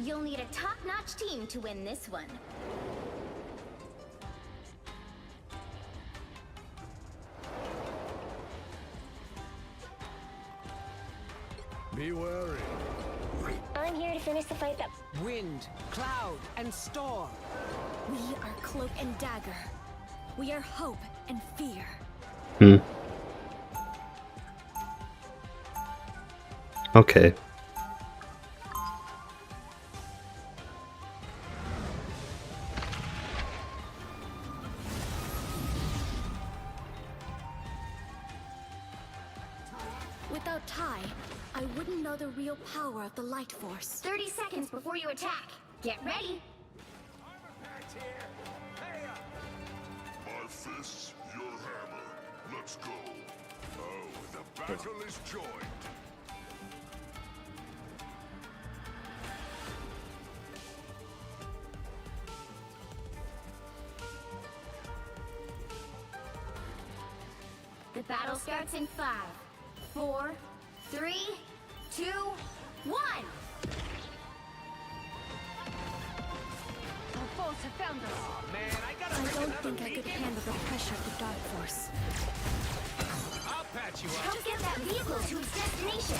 You'll need a top-notch team to win this one. Be wary. I'm here to finish the fight up. Wind, cloud, and storm. We are Cloak and Dagger. We are hope and fear. Okay. Without Ty, I wouldn't know the real power of the Light Force. 30 seconds before you attack. Get ready. My fists, your hammer. Let's go. Oh, the battle is joined. The battle starts in 5, 4, 3, 2, 1. Our foes have found us. I don't think I could handle the pressure of the Dark Force. I'll patch you up. Help get that vehicle to its destination.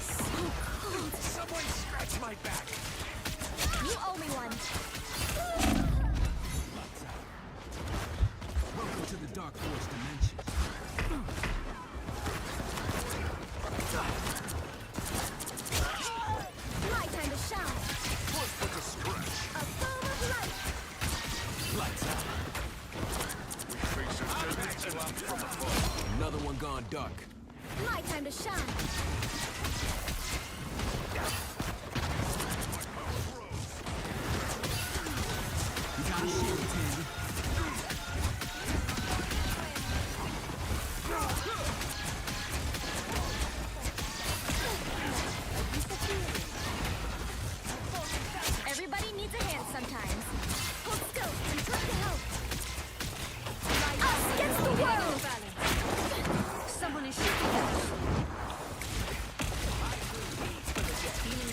So cold. Someone scratch my back. You owe me one. Welcome to the Dark Force dimension. My time to shine. With a scratch. A foam of light. Lights out. We face a deadly enemy from above. Another one gone dark. My time to shine. You got a shield, Tandy. Everybody needs a hand sometimes. Hold still and try to help. Us against the world! Someone is shooting at us.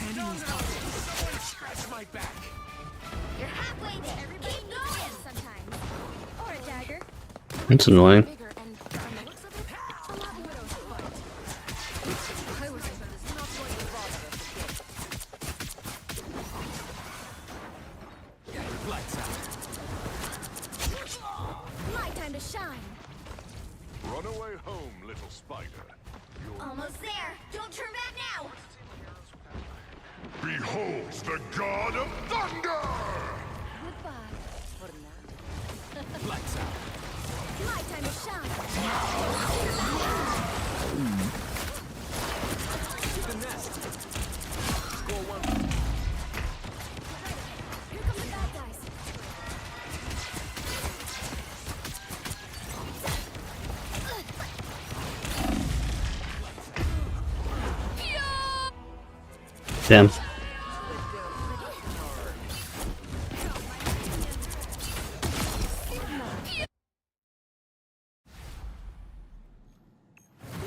Someone scratch my back. You're halfway there. Everybody Keep needs a going. hand sometimes. Or a dagger. That's annoying. Bigger and on the looks of it, a lot more to fight. I was not going to bother us again. Lights out. My time to shine. Run away home, little spider. Almost there. Don't turn back now. Behold the god of thunder! Goodbye. For now. Lights out. My time to shine. To the nest. Score one. Here come the bad guys. Damn.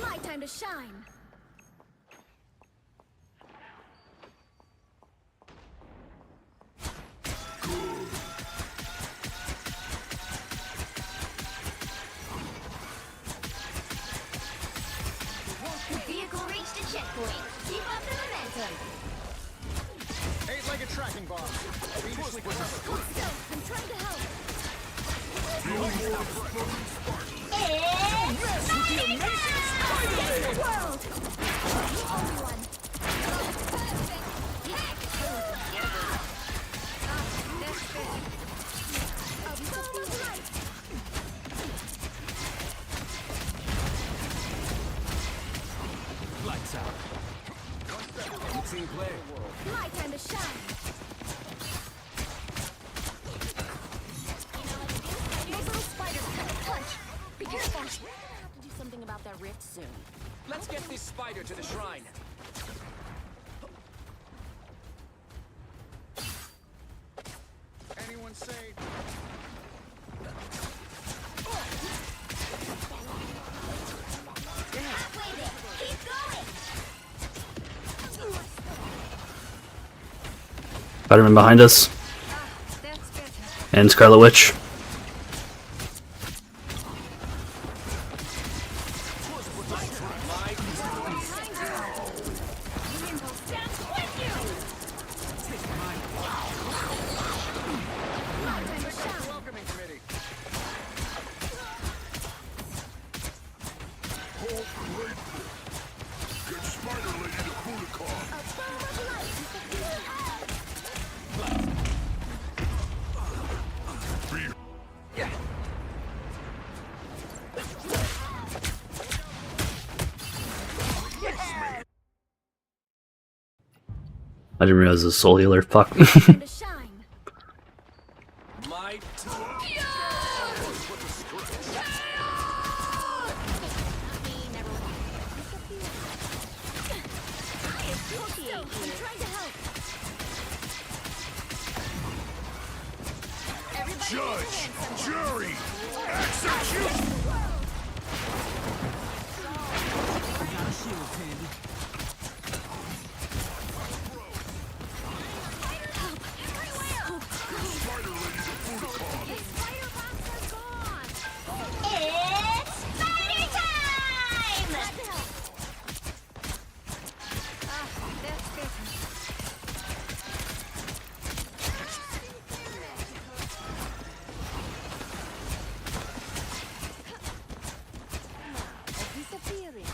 My time to shine. The vehicle reached a checkpoint. Keep up the momentum. Eight-legged tracking bomb. Previously Hold still. I'm trying to help. Against the world. You owe me one. A foam of light. Lights out. Mixing play. My time to shine. Those little spiders cut a punch. Be careful. We're gonna have to do something about that rift soon. Let's get this spider to the shrine. anyone say Halfway there. Keep going. Spider-Man behind us. That's better. And Scarlet Witch. Welcoming committee. Hold grateful. Get Spider Lady to Budokan. I didn't realize it was a soul healer. Fuck. Time to shine. My I'm trying to help. Everybody Judge, jury, execute. Spider Lady to Budokan. It's spider time! That's better. Disappearing.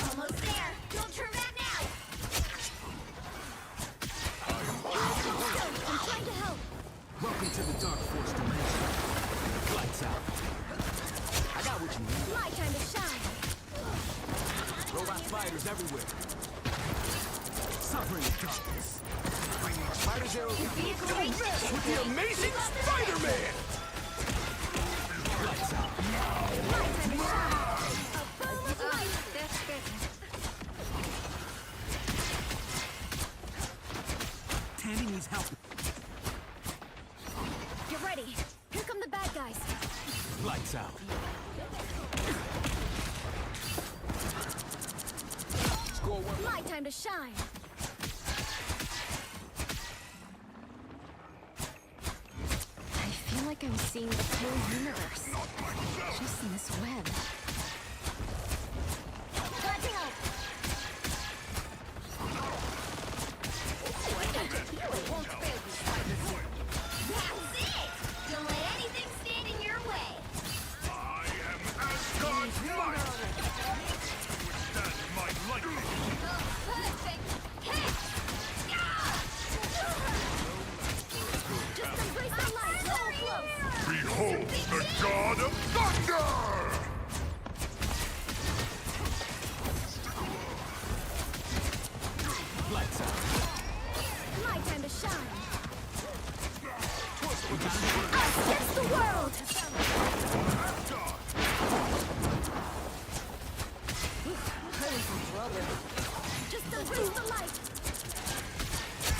Almost there. Don't turn back now. I'm trying to help. welcome to the Dark Force dimension. Lights out. I got what you need. My time to shine. Robot spiders everywhere. Suffering in darkness. Bringing Spider Zero down. With the amazing Spider-Man! Lights out. That's better. Tandy needs help. Get ready. Here come the bad guys. Lights out. Score one. My time to shine. I feel like I'm seeing the whole universe. Just in this web. That's it. Don't let anything stand in your way. I am Asgard's might. Withstand my lightning. Perfect. Hit. Just embrace the light. So close. Behold the God of Thunder! Lights out. My time to shine. Us against the world. Just embrace the light.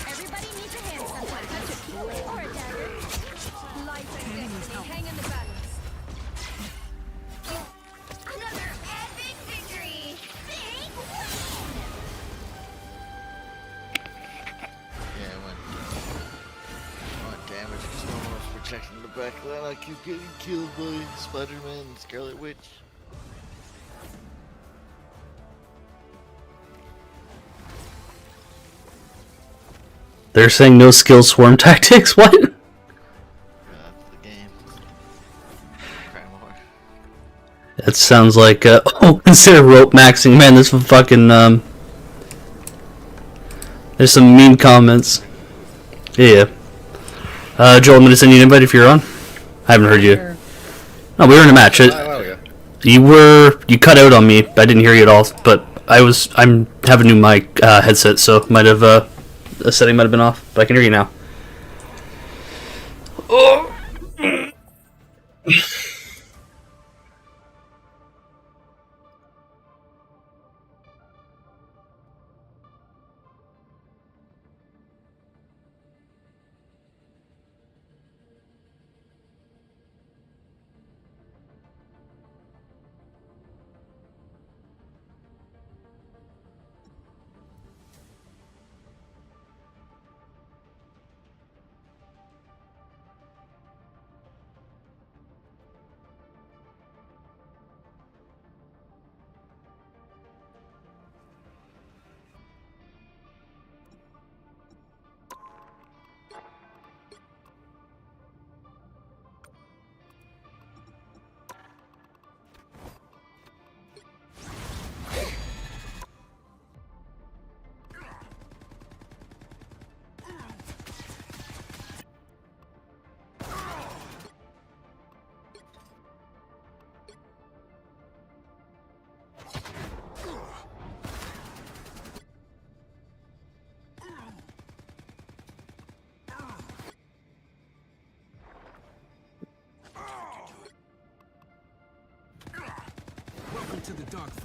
Everybody needs a hand sometimes. Touch a key or a dagger. Light and destiny hang in the balance. Another epic victory. Big win. Yeah, I went damage because no one was protecting the back line. I keep getting killed by Spider-Man and Scarlet Witch. They're saying no skill swarm tactics? What? That's the game. Cry more. That sounds like, oh, instead of rope maxing, man, this fucking, there's some mean comments. Yeah. Joel, I'm gonna send you an invite if you're on. I haven't heard you. No, we were in a match. You cut out on me. I didn't hear you at all, but I'm having a new mic, headset, so might have, the setting might have been off, but I can hear you now. Oh.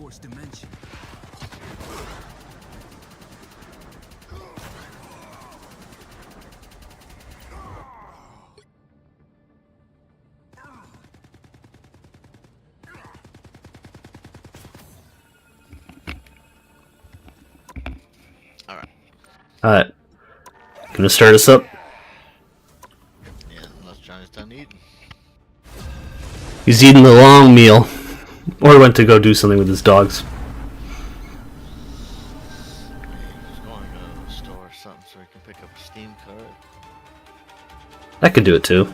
Force dimension. Alright. Alright. Gonna start us up. Yeah, unless Johnny's done eating. He's eating the long meal. Or went to go do something with his dogs. He's going to the store or something so he can pick up a Steam card. I could do it too.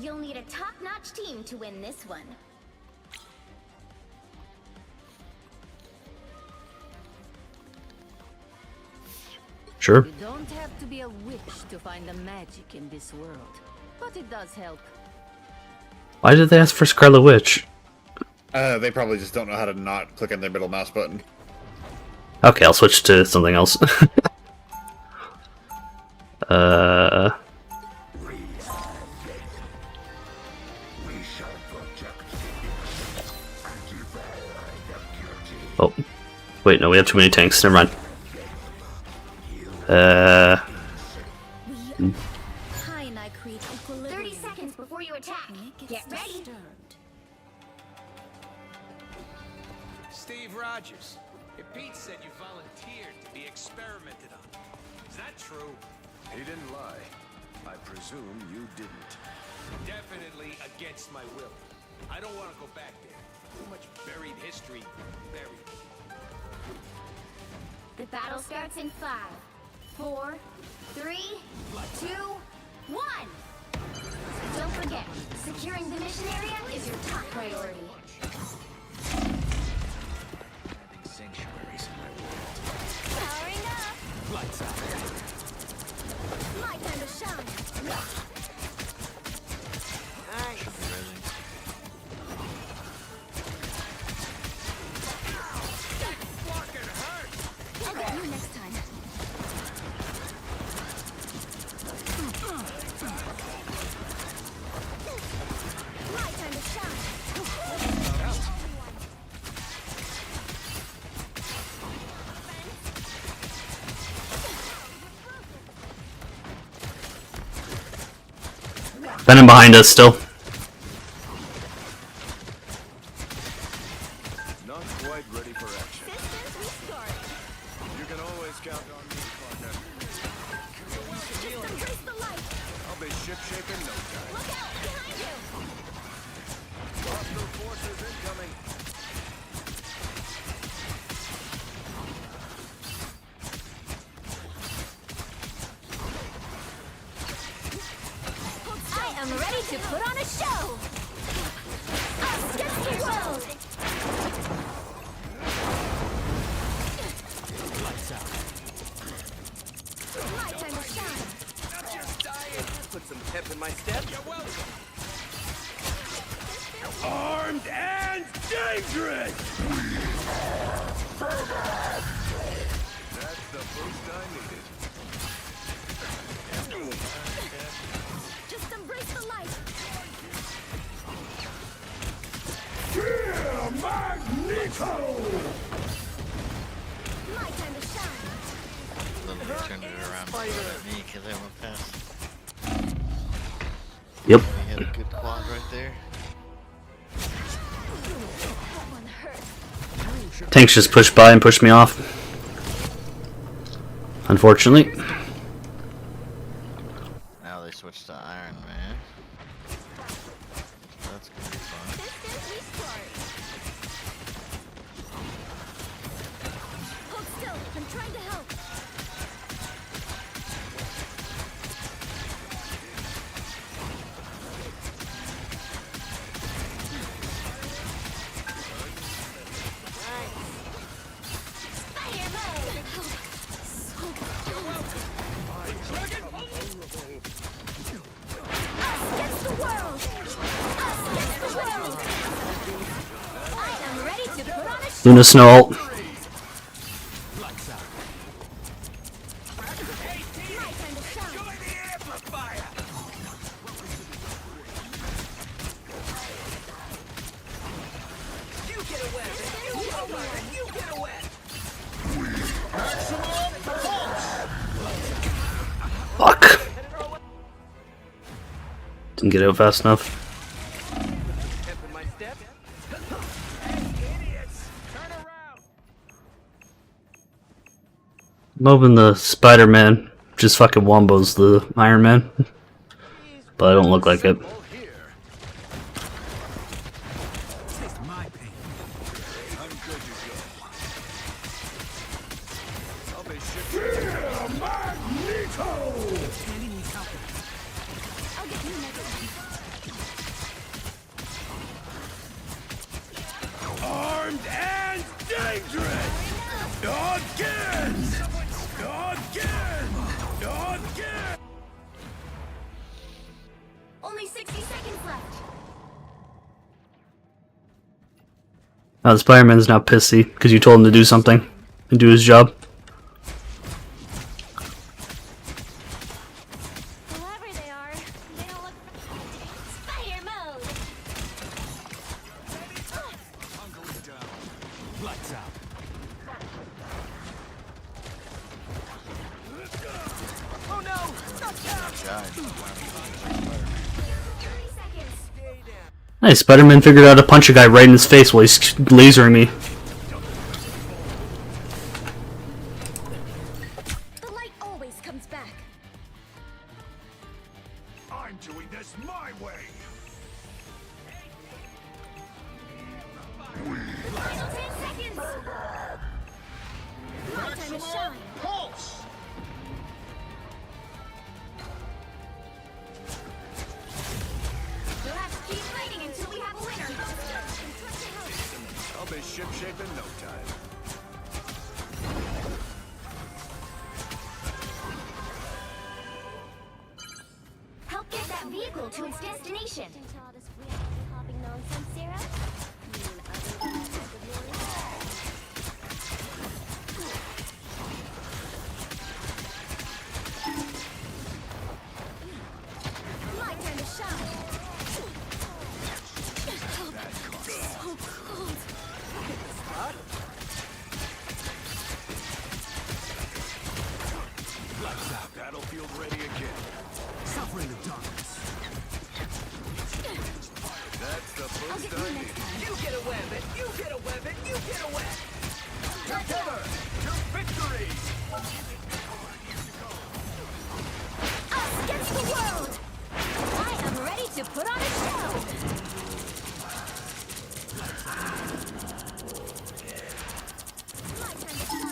You'll need a top-notch team to win this one. Sure. You don't have to be a witch to find the magic in this world, but it does help. Why did they ask for Scarlet Witch? They probably just don't know how to not click on their middle mouse button. Okay, I'll switch to something else. Oh. Wait, no, we have too many tanks. Never mind. Kai and I create equilibrium. 30 seconds before you attack. Get ready. Steve Rogers. If Pete said you volunteered to be experimented on. Is that true? He didn't lie. I presume you didn't. Definitely against my will. I don't want to go back there. Too much buried history. Buried. The battle starts in 5, 4, 3, 2, 1. Don't forget, securing the mission area is your top priority. Having sanctuaries in my world. Powering up. Lights out. My time to shine. Should be ready. I'll get you next time. My time to shine. Venom behind us still. Not quite ready for action. You can always count on me, partner. Embrace the light. I'll be ship-shape in no time. Look out behind you. Hostile forces incoming. I am ready to put on a show. Us against the world. Lights out. My time to shine. Put some pep in my step. You're welcome. Armed and dangerous! That's the boost I needed. Just embrace the light. Magneto! My time to shine. Then they turned it around and threw it at me because I went past. Yep. We had a good quad right there. That one hurt. Tanks just pushed by and pushed me off. Unfortunately. Now they switched to Iron Man. That's gonna be fun. Distance restart. Hold still. I'm trying to help. Us against the world! Us against the world! I am ready to put on a show! Luna Snow ult. Lights out. My time to shine! Join the amplifier. Fuck. Didn't get out fast enough. Tempting my step. Hey, idiots! Turn around! I'm hoping the Spider-Man just fucking wombos the Iron Man. But I don't look like it. All here. Taste my pain. I'm good to go. I'll be shifting. Candy needs help. I'll get you next time. Armed and dangerous! Again! Again! Again! Only 60 seconds left. The Spider-Man's now pissy because you told him to do something and do his job. Whoever they are, they don't look. Spider mode. I'm going down. Lights out. Oh no! Touchdown! 30 seconds. Hey, Spider-Man figured out how to punch a guy right in his face while he's lasering me. The light always comes back. I'm doing this my way. Final 10 seconds. My time to shine. Pulse. We'll have to keep fighting until we have a winner. I'll be shipshape in no time. Help get that vehicle to its destination. Into all this weird hopping nonsense, Sarah? You mean other than that type of noise? My time to shine. So cold. Lights out. Battlefield ready again. Suffer in the darkness. That's the I'll boost get I you need. next time. You get a weapon! You get a weapon! You get a weapon! Together to victory! Us against the world. I am ready to put on a show. My time to shine.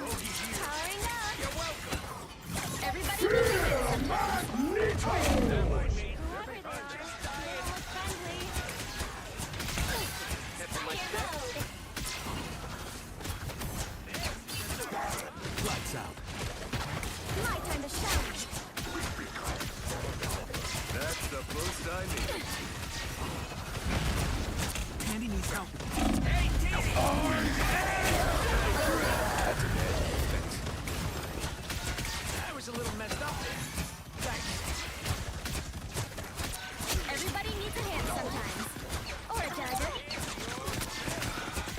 Powering up. You're welcome! Everybody needs a hit sometimes. Whoever they are, they don't look friendly. Spider mode. Lights out. My time to shine. That's the boost I need. Candy needs help. I was a little messed up there. Thanks. Everybody needs a hand sometimes. Or a dagger.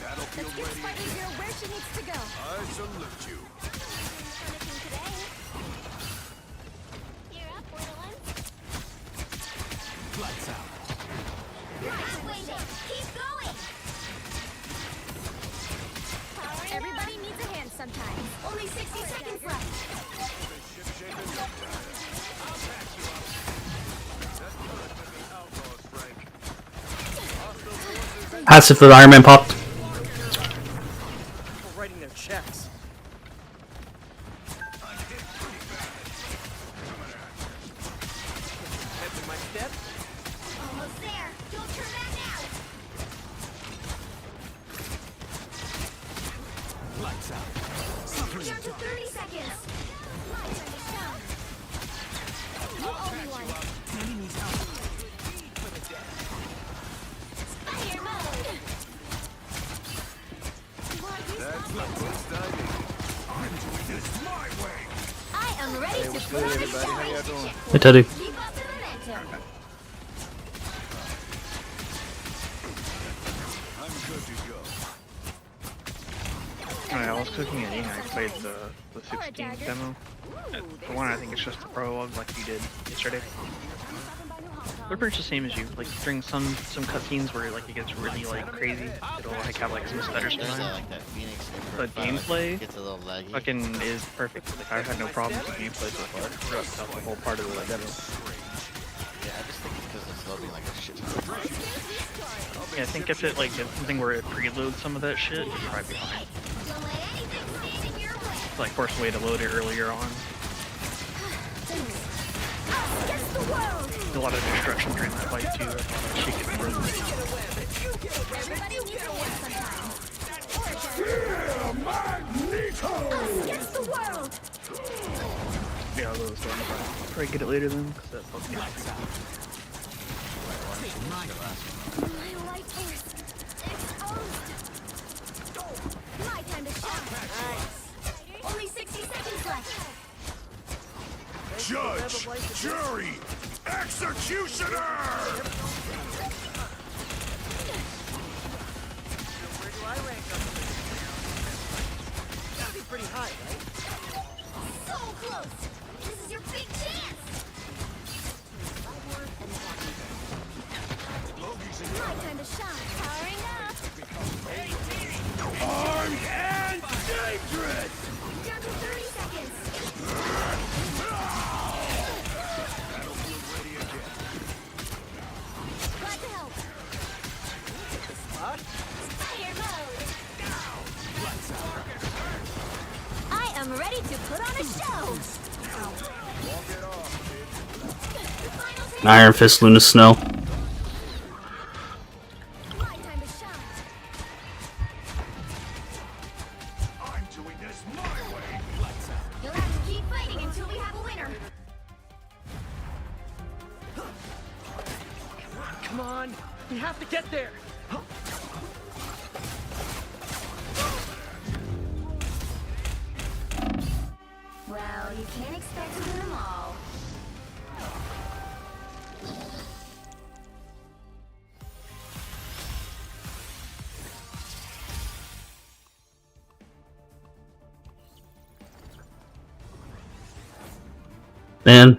Battlefield Let's get ready. Spidey Girl where she needs to go. I salute you. Anything today? You're up, Borderlands. Lights out. Wait, keep going. Powering up. Everybody needs a hand sometimes. Only 60 seconds left. Shipshape in no time. I'll pack you up. That turret could be outlaws, Frank. Hostile forces in Passive for the Iron Man popped. People writing their checks. Tempting my step. Almost there. Don't turn back now. lights out. Suffer in Down the to 30 seconds. My time to shine. You owe me one. Candy needs help. Spider mode. That's the boost I need. I'm doing this my way. I am ready to put on a show. How y'all doing? Hey, Teddy. Keep up the momentum. I'm good to go. I was cooking at Ina. I played the Or a 16 dagger. demo. For one, I think it's just the prologue like you did yesterday. They're pretty much the same as you. Like during some cutscenes where like it gets really like crazy, it'll like have like some stutters There's behind. like that Phoenix thing But where it gameplay gets a little laggy. fucking is perfect. Like I had no problems with gameplay so far throughout the whole part of the demo. Yeah, I just think because it's loading like a shit ton of frames. Yeah, I think if it like did something where it preloads some of that shit, it'd probably be fine. Don't let anything stand in your way. Like force a way to load it earlier on. Against the world! A lot of destruction during the fight too. A lot of shaking and moving. Everybody needs a win sometimes. Us against the world! Yeah, I'll probably get it later then, because that fucking My light is exposed! My time to shine! Only 60 seconds left. Judge, jury, executioner! So close. This is your big chance. My time to shine! Powering up! Armed and dangerous! Down to 30 seconds. Glad to help! Fire mode. I am ready to put on a show! Final 10. Iron Fist, Luna Snow. My time to shine! I'm doing this my way! You'll have to keep fighting until we have a winner. Come on! We have to get there! Well, you can't expect to win them all. Man,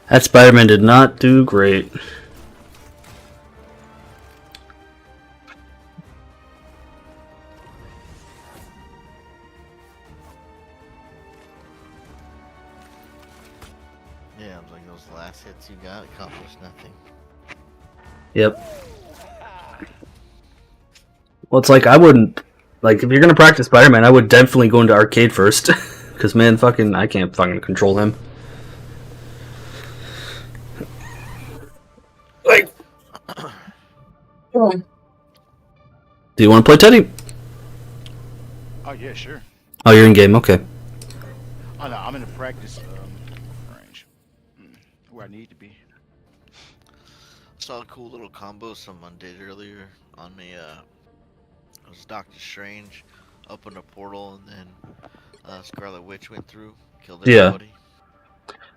that Spider-Man did not do great. Yeah, like those last hits you got accomplished nothing. Yep. Well, it's like I wouldn't like if you're gonna practice Spider-Man, I would definitely go into arcade first, because man, fucking, I can't fucking control him. Like, do you want to play Teddy? Oh yeah, sure. Oh, you're in game. Okay. Oh no, I'm in the practice range, where I need to be. Saw a cool little combo someone did earlier on the it was Doctor Strange opened a portal and then Scarlet Witch went through, killed Yeah. everybody.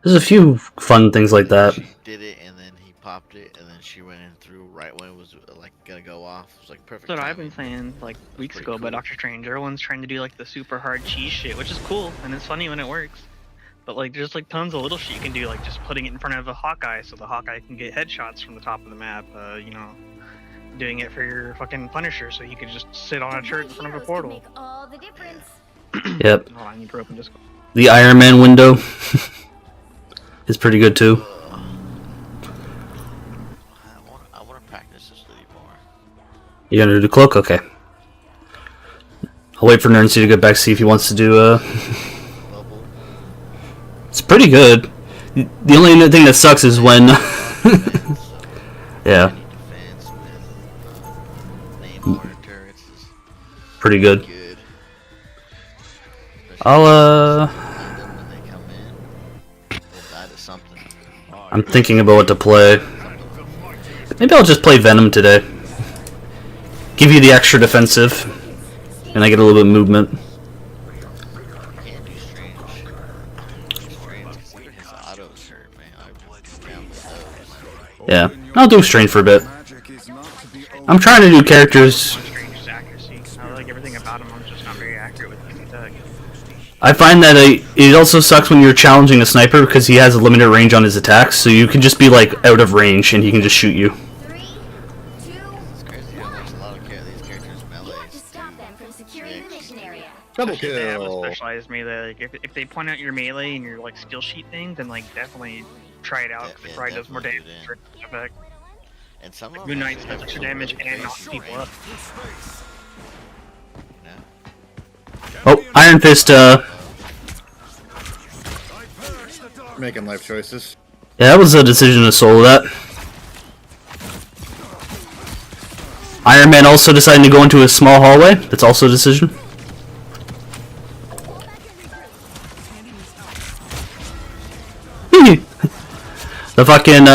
There's a few fun things like that. She did it and then he popped it and then she went in through right when it was like gonna go off. It was like perfect. That's what I've timing. been saying like weeks pretty ago about cool. Doctor Strange. Everyone's trying to do like the super hard cheese shit, which is cool and it's funny when it works. But like there's like tons of little shit you can do, like just putting it in front of a Hawkeye so the Hawkeye can get headshots from the top of the map. You know, doing it for your fucking Punisher so he could just sit on a turret in front of a Heroes can portal. make all the difference. Yep. Hold on, I need to open Discord. The Iron Man window is pretty good too. I want to practice this a little more. You gonna do the cloak? Okay. I'll wait for Nernsy to get back, see if he wants to do Bubble. It's pretty good. The only thing that sucks is when yeah, Defense with Namor turrets is pretty good. good. I'll When they come in, they'll die to something. I'm thinking about what to play. Maybe I'll just play Venom today. Give you the extra defensive, and I get a little bit of movement. Can't do Strange. Strange, because even his autos hurt, man. I down with those. Yeah, I'll do Strange for a bit. I'm trying to do characters. Strange's accuracy. I like everything about him. I'm just not very accurate with his attack. I find that it also sucks when you're challenging a sniper because he has a limited range on his attacks, so you can just be like out of range and he can just shoot you. 3, 2, It's crazy how much a lot of these characters you melee. have to stop them from securing the mission area. Double Especially if they have a kill. specialized melee. Like if they point out your melee and your like skill sheet thing, then like definitely try it out. 'Cause it probably does more damage. definitely do Effect. And some of Moon them Knight's does extra damage and knocks people up. Oh, Iron Fist, Making life choices. yeah, that was a decision to solo that. Iron Man also deciding to go into a small hallway. That's also a decision. The fucking,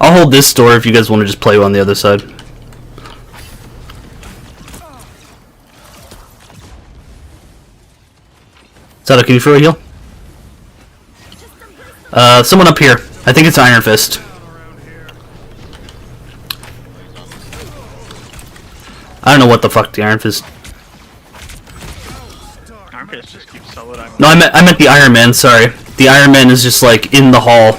I'll hold this door if you guys want to just play on the other side. Sada, can you throw a heal? Someone up here. I think it's Iron Fist. I don't know what the fuck the Iron Fist. Iron Fist just keeps solid. No, I meant the Iron Man. Sorry, the Iron Man is just like in the hall.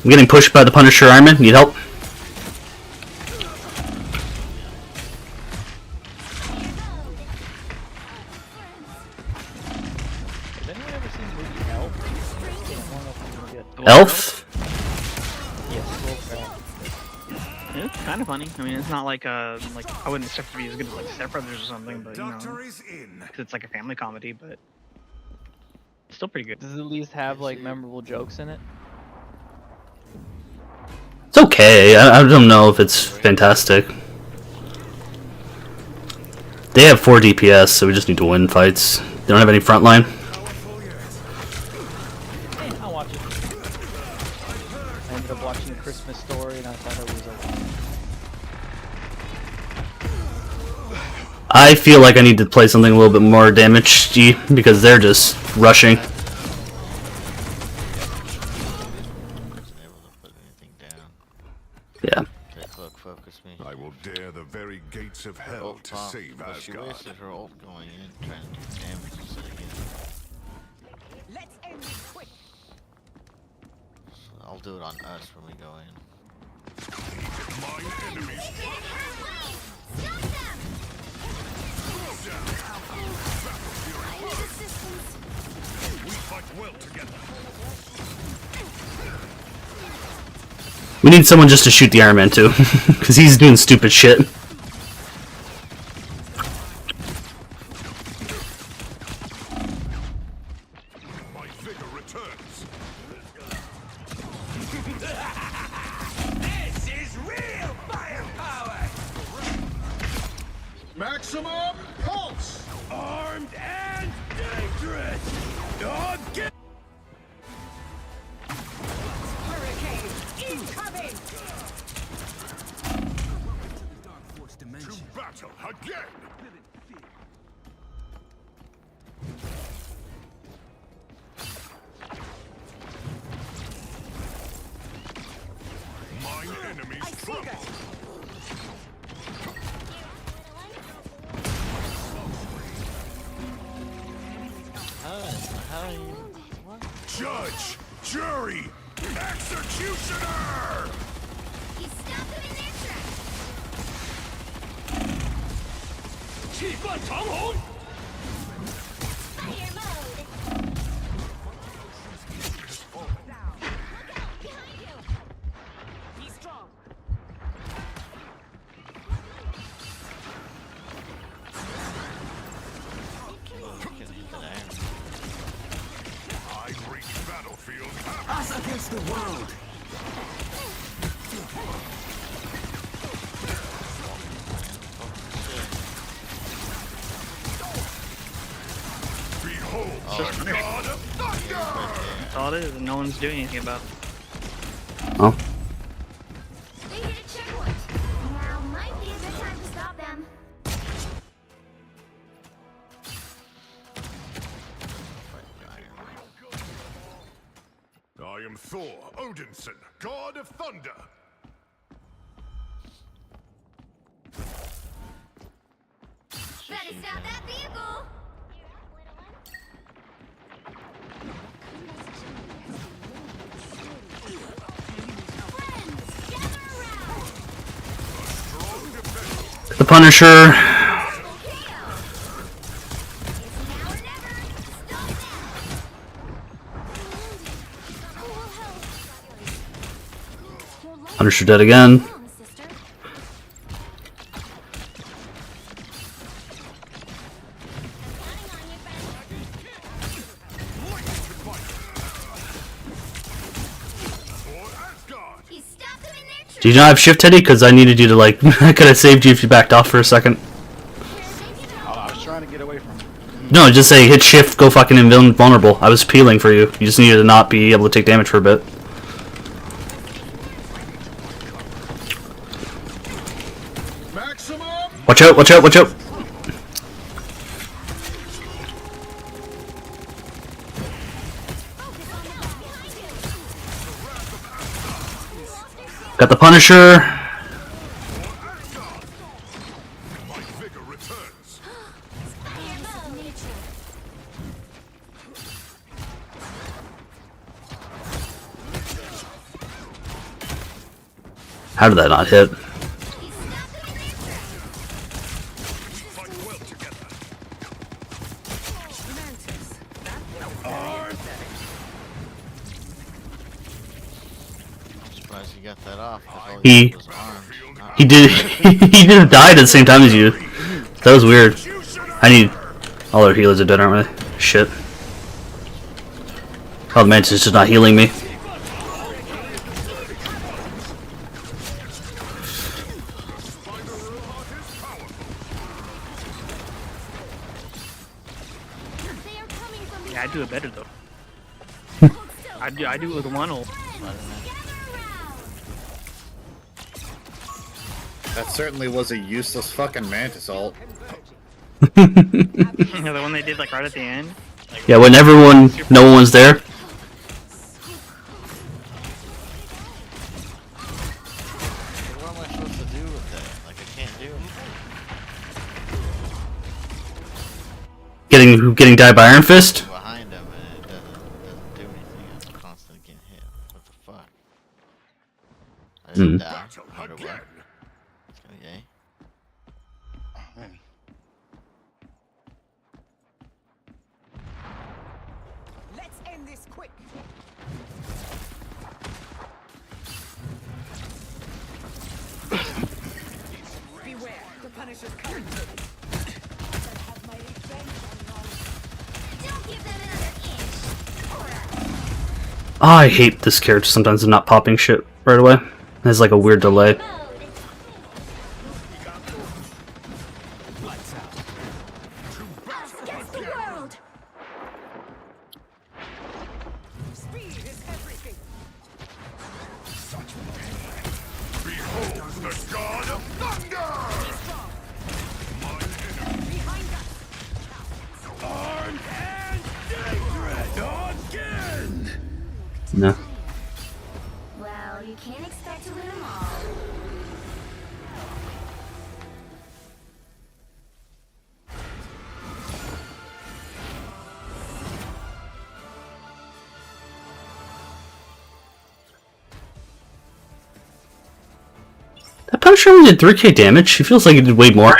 I'm getting pushed by the Punisher. Iron Man, need help? Has anyone ever seen the movie Elf? Yeah, I don't know if I'm gonna get. Elf? Yes, Wolf Elf. It's kind of funny. I mean, it's not like I wouldn't expect it to be as good as like Step Brothers or something, but you know, 'cause it's like a family comedy, but still pretty good. Does it at least have like memorable jokes in it? It's okay. I don't know if it's fantastic. They have 4 DPS, so we just need to win fights. They don't have any frontline. I'll watch it. I ended up watching Christmas Story and I thought it was okay. I feel like I need to play something a little bit more damage-y because they're just rushing. Yeah. Focus me. I will dare the very gates of hell to save But she Asgard. wasted her ult going in, trying to do damage instead of getting. Let's end this quick. So I'll do it on us when we go in. My enemies Stop them! I need assistance. we fight well together. We need someone just to shoot the Iron Man too, because he's doing stupid shit. My vigor returns. This is real firepower! Maximum pulse. Armed and dangerous! Dog get Hurricane incoming! To battle again. Mine enemies trouble. Judge, jury, executioner. You stop them in their tracks. Fire mode. Be strong. I reach battlefield. Us against the world! Behold It's just the god of thunder. That's all it is, and no one's doing anything about it. Oh. They hit a checkpoint. Now might be a good time to stop them. Fight the Iron Man. Thor Odinson, god of thunder. Better stop that vehicle! Friends, gather around! Strong defense. The Punisher. Punisher dead again. Do you not have shift, Teddy? Because I needed you to like. I could have saved you if you backed off for a second. I was trying to get away from him. No, just say hit shift, go fucking invulnerable. I was peeling for you. You just needed to not be able to take damage for a bit. Maximum. Watch out! Watch out! Watch out! Got the Punisher. My vigor returns. How did that not hit? Fight well together. I'm surprised you got that off. 'Cause all He- you did was arms, not He did. He didn't die at the same time as you. That was weird. I need. All our healers are dead, aren't we? Shit. Oh, the Mantis is just not healing me. Yeah, I do it better though. I do it with one ult. That certainly was a useless fucking Mantis ult. Yeah, the one they did like right at the end. Like, Yeah, when everyone, no one's there. What am I supposed to do with that? Like, I can't do anything. Getting died by Iron Fist. Behind him and it doesn't do anything. I'm constantly getting hit. What the fuck? I didn't die. Wonder what? Okay. Let's end this quick. Beware, the Punisher's coming. Don't give them another inch! Oh, I hate this character sometimes of not popping shit right away. There's like a weird delay. Against the world! Speed is everything. Behold the god of thunder. My enemy. Behind us. Armed and dangerous. Again. No. Well, you can't expect to win them all. That Punisher only did 3k damage. He feels like he did way more.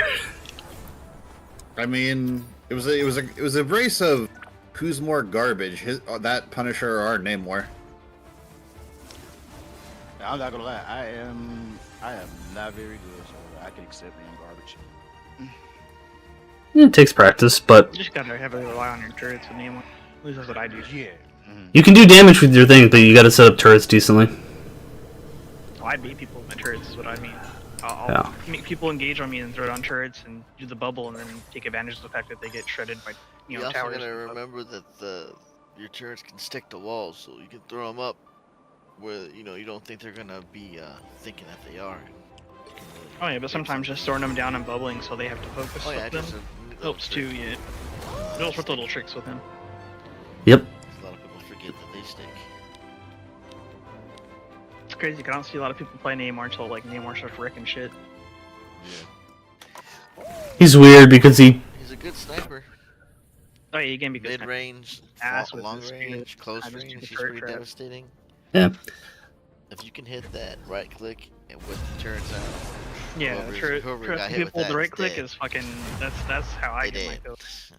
I mean, it was a race of who's more garbage, that Punisher or Namor. I'm not gonna lie, I am not very good, so I can accept being garbage. It takes practice, but You just gotta heavily rely on your turrets with Namor. At least that's what I do. Yeah. you can do damage with your thing, but you gotta set up turrets decently. Oh, I bait people with my turrets is what I mean. I'll Yeah. make people engage on me and throw down turrets and do the bubble and then take advantage of the fact that they get shredded by, you You know, also towers. gotta and stuff. remember that your turrets can stick to walls, so you can throw them up where you don't think they're gonna be thinking that they are. You can really Oh yeah, but sometimes just throwing them down and bubbling so they have to focus Oh yeah, with them just a little helps too. trick. Yeah, it helps with little tricks with him. Yep. A lot of people forget that they stick. crazy. 'Cause I don't see a lot of people play Namor until like Namor starts wrecking shit. He's weird because he. He's a good sniper. Oh yeah, you can be good. Mid-range, Ass with long his range, speed. close I just do range, the he's turret pretty trap. devastating. Yeah. If you can hit that right click with the turrets out, Yeah, whoever got hit with people that the right is click dead. is fucking. That's how I They get my did. kills.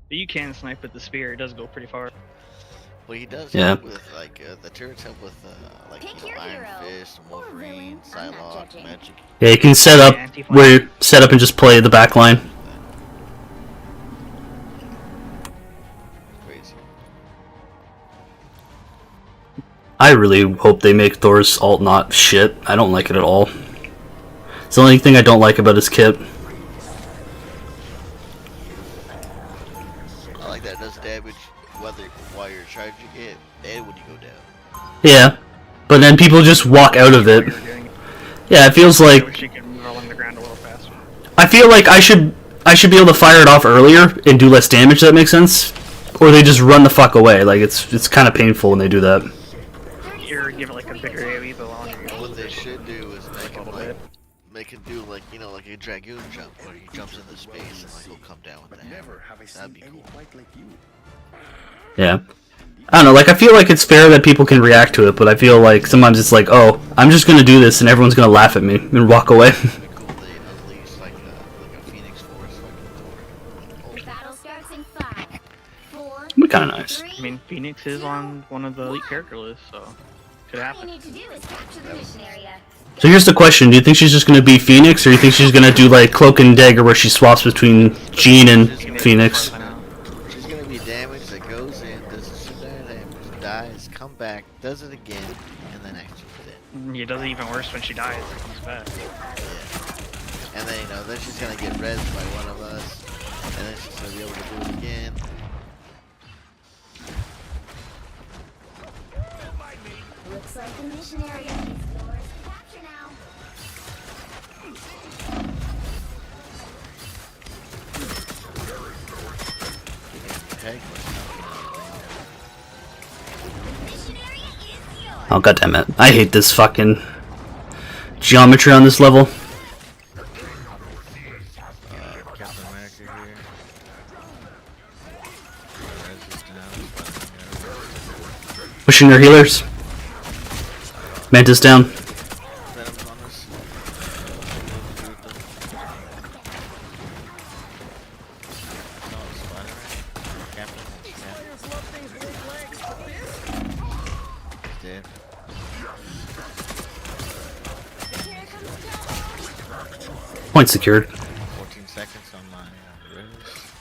But you can snipe with the spear. It does go pretty far. Well, he does Yeah. help with like the turrets help with like Pick you know, your Iron hero. Fist, Or Wolverine, villain, I'm not Psylocke, judging. Magic. Yeah, you can set up where set up and just play the back line. Crazy. I really hope they make Thor's alt not shit. I don't like it at all. It's the only thing I don't like about his kit. I like that it does damage whether while you're charging it and when you go down. Yeah, but then people just walk out of it. Yeah, it feels I like wish you could move along the ground a little faster. I feel like I should be able to fire it off earlier and do less damage. That makes sense. Or they just run the fuck away. Like it's kind of painful when they do that. Or give it like a bigger AoE the longer you What hold they it. should do is make him little like bit. make him do like you know like a dragoon jump where he jumps into space and like he'll come down with the hammer. That'd be cool. Yeah. I don't know, like I feel like it's fair that people can react to it, but I feel like sometimes it's like, oh, I'm just gonna do this and everyone's gonna laugh at me and walk away. It'd be cool they unleash like a Phoenix Force like Battle starts in 5, 4, It'd be kinda nice. 3. I mean, Phoenix is on one of the elite character lists, so could All you happen. need to do is capture the mission area. So here's the question, do you think she's just gonna be Phoenix, or do you think she's gonna do like Cloak and Dagger where she swaps between Jean and Phoenix? She's gonna be damaged that goes in, does a super damage, dies, come back, does it again, and then actually dead. It does it even worse when she dies. It comes back. Yeah. And then you know, then she's gonna get rezzed by one of us, and then she's gonna be able to do it again. Looks like the mission area is yours to capture now. Okay. Oh goddammit. I hate this fucking geometry on this level. Captain America here. Pushing their healers. Mantis down. Venom's on us. No, Spider-Man. Captain. Dead. Point secured. 14 seconds on my wrist.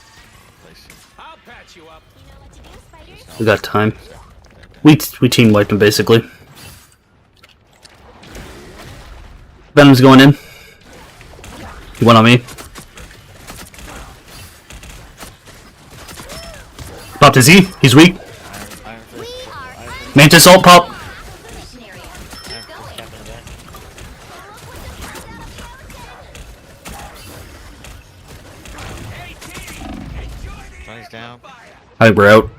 Place it. I'll patch you up. We got time. We team wiped him basically. Venom's going in. He went on me. Popped his E. He's weak. Mantis ult pop. Tony's down. I think we're out.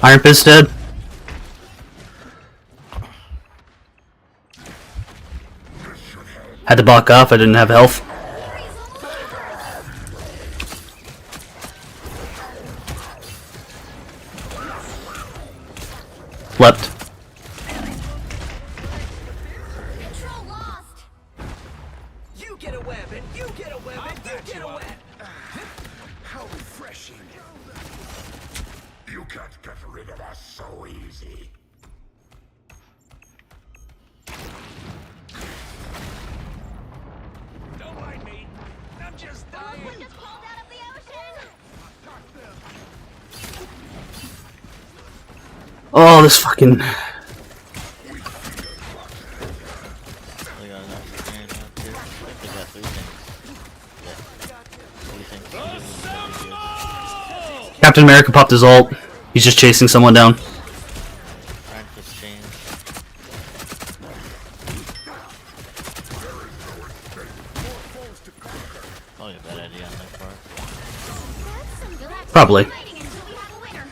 Iron Fist dead. Had to back off, I didn't have health. Leapt. Control lost. You get a web, and you get a web, and you get a web. How refreshing. You can't get rid of us so easy. Don't mind me. I'm just dying. Oh, this fucking. We got enough for hand up here. I think they got 3 things. Yeah. 3 things. Captain America popped his ult. He's just chasing someone down. Iron Fist change. Probably a bad idea on their part. You'll have to Probably. keep fighting until we have a winner.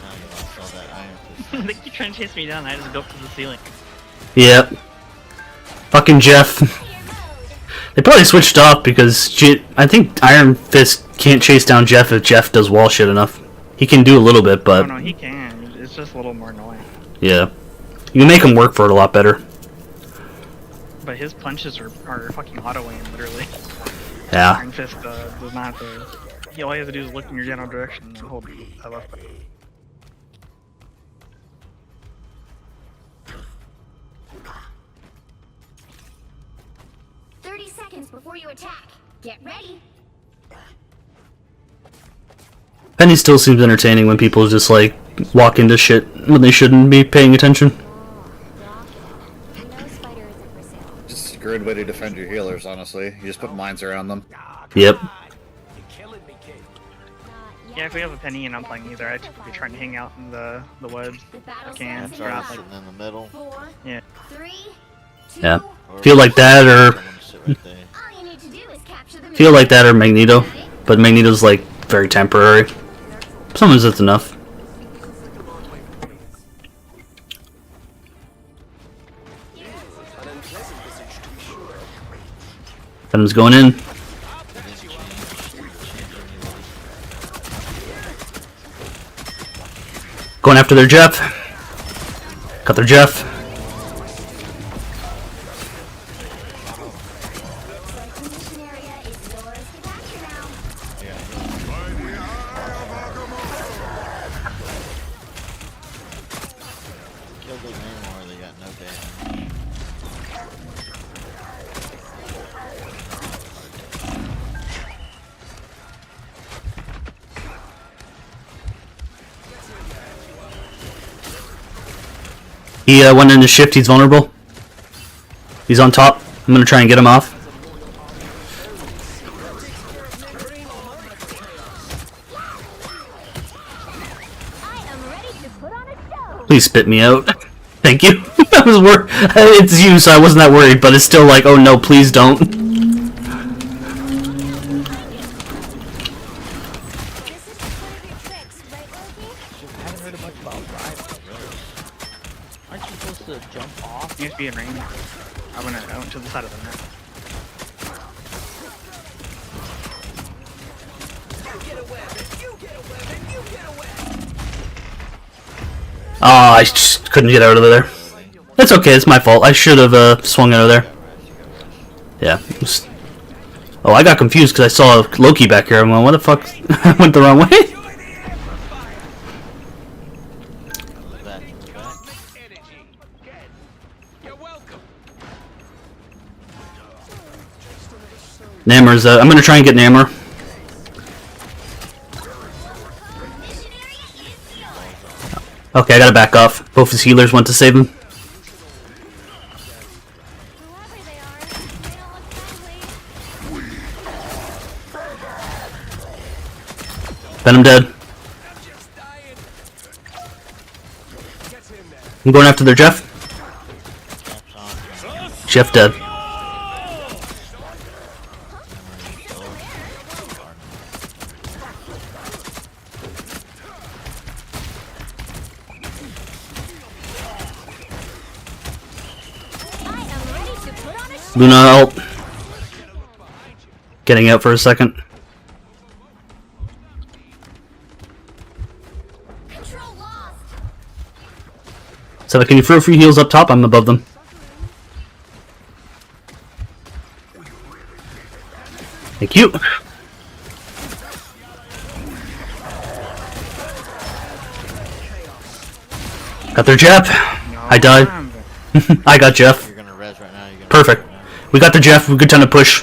Now you lost all that iron fist. They keep trying to chase me down. I just go up to the ceiling. Yep. Fucking Jeff. They probably switched off because I think Iron Fist can't chase down Jeff if Jeff does wall shit enough. He can do a little bit, but Oh no, he can. It's just a little more annoying. yeah. You can make him work for it a lot better. But his punches are fucking auto aim, literally. Yeah. Iron Fist does not have to. All he has to do is look in your general direction and hold I love it. 30 seconds before you attack. Get ready. Penny still seems entertaining when people just like walk into shit when they shouldn't be paying attention. Just a good way to defend your healers, honestly. You just put mines around them. Yep. Yeah, if we have a Penny and I'm playing either, I'd be trying to hang out in the webs. I can. It's already sitting in the middle. Yeah. 3, 2, Yeah. Feel like that or all you need to do is capture the feel like that or Magneto, but Magneto's like very temporary. Sometimes it's enough. Venom's going in. Going after their Jeff. Got their Jeff. Killed the Namor, they got no damage. He went into shift, he's vulnerable. He's on top. I'm gonna try and get him off. Please spit me out. Thank you. I was worried. It's you, so I wasn't that worried, but it's still like, oh no, please don't. haven't heard much about Rival. Aren't you supposed to jump off? You have to be in range. I went to the side of the map. Oh, I just couldn't get out of there. It's okay, it's my fault. I should have swung out of there. Yeah. Oh, I got confused because I saw Loki back here. I went, what the fuck? I went the wrong way. Namor's, I'm gonna try and get Namor. Okay, I gotta back off. Both his healers went to save him. Venom dead. I'm going after their Jeff. Jeff dead. Luna ult. Getting out for a second. So can you throw free heals up top? I'm above them. Thank you. Got their Jeff. I died. I got Jeff. You're gonna res right now. Perfect. We got the Jeff. Good time to push.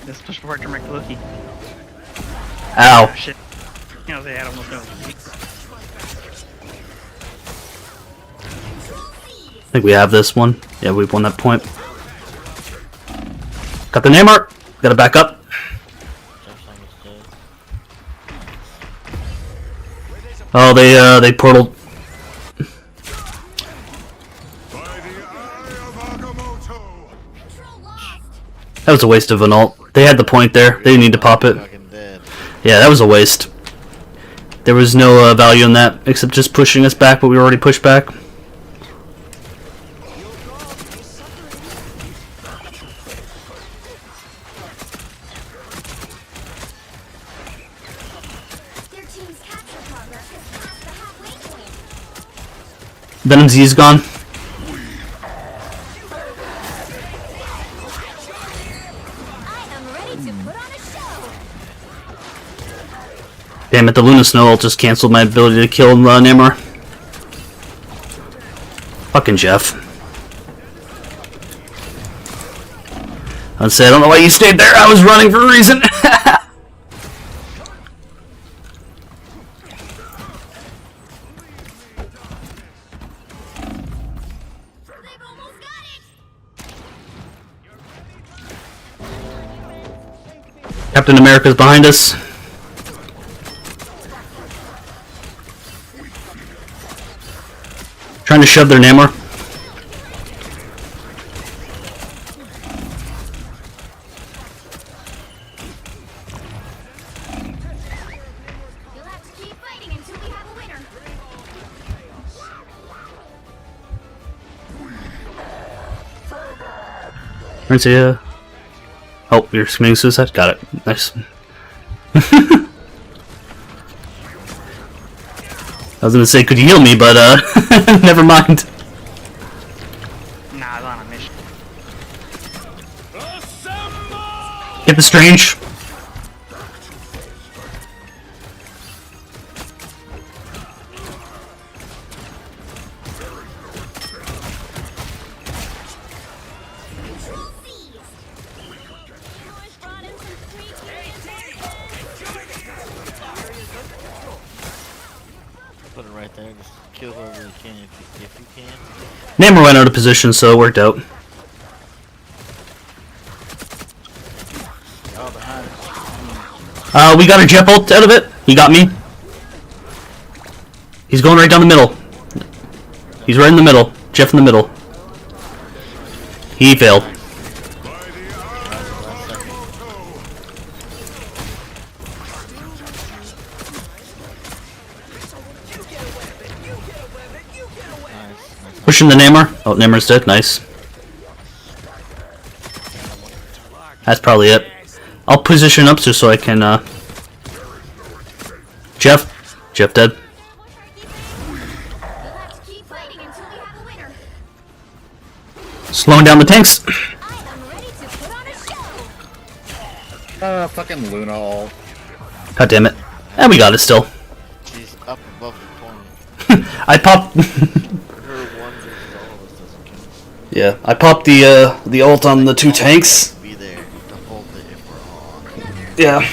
Let's push forward to make Loki. Ow. Oh, shit. You know, they had almost no. I think we have this one. Yeah, we've won that point. Got the Namor. Gotta back up. Oh, they portaled. That was a waste of an ult. They had the point there. They didn't need to pop it. Yeah, that was a waste. There was no value in that, except just pushing us back, but we were already pushed back. Their team's capture progress has passed the halfway point. Venom Z's gone. I am ready to put on a show. Damn it, the Luna Snow ult just canceled my ability to kill Namor. Fucking Jeff. I'd say, I don't know why you stayed there. I was running for a reason. They've almost got it! Captain America's behind us. Trying to shove their Namor. You'll have to keep fighting until we have a winner. Right, so yeah. Oh, you're committing suicide? Got it. Nice. I was gonna say, could you heal me, but never mind. Nah, I'm on a mission. Get the Strange. Control seized. Brought in some free Put it right there. Just kill whoever you can if you can. Namor went out of position, so it worked out. Oh, behind us. We got a Jeff ult out of it. He got me. He's going right down the middle. He's right in the middle. Jeff in the middle. He failed. Pushing the Namor. Oh, Namor's dead. Nice. That's probably it. I'll position up just so I can, Jeff dead. You'll have to keep fighting until we have a winner. Slowing down the tanks. I am ready to put on a show. Fucking Luna ult. God damn it. And we got it still. He's up above the point. I popped. Her one versus all of us doesn't count. Yeah, I popped the ult on the two tanks. Be there to hold it if we're on. Yeah.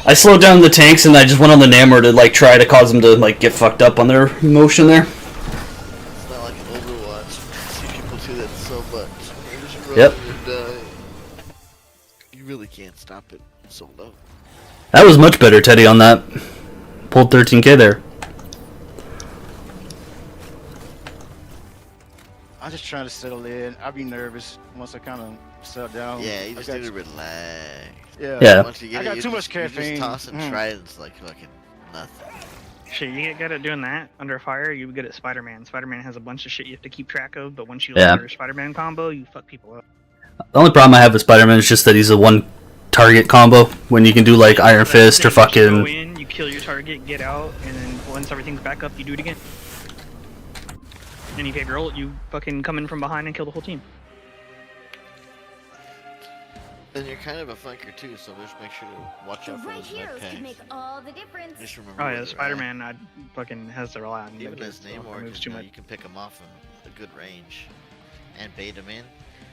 I slowed down the tanks and I just went on the Namor to like try to cause them to like get fucked up on their motion there. It's not like Overwatch. See people do that so much. They just run Yep. and die. You really can't stop it. It's so low. That was much better, Teddy, on that. Pulled 13k there. I'm just trying to settle in. I'll be nervous once I kind of settle down. Yeah, you I just got- need to relax. Yeah. Once you get I it, got you too just, much you caffeine. just toss and Mm. try it. It's like fucking nothing. Shit, you get good at doing that under fire, you good at Spider-Man. Spider-Man has a bunch of shit you have to keep track of, but once you Yeah. learn your Spider-Man combo, you fuck people up. The only problem I have with Spider-Man is just that he's a one target combo when you can do like Iron Fist or You just go fucking. in, you kill your target, get out, and then once everything's back up, you do it again. And if you have your ult, you fucking come in from behind and kill the whole team. Then you're kind of a flanker too, so just make sure to watch The out for right those med heroes can make packs. all the difference. Just remember. Oh where yeah, they're Spider-Man fucking has to rely on at. Even med as kits, so if it Namor, moves 'cause, too you know, much. you can pick them off in a good range, and bait them in.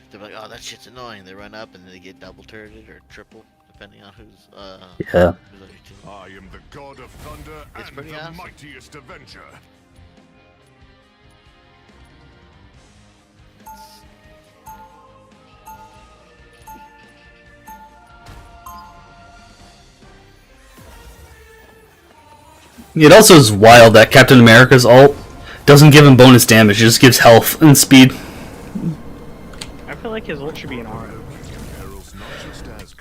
They're like, oh, that shit's annoying. They run up and they get double turreted or triple, depending on who's Yeah. who's on your team. I am the god of thunder It's and pretty the awesome. mightiest avenger. It also is wild that Captain America's ult doesn't give him bonus damage; it just gives health and speed. I feel like his ult should be an aura.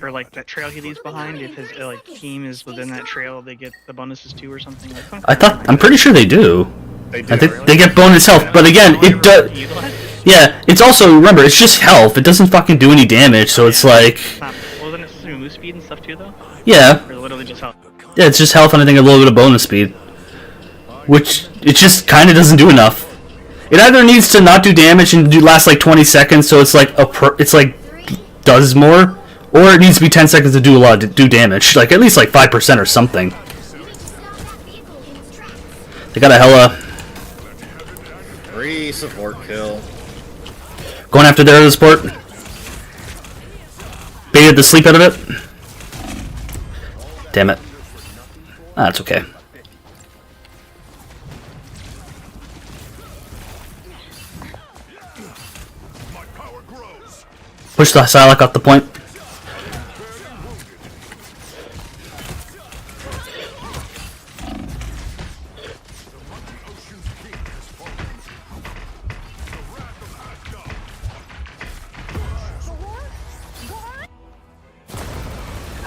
or like that trail he leaves behind, if his like team is within that trail, they get the bonuses too or something. Like, I'm pretty sure they do. They do. I think Really? they get bonus health, but again, it does. Yeah, it's also, remember, it's just health. It doesn't fucking do any damage, so it's like. Wasn't it supposed to be move speed and stuff too, though? Yeah. Or literally just health? Yeah, it's just health and I think a little bit of bonus speed. Which, it just kind of doesn't do enough. It either needs to not do damage and last like 20 seconds, so it's like does more, or it needs to be 10 seconds to do do damage, like at least like 5% or something. They got a hella Free support kill. going after their other support. Baited the sleep out of it. Damn it. Ah, that's okay. Push the Psylocke off the point.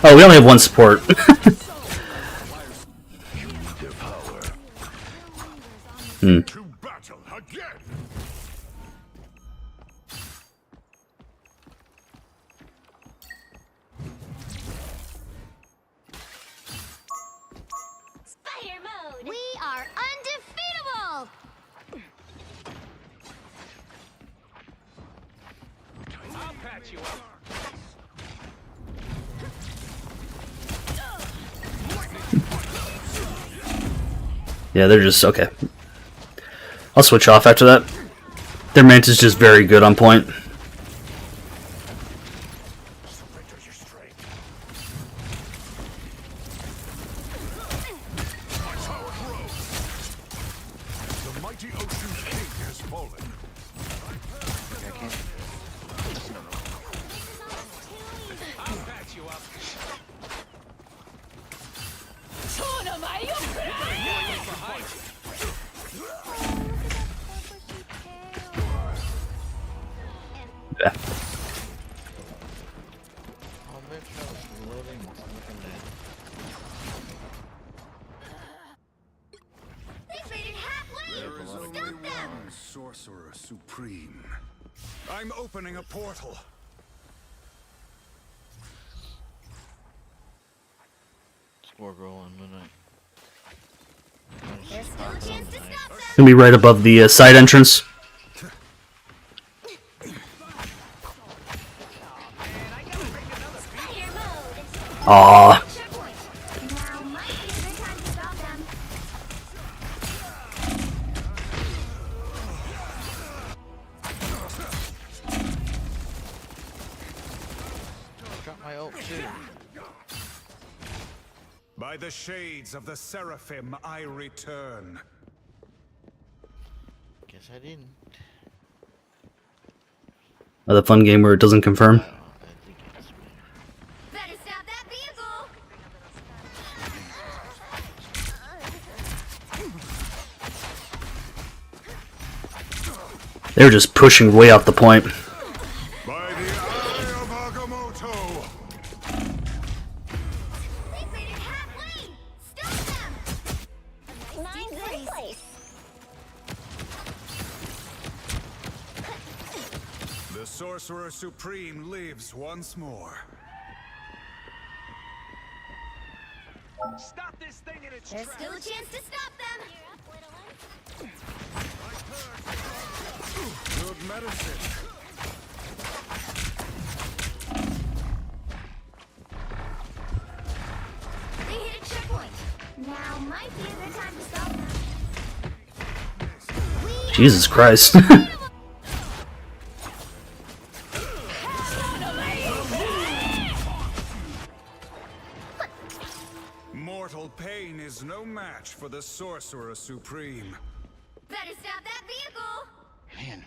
Oh, we only have one support. Hmm. To battle again. Spider mode! We are undefeatable! I'll patch you up. Yeah, they're just okay. I'll switch off after that. Their Mantis is just very good on point. The mighty Ocean's King has fallen. I'll patch you up. Yeah. Oh, man, that was loading. Looking They've made it halfway! There is only Stop them! one Sorcerer Supreme. I'm opening a portal. Score girl on midnight. There's still a chance to stop them! Gonna be right above the side entrance. Spider mode! Aww. Checkpoint! Now might be a good time to stop them. Drop my ult too. By the shades of the Seraphim, I return. Guess I didn't. Another fun game where it doesn't confirm. I think it's me. Better stop that vehicle! They were just pushing way off the point. By the eye of Agamotto. They've made it halfway! Stop them! Ninth place! The Sorcerer Supreme lives once more. Stop this thing in its There's tracks. still a chance to stop them! Good medicine. They hit a checkpoint! Now might be a good time to stop them. Jesus Christ. Mortal pain is no match for the Sorcerer Supreme. Better stop that vehicle! Man,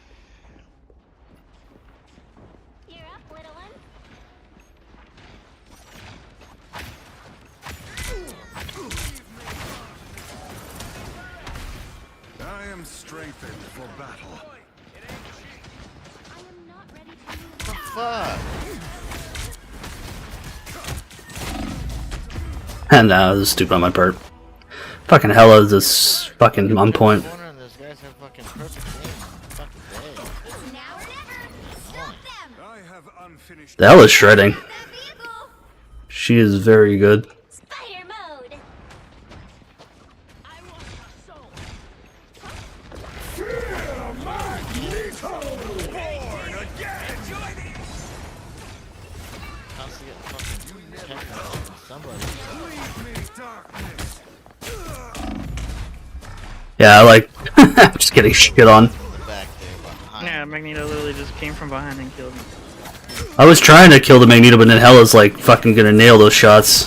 You're up, little one. I am strengthened for battle. I am not ready to move. Fuck. And that was stupid on my part. Fucking Hella is this fucking on point. Corner and those guys have fucking perfect aim. Fucking day. Now or never. Stop them. I have unfinished. The Hella's shredding. She is very good. Spider mode. Constantly getting fucking attacked by somebody. Yeah, I like just getting shit on. Back there behind. Yeah, Magneto literally just came from behind and killed me. I was trying to kill the Magneto, but then Hella's like fucking gonna nail those shots.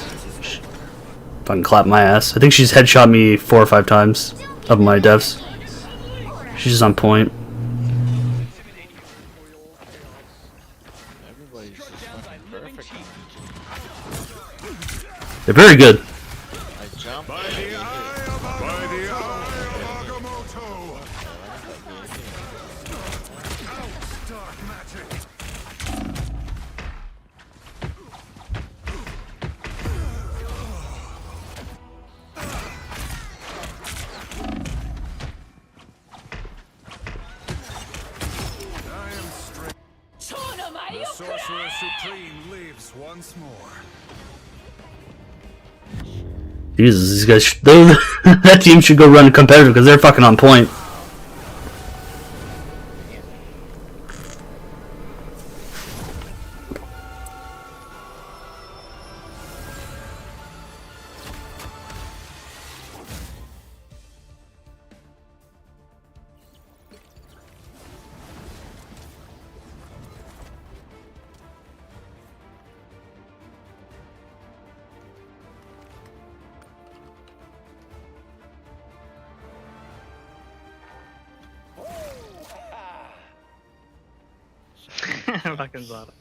Fucking clap my ass. I think she's headshot me 4 or 5 times of my deaths. She's just on point. Everybody's just fucking perfect. They're very good. I jumped. By the eye of Agamotto. Dark magic. I am straight. The Sorcerer Supreme lives once more. Jesus, these guys, that team should go run competitive because they're fucking on point. Fucking Zada.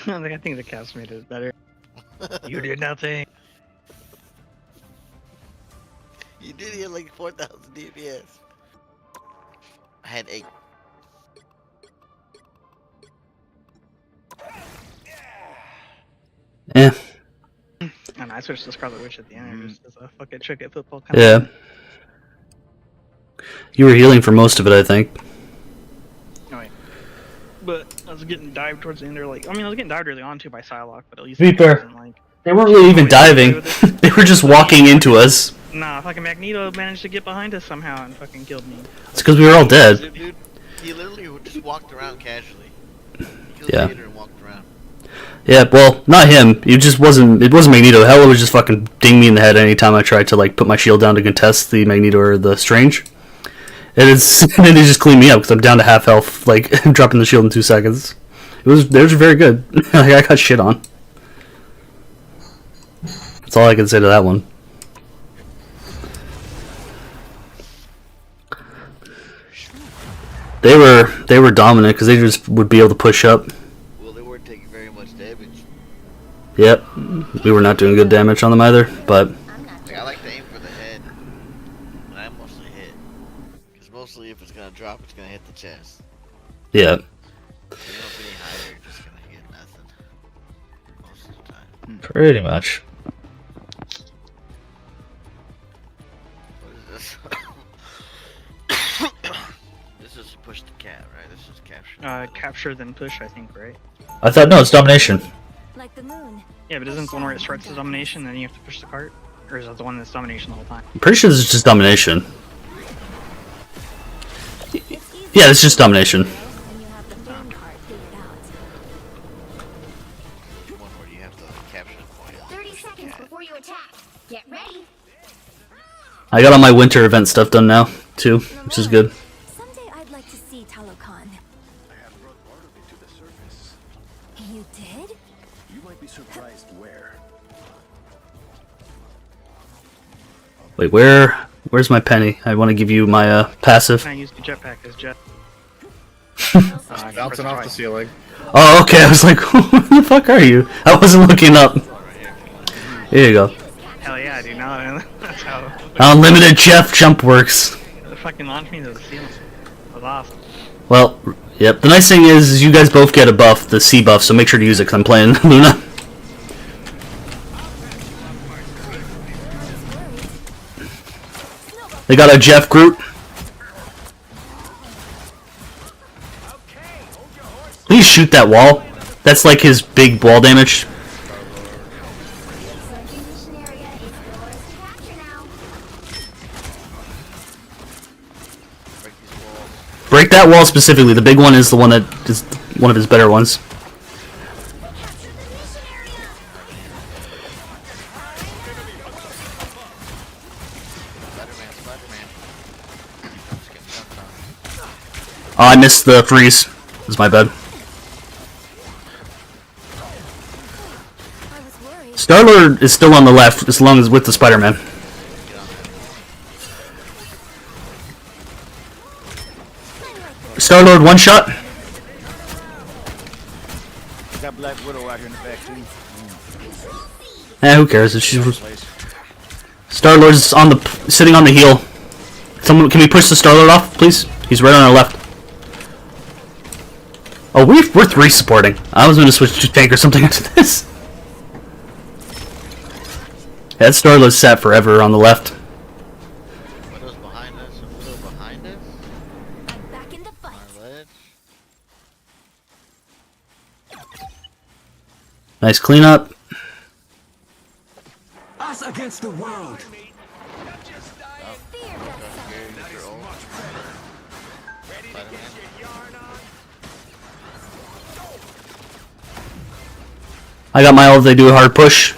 I think the cast made it better. You did nothing. You did hit like 4,000 DPS. I had 8. Yeah. And I switched to Scarlet Witch at the end just as a fucking trick at football. Yeah. You were healing for most of it, I think. But I was getting dived towards the end. Or like, I mean, I was getting dived early on too by Psylocke, but at least To be it fair, wasn't, like, they weren't really even diving. They were just walking into us. nah, fucking Magneto managed to get behind us somehow and fucking killed me. It's because we were all dead. Dude, he literally just walked around casually. He killed Yeah. Peter and walked around. Yeah, well, not him. It wasn't Magneto. Hella was just fucking ding me in the head anytime I tried to like put my shield down to contest the Magneto or the Strange. And and then they just clean me up because I'm down to half health, like dropping the shield in 2 seconds. They were very good. I got shit on. That's all I can say to that one. They were dominant because they just would be able to push up. Well, they weren't taking very much damage. Yep, we were not doing good damage on them either, but Like, I like to aim for the head, and I mostly hit. Because mostly if it's gonna drop, it's gonna hit the chest. yeah. If you don't get any higher, you're just gonna hit nothing. Most of the time. Pretty much. What is this? This is push the cat, right? This is capture. Capture then push, I think, right? I thought no, it's domination. Like the moon. Yeah, but isn't the one where it starts as domination, then you have to push the cart? Or is that the one that's domination the whole time? I'm pretty sure this is just domination. Yeah, it's just domination. When you have the moon part figured out. One where you have to capture the point. 30 seconds before you attack. Get ready. I got all my winter event stuff done now too, which is good. Someday I'd like to see Talokan. I have brought Bartleby to the surface. You did? You might be surprised where. Wait, where's my penny? I want to give you my passive. I used the jetpack as jet. Bouncing off the ceiling. Oh, okay. I was like, who the fuck are you? I wasn't looking up. Here you go. Hell yeah, I do not. That's how Unlimited Jeff jump works. the fucking launched me to the ceiling. That was awesome. Well, yep. The nice thing is you guys both get a buff, the C buff, so make sure to use it because I'm playing Luna. They got a Jeff Groot. Please shoot that wall. That's like his big wall damage. Break that wall specifically. The big one is the one that is one of his better ones. Oh, I missed the freeze. That's my bad. Star-Lord is still on the left, as long as with the Spider-Man. Star-Lord, one shot. Got Black Widow out here in the back too. Who cares? If she's Star-Lord's on the sitting on the heel. Someone, can we push the Star-Lord off, please? He's right on our left. Oh, we're 3 supporting. I was gonna switch to tank or something after this. Yeah, that Star-Lord's sat forever on the left. Widow's behind us. Widow behind us. I'm back in the fight. Our ledge. Nice cleanup. Us against the world. I got my ult. They do a hard push.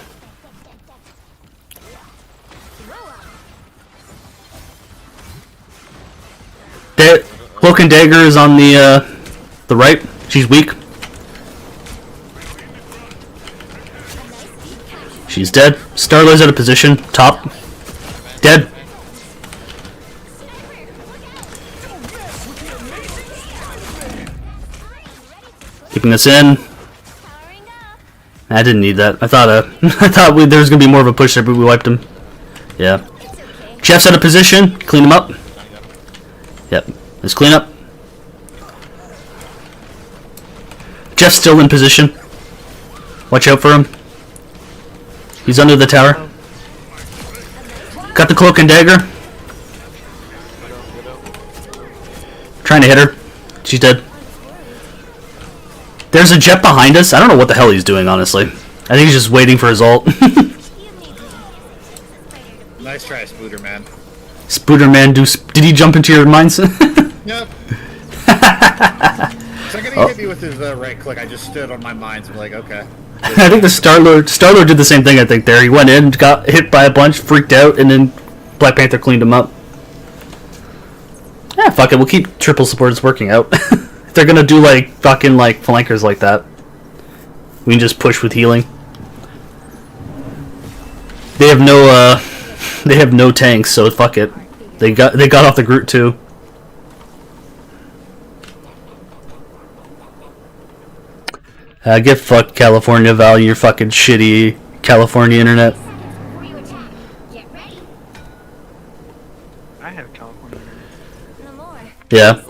Cloak and Dagger is on the right. She's weak. She's dead. Star-Lord's out of position. Top. Dead. Keeping us in. I didn't need that. I thought there was gonna be more of a push there, but we wiped him. Yeah. Jeff's out of position. Clean him up. Yep. Let's clean up. Jeff's still in position. Watch out for him. He's under the tower. Got the Cloak and Dagger. Trying to hit her. She's dead. There's a Jet behind us. I don't know what the hell he's doing, honestly. I think he's just waiting for his ult. Nice try, Spooderman. Spooderman, did he jump into your mines? Yep. Second he hit me with his right click, I just stood on my mines and was like, okay. I think the Star-Lord did the same thing, I think, there. He went in, got hit by a bunch, freaked out, and then Black Panther cleaned him up. Yeah, fuck it, we'll keep triple support, it's working out. If they're gonna do, like, fucking, like, flankers like that, we can just push with healing. They have no tanks, so fuck it. They got off the Groot, too. Get fucked, California. Value your fucking shitty California internet. I have California. Yeah.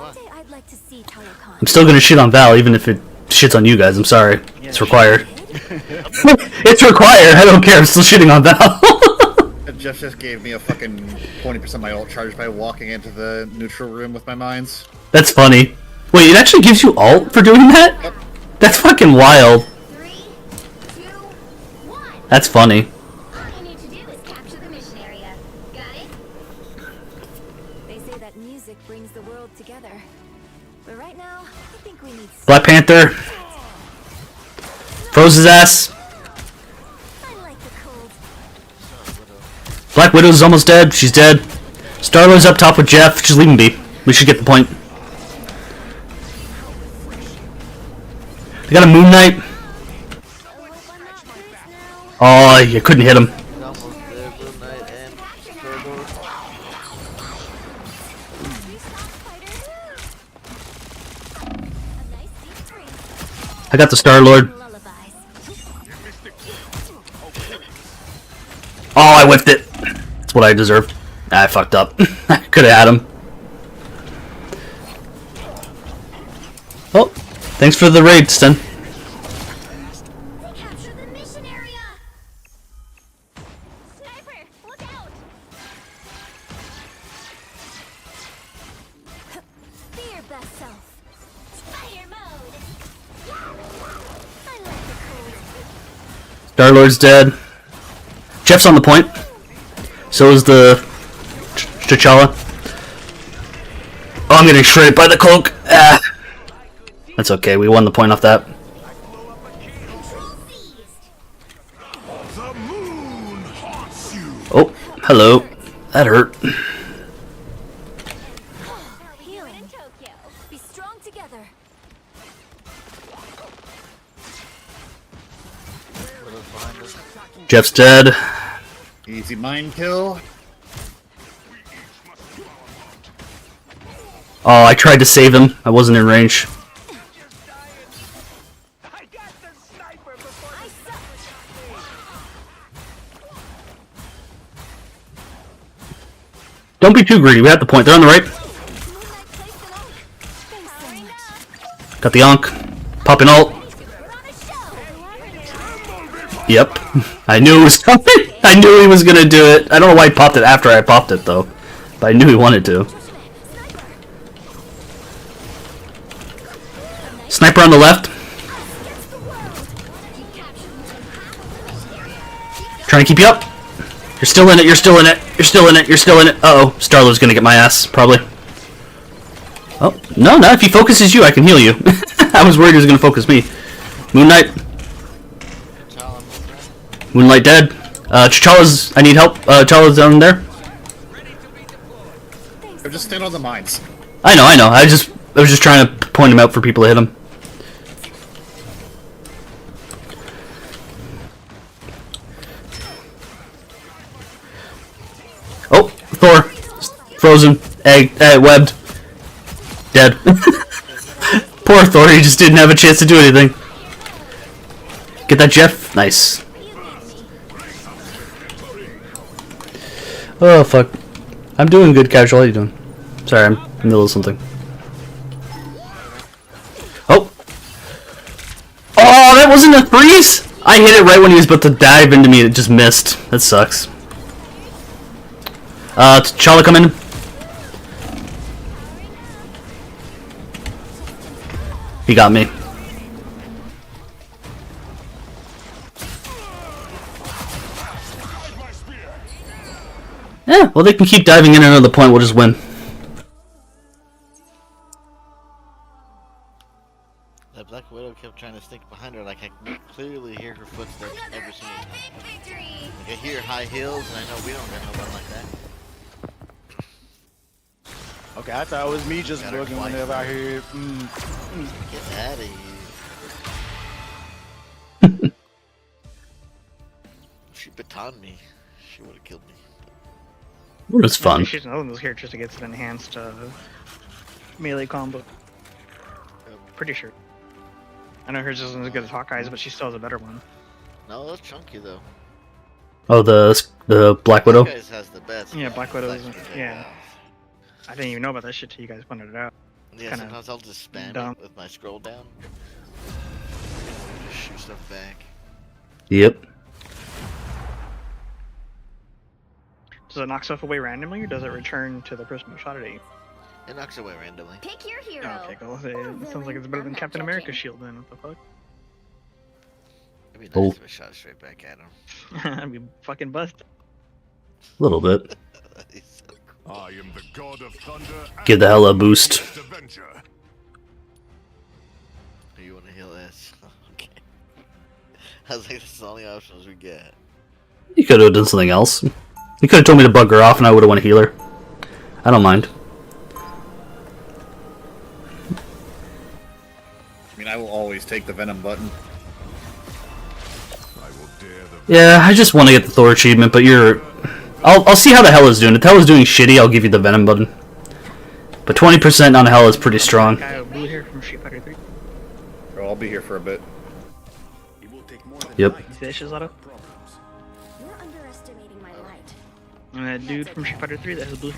I'm still gonna shit on Val, even if it shits on you guys. I'm sorry. It's required. It's required. I don't care. I'm still shitting on Val. Jeff just gave me a fucking 20% of my ult charge by walking into the neutral room with my mines. That's funny. Wait, it actually gives you ult for doing that? Yep. That's fucking wild. 3, 2, 1. That's funny. All you need to do is capture the mission area. Got it? They say that music brings the world together. But right now, I think we need Black Panther. Froze his ass. I like the cold. Black Widow's almost dead. She's dead. Star-Lord's up top with Jeff. Just leave him be. We should get the point. They got a Moon Knight. Oh, you couldn't hit him. I got the Star-Lord. Oh, I whiffed it. That's what I deserved. I fucked up. I could have had him. Oh, thanks for the raid, Sten. Capture the mission area. Sniper, look out! Star-Lord's dead. Jeff's on the point. So is the T'Challa. Oh, I'm getting shredded by the cloak. Ah. That's okay. We won the point off that. The moon haunts you. Oh, hello. That hurt. Healing in Tokyo. Be strong together. Jeff's dead. Easy mind kill. Oh, I tried to save him. I wasn't in range. Don't be too greedy. We have the point. They're on the right. Got the Ankh. Popping ult. Yep. I knew it was coming. I knew he was gonna do it. I don't know why he popped it after I popped it though. But I knew he wanted to. Sniper on the left. Trying to keep you up. You're still in it, you're still in it, you're still in it, you're still in it. Uh-oh, Star-Lord's gonna get my ass, probably. Oh, no, if he focuses you, I can heal you. I was worried he was gonna focus me. Moon Knight. Moonlight dead. T'Challa's, I need help. T'Challa's down there. I'm just stand on the mines. I know. I was just trying to point him out for people to hit him. Oh, Thor. Frozen. Egg. Webbed. Dead. Poor Thor, he just didn't have a chance to do anything. Get that, Jeff? Nice. Oh, fuck. I'm doing good, Casual. How you doing? Sorry, I'm in the middle of something. Oh! Oh, that wasn't a freeze! I hit it right when he was about to dive into me and it just missed. That sucks. T'Challa come in. He got me. Yeah, well they can keep diving in another point, we'll just win. That Black Widow kept trying to sneak behind her, like I can clearly hear her footsteps every single time. Like I hear high heels, and I know we don't got no one like that. Okay, I thought it was me just looking whenever I hear. Get out of here. If she batoned me, she would have killed me. It was fun. She's another one of those characters that gets an enhanced melee combo. Pretty sure. I know hers isn't as good as Hawkeye's, but she still has a better one. No, that's chunky though. Oh, the Black Widow? Hawkeye's has the best. Yeah, Black Widow isn't. Yeah. I didn't even know about that shit till you guys pointed it out. Yeah, Kinda sometimes I'll just spam dumb. it with my scroll down. Just shoot stuff back. Yep. Does it knock stuff away randomly, or does it return to the person who shot it at you? It knocks away randomly. Pick your hero. Oh, okay, cool. It sounds like it's better than Captain America's shield then. What the fuck? It'd be nice if I shot straight back at him. I'd be fucking busted. A little bit. I am the god of thunder. Give the hell a boost. Avenger. You want to heal this? Okay. I was like, this is the only options we get. You could have done something else. You could have told me to bug her off and I would have won a healer. I don't mind. I mean, I will always take the Venom button. I will dare the Yeah, I just want to get the Thor achievement, but you're... I'll see how the hell is doing. If the hell is doing shitty, I'll give you the Venom button. But 20% on hell is pretty strong. Guy blue here from Street Fighter 3. Or I'll be here for a bit. Yep. You see that shit, Zotto? You're underestimating my light. And that dude from Street Fighter 3 that has blue.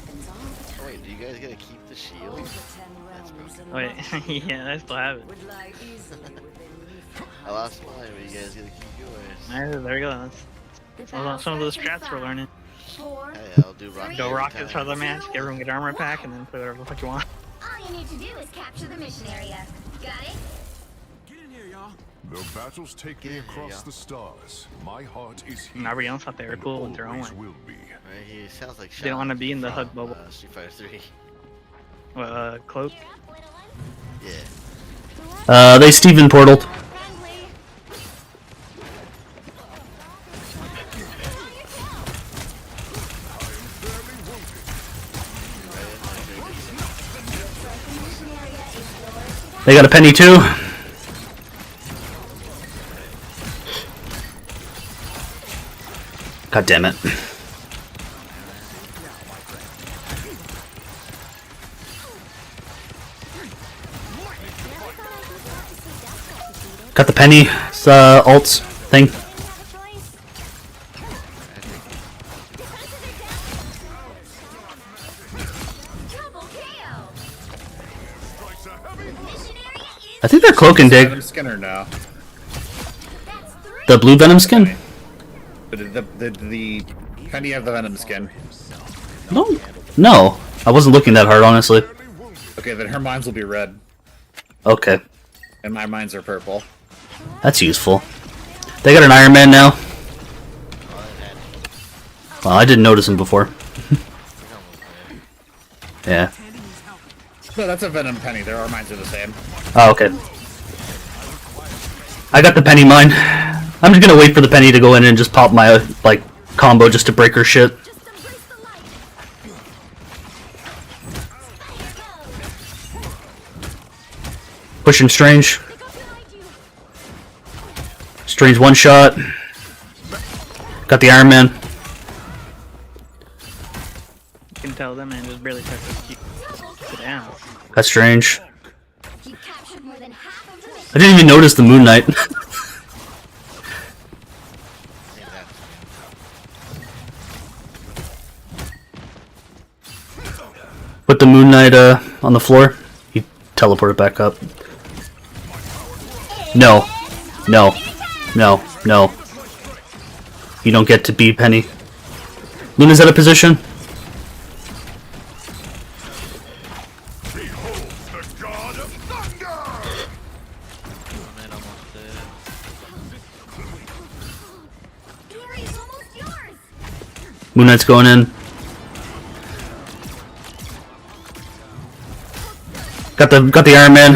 Wait, do you guys gotta keep the shield? That's broken. Wait, yeah, I still have it. I lost mine, but you guys gotta keep yours. There you go. That's some of those strats we're learning. 4, Hey, I'll do rocket. Go every rockets for time. the match, everyone get armor pack, and then play whatever the fuck you want. all you need to do is capture the mission area. Got it? Get in here, y'all. Though battles take me across the stars, my heart is here. And everybody else thought they were and cool in their own way. always will be. Right, he sounds like They don't want to be in the hug from, bubble. Street Fighter 3. Cloak. Yeah. They Steven portaled. They got a penny too. God damn it. Got the penny ults thing. I think they're cloak and dig. Venom Skinner now. The blue Venom skin? But the penny have the Venom skin. No. I wasn't looking that hard, honestly. Okay, then her mines will be red, Okay. and my mines are purple. That's useful. They got an Iron Man now. Well, I didn't notice him before. Yeah. No, that's a Venom penny. Their our mines are the same. Oh, okay. I got the penny mine. I'm just gonna wait for the penny to go in and just pop my, like, combo just to break her shit. Pushing Strange. Strange one shot. Got the Iron Man. You can tell them and just barely touches keep it down. Got Strange. I didn't even notice the Moon Knight. Put the Moon Knight on the floor. He teleported back up. No. No. No. No. You don't get to be Penny. Luna's out of position. Moon Knight's going in. Got the Iron Man.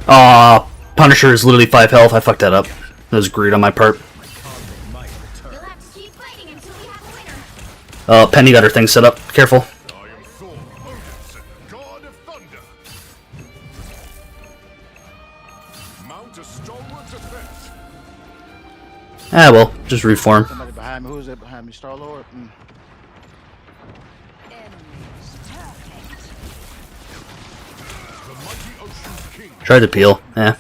Aw, Punisher is literally 5 health. I fucked that up. That was greed on my part. Penny got her thing set up. Careful. Ah, well, just reform. Somebody behind me. Who is that behind me? Star-Lord? Tried to peel. Yeah.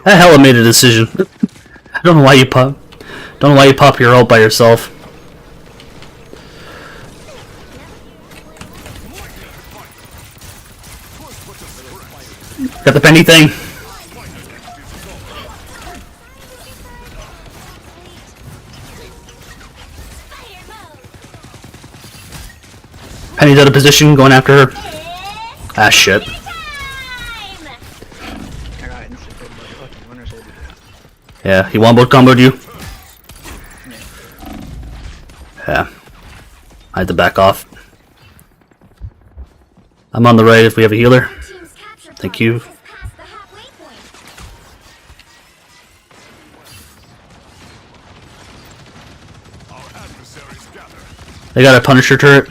That hella made a decision. I don't know why you pop. Don't know why you pop your ult by yourself. Got the penny thing. Penny's out of position, going after her. Ah, shit. Yeah, he wombo comboed you. Yeah. I had to back off. I'm on the right if we have a healer. Thank you. They got a Punisher turret.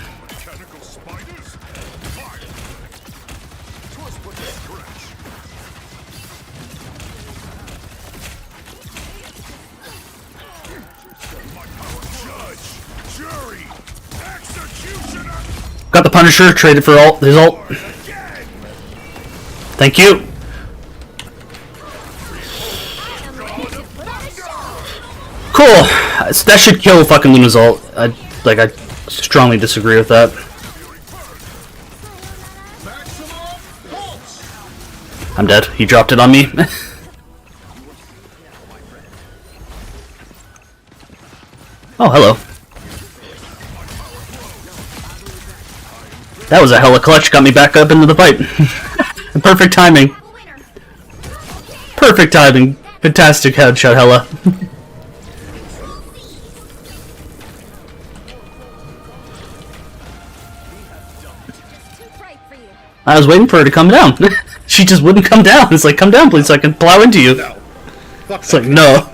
Got the Punisher, traded for his ult. Thank you. Cool. That should kill fucking Luna's ult. I strongly disagree with that. I'm dead. He dropped it on me. Oh, hello. That was a hella clutch. Got me back up into the fight. Perfect timing. Perfect timing. Fantastic headshot, hella. I was waiting for her to come down. She just wouldn't come down. It's like, come down, please, so I can plow into you. No. Fuck It's that. like, no.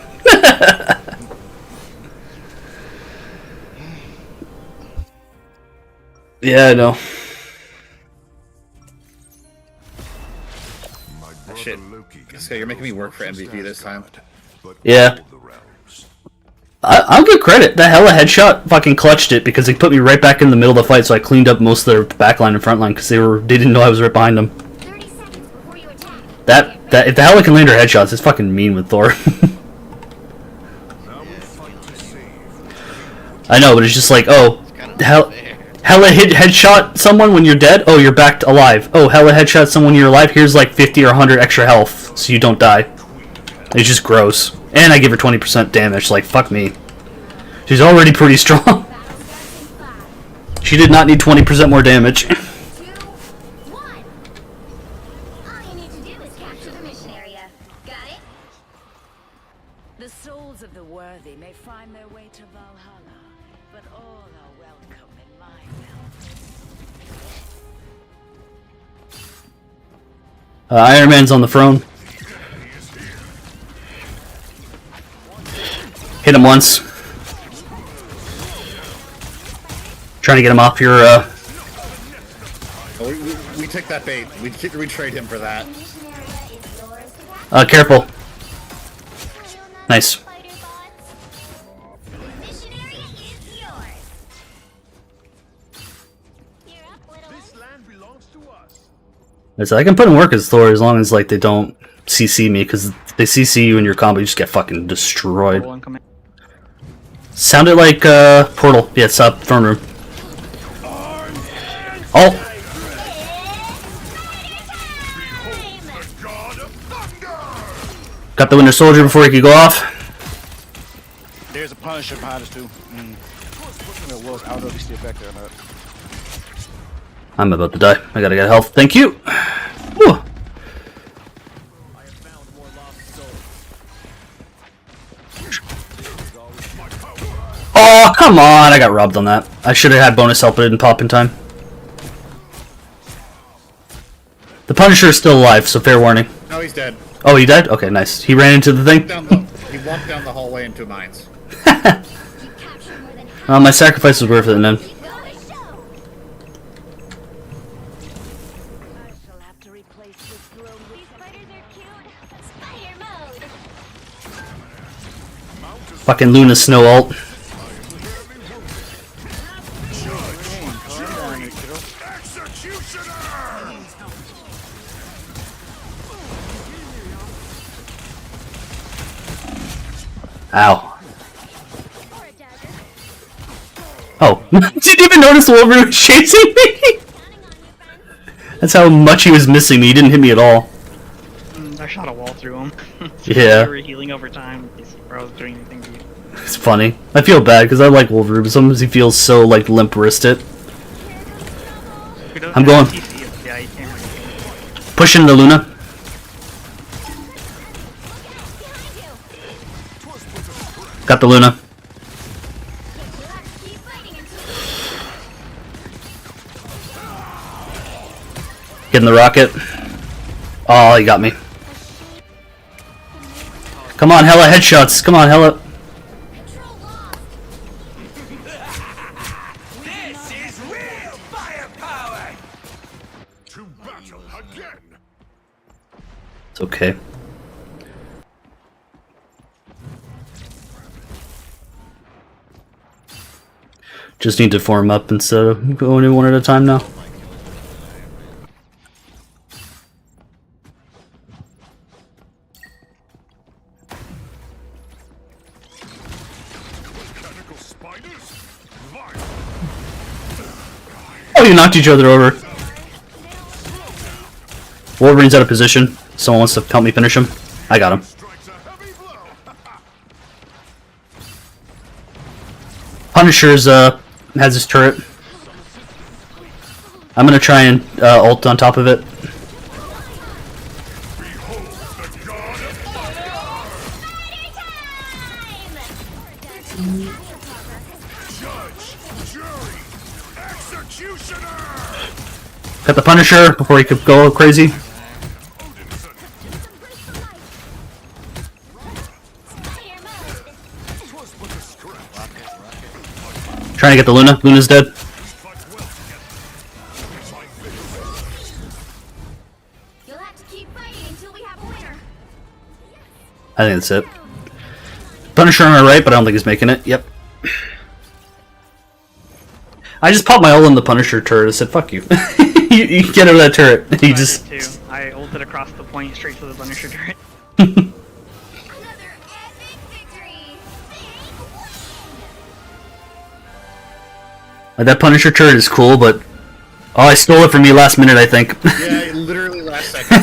Yeah, I know. Shit. So you're making me work for MVP this time. Yeah. I'll give credit. That hella headshot fucking clutched it because they put me right back in the middle of the fight, so I cleaned up most of their backline and frontline because they didn't know I was right behind them. 30 seconds before you attack. That if the hella can land her headshots, it's fucking mean with Thor. I know, but it's just like, oh, hella headshot someone when you're dead. Oh, you're back alive. Oh, hella headshot someone when you're alive. Here's like 50 or 100 extra health, so you don't die. It's just gross. And I give her 20% damage. Like, fuck me. She's already pretty strong. She did not need 20% more damage. 2, 1. All you need to do is capture the mission area. Got it? The souls of the worthy may find their way to Valhalla, but all are welcome in my realm. Iron Man's on the throne. Hit him once. Trying to get him off your, Oh, we took that bait. We trade him for that. Mission area is yours to capture. Careful. Nice. Fighter bots. The mission area is yours. You're up, little one. This land belongs to us. It's, I can put in work as Thor as long as like they don't CC me, because if they CC you in your combo, you just get fucking destroyed. Sounded like Portal. Yeah, it's up, throne room. Oh! Got the Winter Soldier before he could go off. There's a Punisher behind us too. It was. I don't know if he's still back there or not. I'm about to die. I gotta get health. Thank you! Whew. Oh, come on! I got robbed on that. I should have had bonus help, but it didn't pop in time. The Punisher is still alive, so fair warning. No, he's dead. Oh, he died? Okay, nice. He ran into the thing? He walked down the hallway into mines. My sacrifice was worth it, man. Fucking Luna Snow ult. Ow. Oh. Didn't even notice Wolverine was chasing me! That's how much he was missing me. He didn't hit me at all. I shot a wall through him. Yeah. We were healing over time before I was doing anything to you. It's funny. I feel bad because I like Wolverine, but sometimes he feels so like limp-wristed. I'm going. Yeah, you can't really. Pushing the Luna. Got the Luna. Getting the rocket. Oh, he got me. Come on, hella headshots. Come on, hella. This is real firepower. To battle again. It's okay. Just need to form up instead of going in one at a time now. Oh, you knocked each other over. Wolverine's out of position. Someone wants to help me finish him. I got him. Punisher's has his turret. I'm gonna try and ult on top of it. Got the Punisher before he could go crazy. Trying to get the Luna. Luna's dead. You'll have to keep fighting until we have a winner. I think that's it. Punisher on our right, but I don't think he's making it. Yep. I just popped my ult on the Punisher turret and said, fuck you. you get out of that turret. You just... Too. I ulted across the point straight to the Punisher turret. Like, that Punisher turret is cool, but... Oh, I stole it from you last minute, I think. Yeah, literally last second.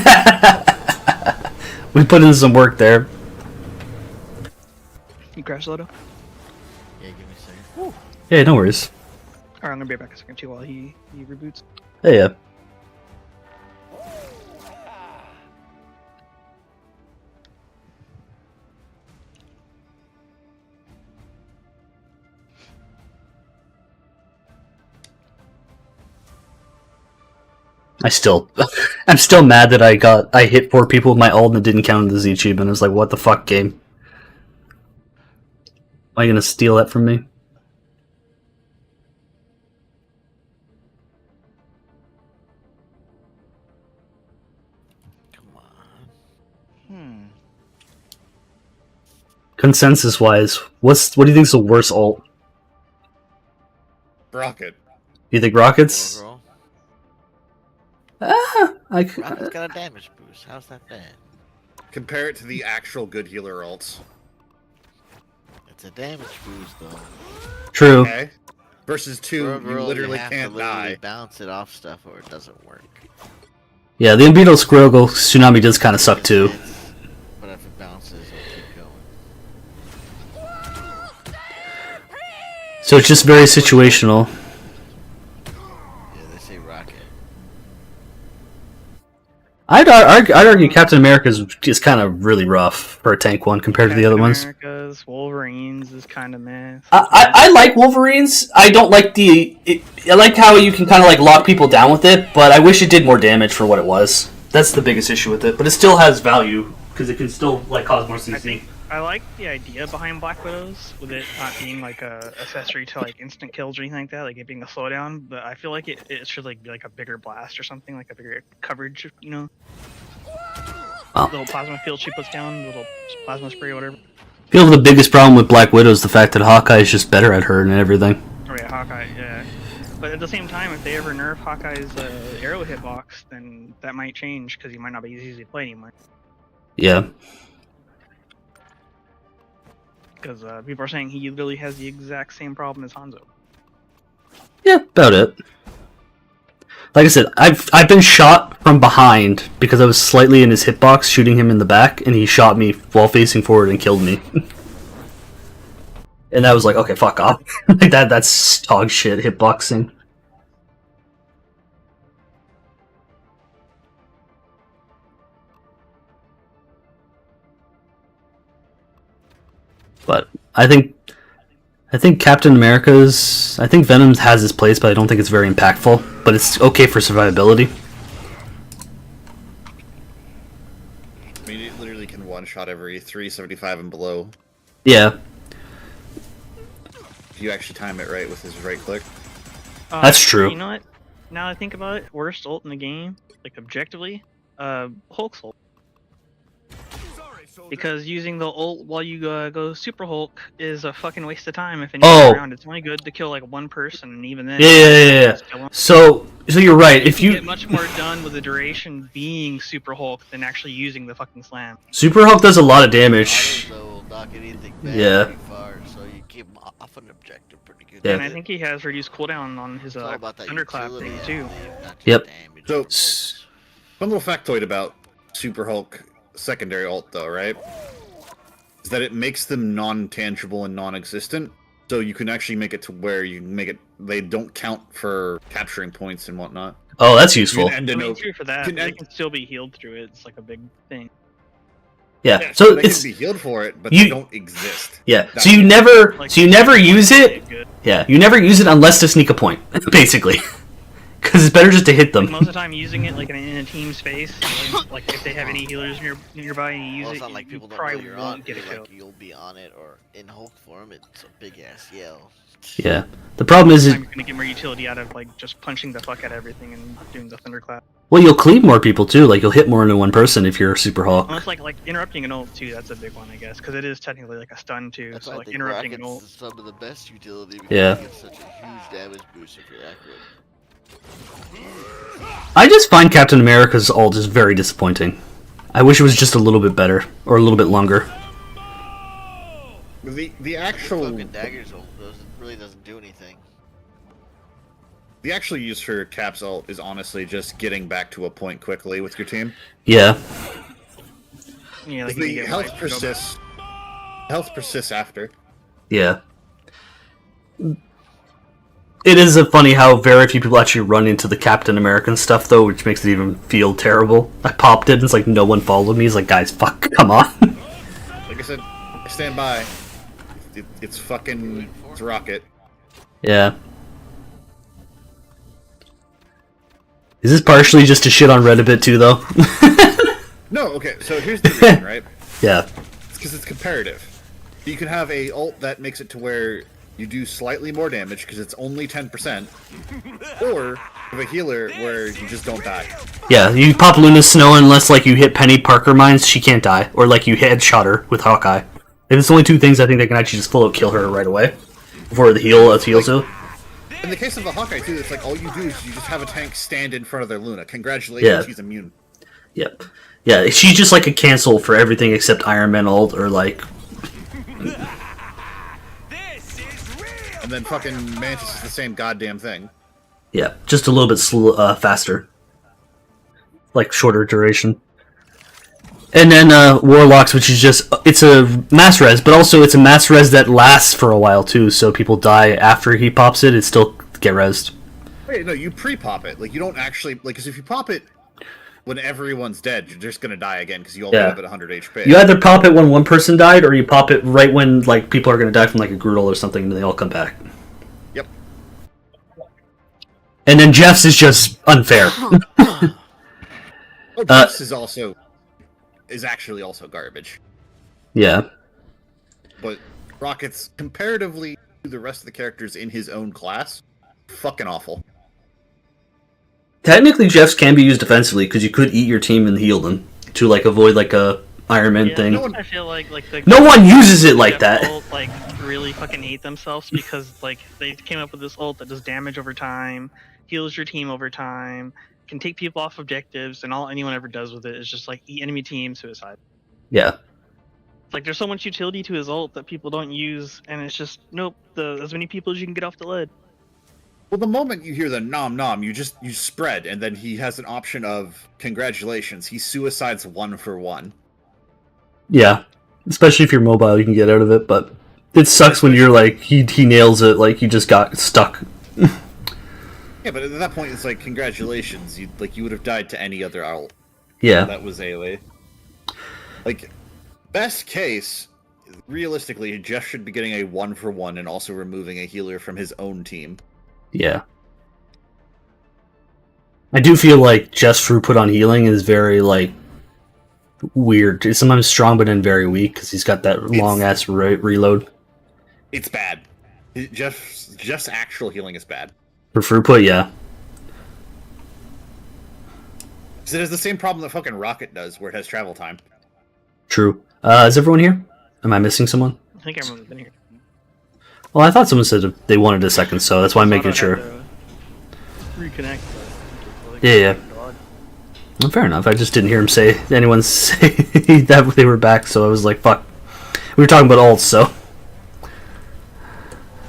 We put in some work there. You crash Lodo? Yeah, give me a second. Yeah, no worries. Alright, I'm gonna be back a second too while he reboots. Hey, yeah. I'm still mad that I hit 4 people with my ult and it didn't count as the achievement. I was like, what the fuck, game? Are you gonna steal that from me? Come on. Consensus-wise, what do you think is the worst ult? Rocket. You think Rockets? Rocket's got a damage boost. How's that bad? Compare it to the actual good healer ults. It's a damage boost, though. True. Okay. Versus 2, you literally have can't to literally die. bounce it off stuff or it doesn't work. Yeah, the Unbeatable Squirrel Tsunami does kind of suck too. But if it bounces, it'll keep going. So it's just very situational. Yeah, they say rocket. I'd argue Captain America's is kind of really rough for a tank one compared to the other ones. America's, Wolverines is kind of meh. I like Wolverines. I don't like I like how you can kind of like lock people down with it, but I wish it did more damage for what it was. That's the biggest issue with it. But it still has value because it can still like cause more CC. I like the idea behind Black Widows, with it not being like a accessory to like instant kills or anything like that, like it being a slowdown. But I feel like it should like be like a bigger blast or something, like a bigger coverage, you know. Oh. Little plasma field she puts down, little plasma spray or whatever. I feel the biggest problem with Black Widow is the fact that Hawkeye is just better at her and everything. Oh yeah, Hawkeye, yeah. But at the same time, if they ever nerf Hawkeye's arrow hitbox, then that might change because he might not be as easy to play anymore. Yeah. Because people are saying he literally has the exact same problem as Hanzo. Yeah, about it. Like I said, I've been shot from behind because I was slightly in his hitbox shooting him in the back, and he shot me while facing forward and killed me. And I was like, okay, fuck off. Like that's dog shit hitboxing. But I think Captain America's... I think Venom has his place, but I don't think it's very impactful. But it's okay for survivability. I mean, it literally can one-shot every 375 and below. Yeah. If you actually time it right with his right click. That's true. You know what? Now that I think about it, worst ult in the game, like objectively, Hulk's ult. Because using the ult while you go Super Hulk is a fucking waste of time if anyone's around. It's only good to kill like one person, and even then. Yeah. So you're right. If you get much more done with the duration being Super Hulk than actually using the fucking slam. Super Hulk does a lot of damage. Yeah. So you keep him off an objective pretty good. Yeah. And I think he has reduced cooldown on his thunderclap thing too. Yep. So, one little factoid about Super Hulk secondary ult though, right? Is that it makes them non-tangible and non-existent. So you can actually make it to where you can make it. They don't count for capturing points and whatnot. Oh, that's You useful. can end I in mean, a- true for that. can They end- can still be healed through it. It's like a big thing. Yeah. so So they it's can be healed for it, but you- they don't exist. yeah. That's So you it. never Like, so you never use it. Good. Yeah. You never use it unless to sneak a point, basically. Because it's better just to hit them. Most of the time, using it like in a team space, like if they have any healers nearby and you use Well, it, it's not like you people don't know probably you're won't on. get a Like kill. you'll be on it, or in Hulk form, it's a big ass yell. Yeah. The problem is, I'm gonna get more utility out of like just punching the fuck out of everything and doing the thunderclap. well, you'll cleave more people too. Like you'll hit more than one person if you're a Super Hawk. Almost like interrupting an ult too. That's a big one, I guess, because it is technically like a stun too. That's So why I like think interrupting an Rocket's ult. is some of the best utility because Yeah. it gives such a huge damage boost if you're accurate. I just find Captain America's ult is very disappointing. I wish it was just a little bit better or a little bit longer. The actual Cloak and Dagger's ult really doesn't do anything. the actual use for Cap's ult is honestly just getting back to a point quickly with your team. Yeah. Yeah, like The you get health wiped, persists. Health persists after. Yeah. It is funny how very few people actually run into the Captain American stuff, though, which makes it even feel terrible. I popped it, and it's like no one followed me. It's like, guys, fuck, come on. Like I said, I stand by. It's fucking. It's Rocket. Yeah. Is this partially just to shit on Reddit a bit, too, though? No, okay, so here's the reason, right? Yeah. It's because it's comparative. You can have a ult that makes it to where you do slightly more damage because it's only 10%, or have a healer where you just don't die. Yeah, you pop Luna's Snow unless, like, you hit Penny Parker mines, she can't die. Or, like, you headshot her with Hawkeye. And it's only two things I think that can actually just full out kill her right away. Before the heals to. In the case of the Hawkeye, too, it's like all you do is you just have a tank stand in front of their Luna. Congratulations, Yeah. she's immune. Yep. Yeah, she's just like a cancel for everything except Iron Man ult or, like... And then fucking Mantis is the same goddamn thing. Yeah, just a little bit faster. Like, shorter duration. And then, Warlocks, which is just... It's a mass res, but also it's a mass res that lasts for a while, too, so people die after he pops it, it still get resed. Wait, no, you pre-pop it. Like, you don't actually... Like, because if you pop it when everyone's dead, you're just gonna die again, because you all Yeah. live at 100 HP. You either pop it when one person died, or you pop it right when, like, people are gonna die from, like, a Groodle or something, and they all come back. Yep. And then Jeff's is just unfair. Oh, Jeff's is actually also garbage. Yeah. But Rocket's, comparatively to the rest of the characters in his own class, fucking awful. Technically, Jeff's can be used defensively, because you could eat your team and heal them, to, like, avoid, like, a Iron Man thing. I feel like the No one uses it like Jeff that. Ult, like really fucking hate themselves because like they came up with this ult that does damage over time, heals your team over time, can take people off objectives, and all anyone ever does with it is just like eat enemy team, suicide. Yeah. Like there's so much utility to his ult that people don't use, and it's just nope. As many people as you can get off the lead. Well, the moment you hear the nom nom, you spread, and then he has an option of congratulations. He suicides 1 for 1. Yeah. Especially if you're mobile, you can get out of it, but it sucks when you're like, he nails it, like, you just got stuck. Yeah, but at that point, it's like congratulations. You would have died to any other ult. Yeah. That was AoE. Like, best case, realistically, Jeff should be getting a 1 for 1 and also removing a healer from his own team. Yeah. I do feel like Jeff's throughput on healing is very, like, weird. It's sometimes strong, but then very weak, because he's got that long-ass reload. It's bad. Jeff's actual healing is bad. For throughput, yeah. Because it has the same problem that fucking Rocket does, where it has travel time. True. Is everyone here? Am I missing someone? I think everyone's been here. Well, I thought someone said they wanted a second, so that's why I'm making sure. Reconnect. Yeah. Well, fair enough. I just didn't hear him say anyone say that they were back, so I was like, "Fuck." We were talking about ults, so.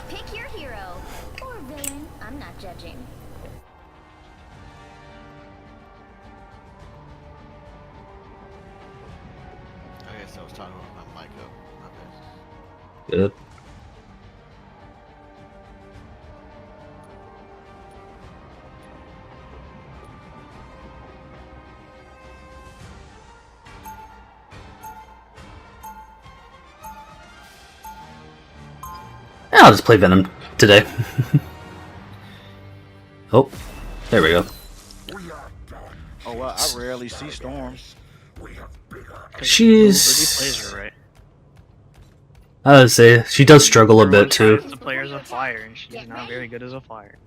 Pick your hero or villain. I'm not judging. I guess I was talking about my mic up. My bad. Good. I'll just play Venom today. Oh, there we go. Oh well, I rarely see Storm. She's. Plays her right. I would say she does struggle a bit too. The player's a flyer, and she's not very good as a flyer.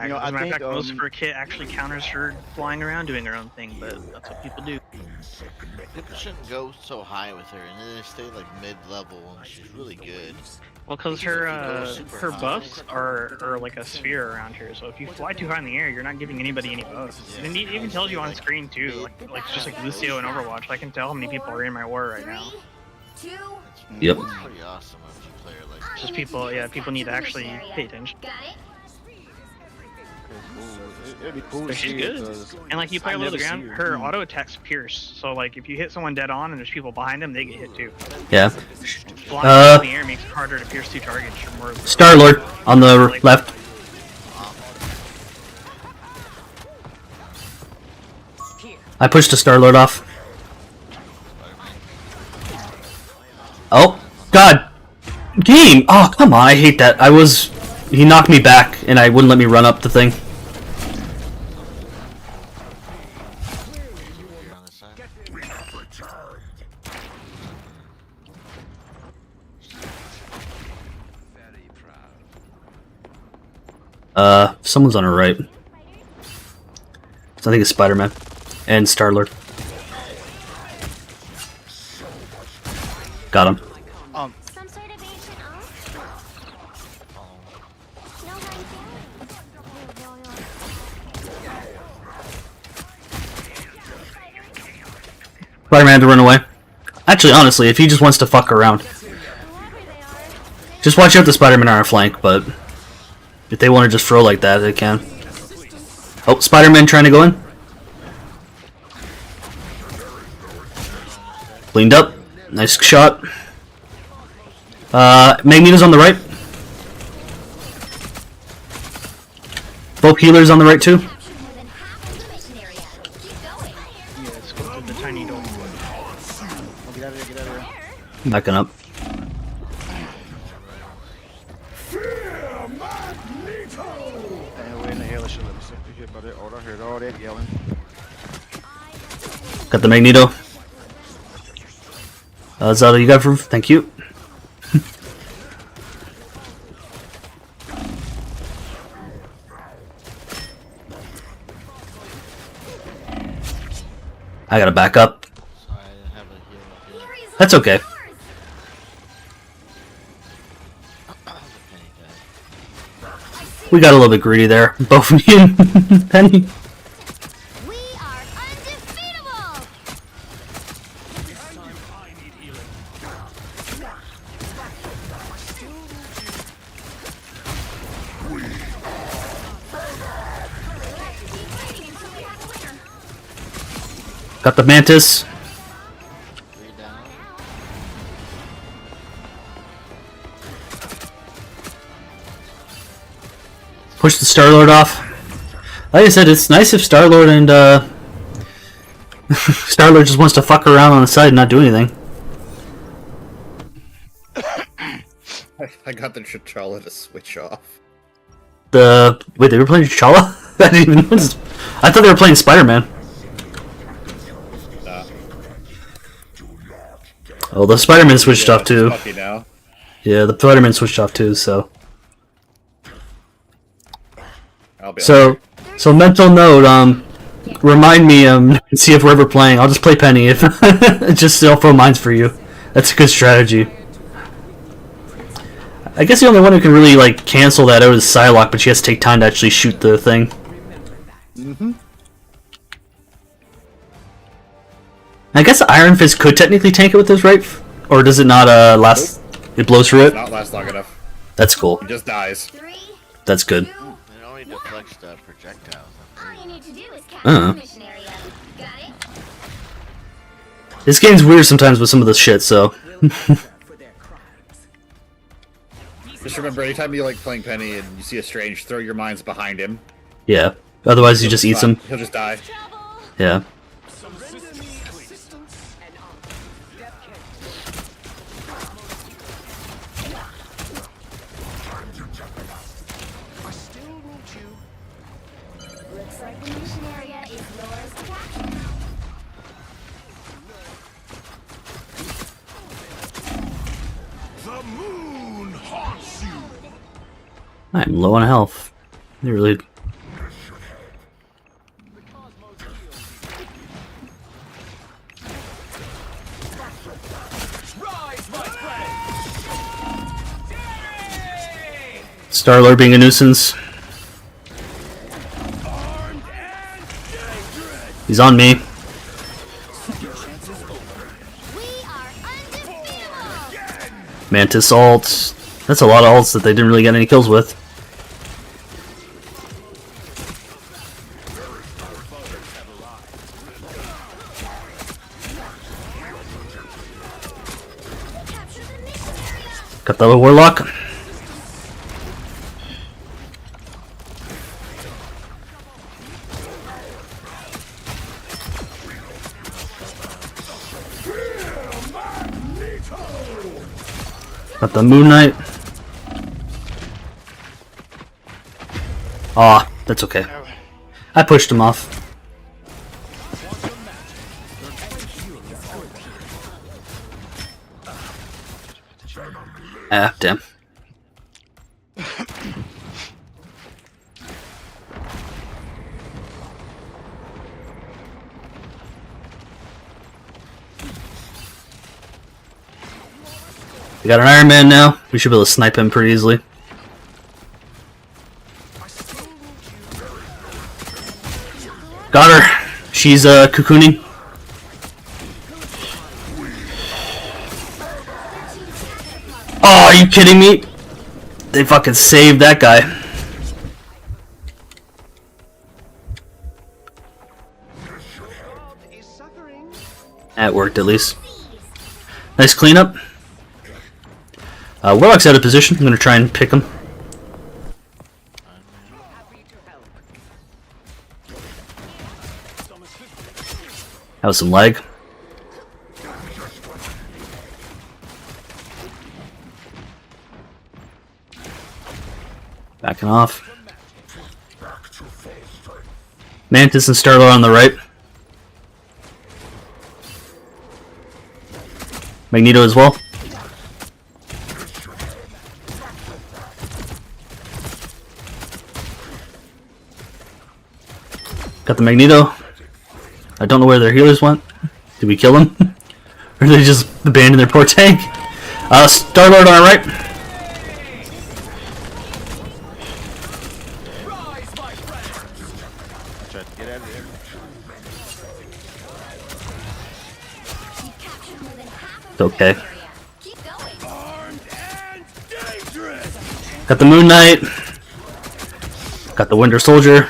You know, As a matter of fact, most of think her kit actually counters her flying around doing her own thing, but that's what people do. People shouldn't go so high with her, and then they stay like mid-level, and she's really good. Well, because her buffs are like a sphere around her, so if you fly too high in the air, you're not giving anybody any buffs. And it even tells you on screen too, like just like Lucio in Overwatch. I can tell how many people are in my war right now. 3, 2, Yep. It's pretty awesome if you play her like that. Just people, yeah, people need to actually pay attention. got it? It'd be cool to She's see good. it, 'cause And like you play I low to the never ground, see her auto attacks pierce. So like if you hit someone dead on and there's people behind them, they get hit too. Yeah. Flying in the air makes it harder to pierce 2 targets. You're more Star-Lord on the left. I pushed a Star-Lord off. Oh, God. Game! Oh, come on, I hate that. He knocked me back, and I wouldn't let me run up the thing. Someone's on her right. I think it's Spider-Man. And Star-Lord. Got him. Some sort of ancient oath? No hard feelings. Spider-Man had to run away. Actually, honestly, if he just wants to fuck around. Just watch out the Spider-Man on our flank, but if they want to just throw like that, they can. Oh, Spider-Man trying to go in. Cleaned up. Nice shot. Magneto's on the right. Both healers on the right too. Captured more than half of the mission area. Keep going. Yeah, let's go through the tiny door. Oh, get out of there, get out of there. Backing up. And we're in the hell, let me see if you hear about it. Oh, I heard all that yelling. Got the Magneto. Is that all you got for? Thank you. I gotta back up. Sorry, I didn't have a heal up yet. That's okay. We got a little bit greedy there. Both me and Penny. We are undefeatable! Got the Mantis. Push the Star-Lord off. Like I said, it's nice if Star-Lord and Star-Lord just wants to fuck around on the side and not do anything. I got the T'Challa to switch off. Wait, they were playing T'Challa? I didn't even notice. I thought they were playing Spider-Man. Oh, the Spider-Man switched off too. Lucky now. Yeah, the Spider-Man switched off too, so. I'll be So mental note, remind me, see if we're ever playing. I'll just play Penny if just I'll throw mines for you. That's a good strategy. I guess the only one who can really like cancel that out is Psylocke, but she has to take time to actually shoot the thing. Mm-hmm. I guess Iron Fist could technically tank it with this, right? Or does it not last? It blows through it? Not last long enough. That's cool. He just dies. That's good. It only deflects the projectiles. All you need to do is capture Uh-huh. the mission area. Got it? This game's weird sometimes with some of the shit, so. Just remember, anytime you like playing Penny and you see a Strange, throw your mines behind him. Yeah. Otherwise, he just eats them. He'll just die. Yeah. I still need you. Looks like the mission area is yours to capture. The moon haunts you. I'm low on health. They really. Star-Lord being a nuisance. He's on me. We are undefeatable. Mantis ult. That's a lot of ults that they didn't really get any kills with. Got the Warlock. Got the Moon Knight. Aw, that's okay. I pushed him off. Ah, damn. We got an Iron Man now. We should be able to snipe him pretty easily. Got her. She's cocooning. Oh, are you kidding me? They fucking saved that guy. That worked at least. Nice cleanup. Warlock's out of position. I'm gonna try and pick him. That was some lag. Backing off. Mantis and Star-Lord on the right. Magneto as well. Got the Magneto. I don't know where their healers went. Did we kill them? Or did they just abandon their poor tank? Star-Lord on our right. Try to get out of there. It's okay. Got the Moon Knight. Got the Winter Soldier.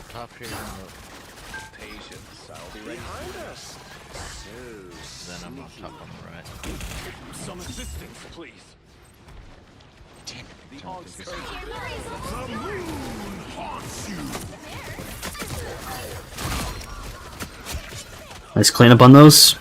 Top here. Patience, I'll be behind us. Then I'm on top on the right. Some assistance, please. Damn it. The odds The moon haunts you. Nice cleanup on those.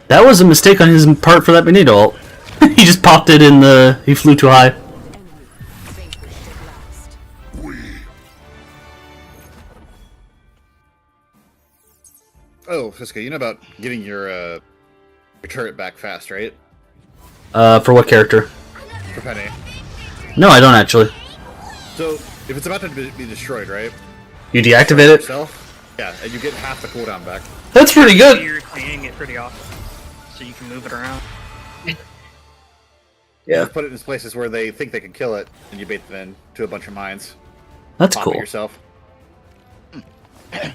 That was a mistake on his part for that Magneto ult. He just popped it in the... he flew too high. Oh, Fiska, you know about getting your turret back fast, right? For what character? For Penny. No, I don't actually. So, if it's about to be destroyed, right? You deactivate it? Yourself? Yeah, and you get half the cooldown back. That's pretty good! You're cleaning it pretty often, so you can move it around. Yeah. Just put it in places where they think they can kill it, and you bait them in to a bunch of mines. That's Pop cool. it yourself. I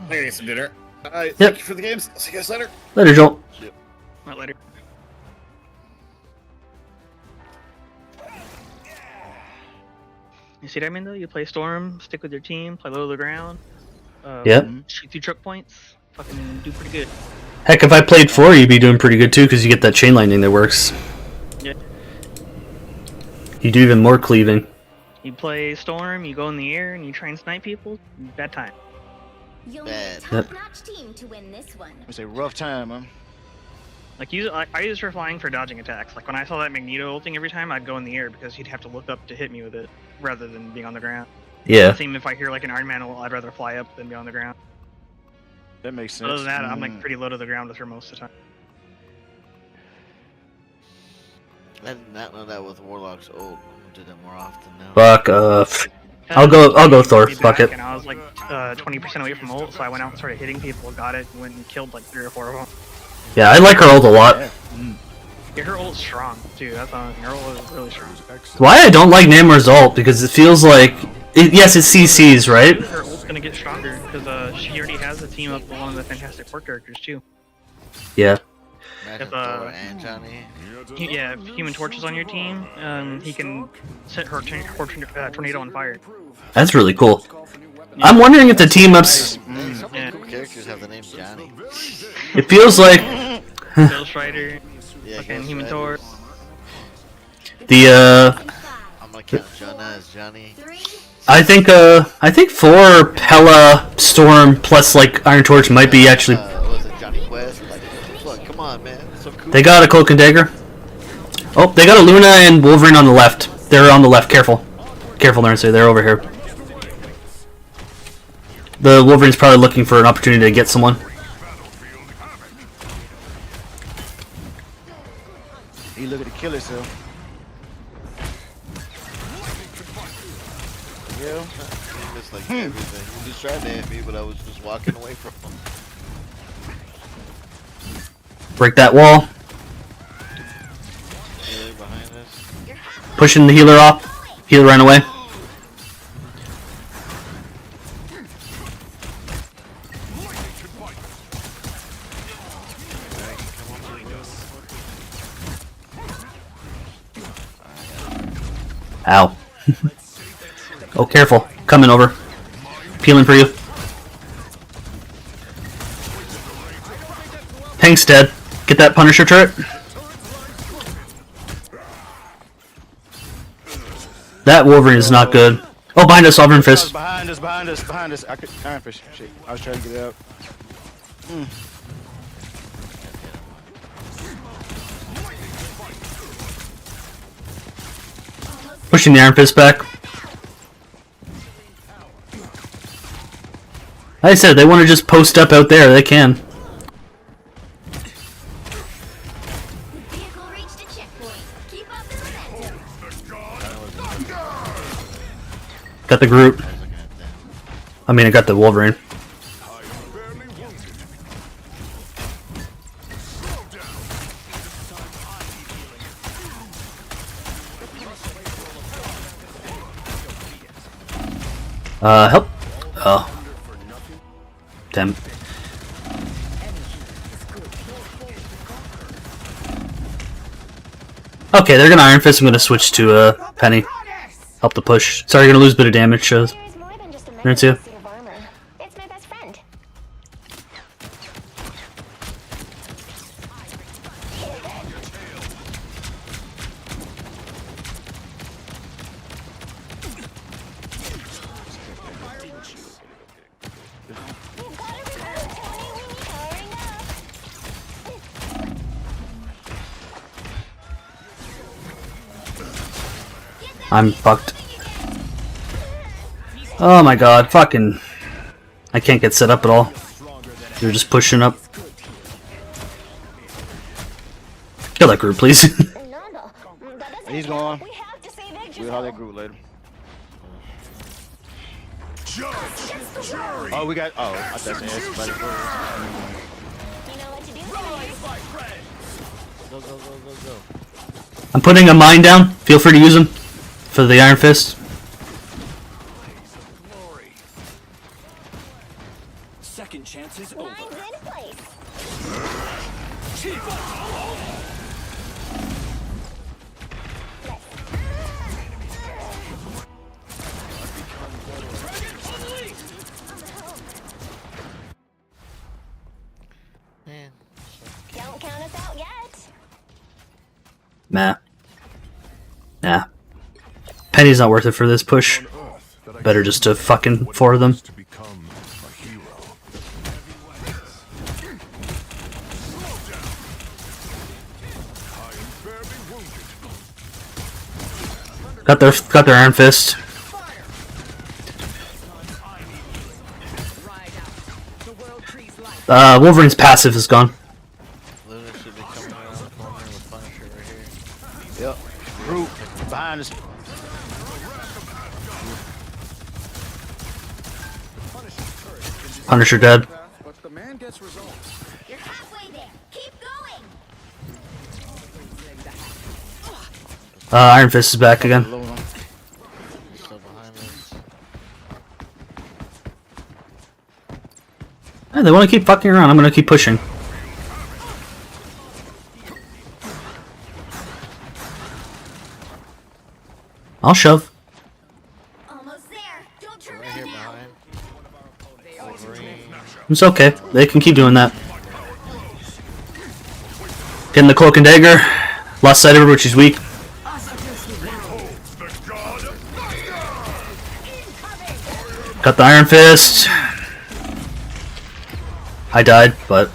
gotta get some dinner. Thank you for the games. I'll see you guys later. Later, Joel. Not later. You see what I mean though? You play Storm, stick with your team, play low to the ground. Yep. Shoot through choke points. Fucking do pretty good. Heck, if I played 4, you'd be doing pretty good too, because you get that chain lightning that works. Yeah. You do even more cleaving. You play Storm, you go in the air, and you try and snipe people. Bad time. You'll need a Yep. top-notch team to win this one. It's a rough time, huh? Like I use her flying for dodging attacks. Like when I saw that Magneto ulting every time, I'd go in the air because he'd have to look up to hit me with it, rather than being on the ground. Yeah. Same if I hear like an Iron Man ult, I'd rather fly up than be on the ground. That makes sense. Other than that, I'm like pretty low to the ground with her most of the time. I did not know that with Warlock's ult. I'm gonna do that more often now. Fuck, I'll go Thor, fuck it. And I was like 20% away from ult, so I went out and started hitting people, got it, and went and killed like 3 or 4 of them. Yeah, I like her ult a lot. Yeah, her ult's strong too. That's her ult is really strong. Why I don't like Namor's ult, because it feels like... yes, it's CCs, right? Her ult's gonna get stronger, because she already has a team up with one of the Fantastic Four characters too. Yeah. Imagine Thor and Johnny. Yeah, if Human Torch is on your team, he can set her tornado on fire. That's really cool. I'm wondering if the team-ups... Some cool characters have the name Johnny. It feels like... Ghost Rider, Yeah, fucking Ghost Human Rider. Torch. I'm gonna count Jonah as Johnny. I think for Pella, Storm, plus like Iron Torch might be actually... Was it Johnny Quest? Like, look, come on, man. So cool. They got a Cloak and Dagger. Oh, they got a Luna and Wolverine on the left. They're on the left, careful. Careful, Nancy, they're over here. The Wolverine's probably looking for an opportunity to get someone. He looking to kill himself. Yeah. He missed like everything. He was trying to hit me, but I was just walking away from him. Break that wall. Healer behind us. Pushing the healer off. Healer ran away. Ow. Oh, careful. Coming over. Peeling for you. Tank's dead. Get that Punisher turret. That Wolverine is not good. Oh, behind us, Sovereign Fist. Behind us. I could Iron Fist. Shit. I was trying to get out. Pushing the Iron Fist back. Like I said, they want to just post up out there. They can. Vehicle reached a checkpoint. Keep up the momentum. Got the Groot. I mean, I got the Wolverine. Help. Oh. Damn. Okay, they're gonna Iron Fist. I'm gonna switch to Penny. Help the push. Sorry, you're gonna lose a bit of damage. Nancia. It's my best friend. I'm fucked. Oh my god, fucking... I can't get set up at all. They're just pushing up. Kill that group, please. He's gone. We'll have that group later. Oh, we got... Oh, I thought they asked somebody first. Go. I'm putting a mine down. Feel free to use them for the Iron Fist. Second chance is over. Nah. Nah. Penny's not worth it for this push. Better just to fucking four them. To become a hero. I am barely wounded. Got their Iron Fist. Wolverine's passive is gone. Luna should be coming around the corner with Punisher right here. Yep. Root behind us. Punisher dead. But the man gets results. You're halfway there. Keep going. Iron Fist is back again. Still behind us. Hey, they want to keep fucking around. I'm gonna keep pushing. I'll shove. Almost there. Don't turn Right back here now. behind. Wolverine. It's okay. They can keep doing that. Getting the cloak and dagger. Lost sight of her, which is weak. Got the Iron Fist. I died, but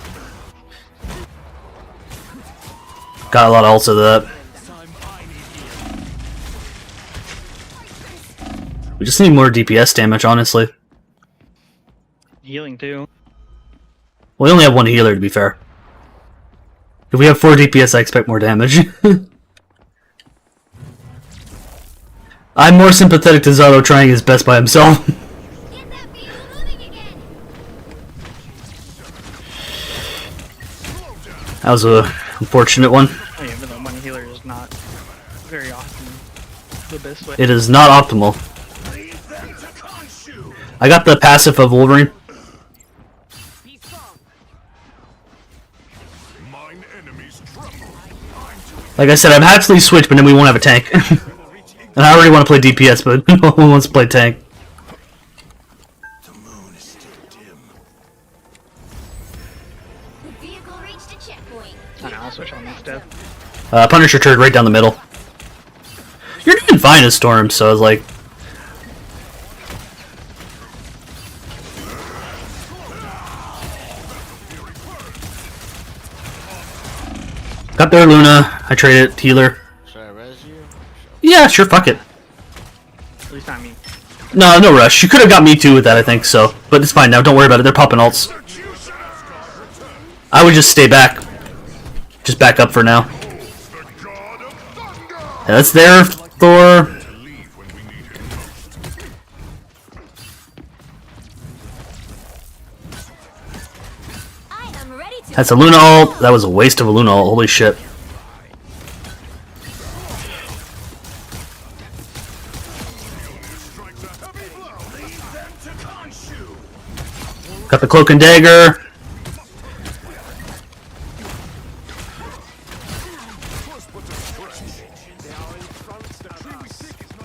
got a lot of ults of that. We just need more DPS damage, honestly. Healing too. We only have one healer, to be fair. If we have 4 DPS, I expect more damage. I'm more sympathetic to Zato trying his best by himself. Get that vehicle moving again. That was a unfortunate one. Oh, yeah, even though one healer is not very often the best way. It is not optimal. I got the passive of Wolverine. Mine enemies tremble. Like I said, I'm happily switch, but then we won't have a tank. And I already want to play DPS, but no one wants to play tank. The moon is still dim. The vehicle reached a checkpoint. I know, I'll switch on instead. Punisher turret right down the middle. You're doing fine as Storm, so I was like... Got their Luna. I traded healer. Should I res you? Yeah, sure, fuck it. At least not me. No, no rush. You could have got me too with that, I think, so. But it's fine now, don't worry about it. They're popping ults. I would just stay back. Just back up for now. Yeah, that's there, Thor. I am ready to. That's a Luna ult. That was a waste of a Luna ult. Holy shit. Got the cloak and dagger.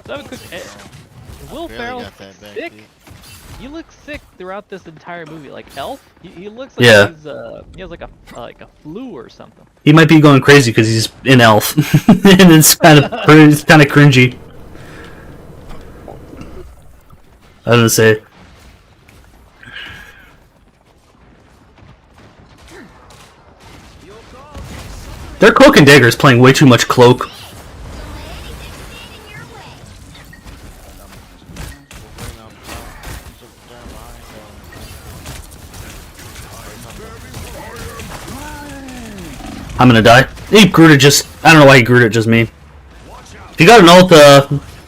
So I have a quick. Will Barely Ferrell's got that back, sick. dude. He looks sick throughout this entire movie. Like Elf, he looks like Yeah. he's he has like a flu or something. He might be going crazy because he's in Elf. And it's kind of cringy. I was gonna say. Their cloak and dagger is playing way too much cloak. Wolverine on top. He's down behind. I'm gonna die. He Groot just. I don't know why he Groot just me. If you got an ult,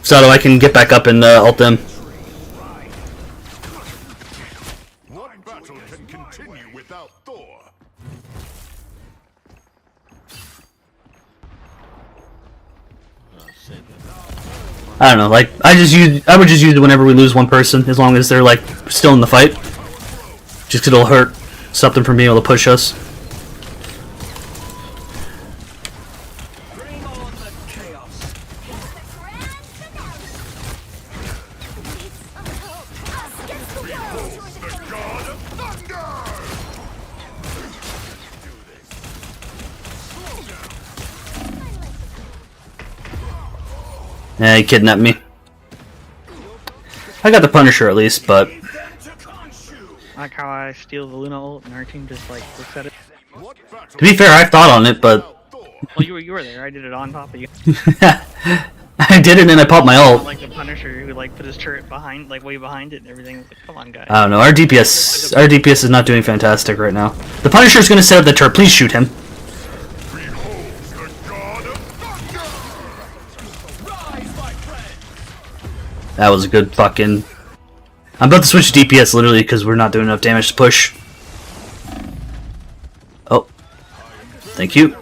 Zato, I can get back up and ult them. What battle can continue without Thor? I don't know. Like I would just use it whenever we lose one person, as long as they're like still in the fight. Just 'cause it'll hurt something from being able to push us. Bring on the chaos. Yeah, he kidnapped me. I got the Punisher at least, but I like how I steal the Luna ult and our team just like looks at it. to be fair, I thought on it, but Well, you were there. I did it on top of you. I did it and I popped my ult. Like the Punisher who like put his turret behind, like way behind it and everything. Like, come on, guys. I don't know. Our DPS is not doing fantastic right now. The Punisher's gonna set up the turret. Please shoot him. That was a good fucking. I'm about to switch to DPS literally because we're not doing enough damage to push. Oh, thank you.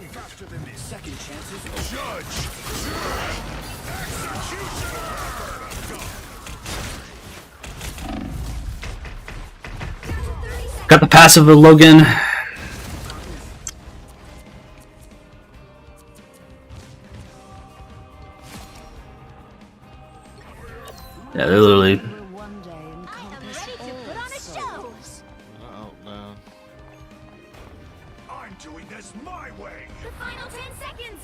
Got the passive of Logan. Yeah, they're literally. Oh no. I'm doing this my way. The final 10 seconds.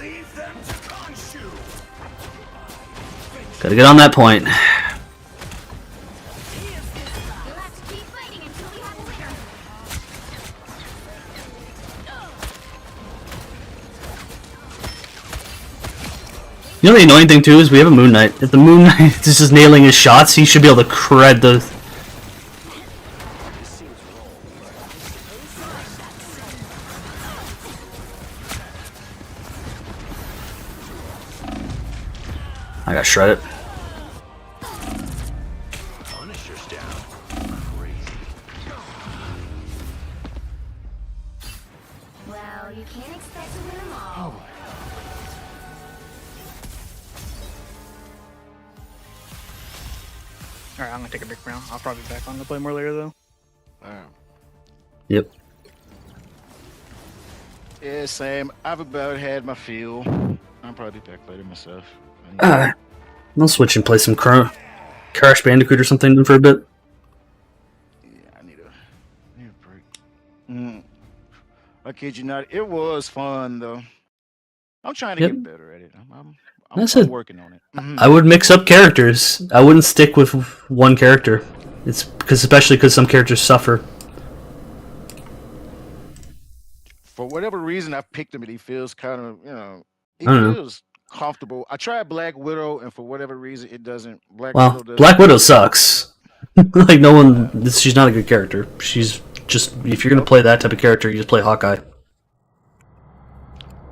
Leave them to Khonshu. Gotta get on that point. You'll have to keep fighting until we have a winner. You know the annoying thing too is we have a Moon Knight. If the Moon Knight is just nailing his shots, he should be able to cred the. I got shredded. Punisher's down. Crazy. Well, you can't expect to win them all. Alright, I'm gonna take a break now. I'll probably be back on to play more later though. Alright. Yep. Yeah, same. I've about had my fill. I'll probably be back later myself. I'll switch and play some Crash Bandicoot or something for a bit. Yeah, I need a break. I kid you not. It was fun though. I'm trying to Yep. get better at it. I'm That's it. working on it. I would mix up characters. I wouldn't stick with one character. It's because, especially because some characters suffer. For whatever reason, I picked him and he feels kind of, he I don't know. feels comfortable. I tried Black Widow and for whatever reason it doesn't. Well, Black Widow sucks. Like no one, she's not a good character. She's just, if you're gonna play that type of character, you just play Hawkeye.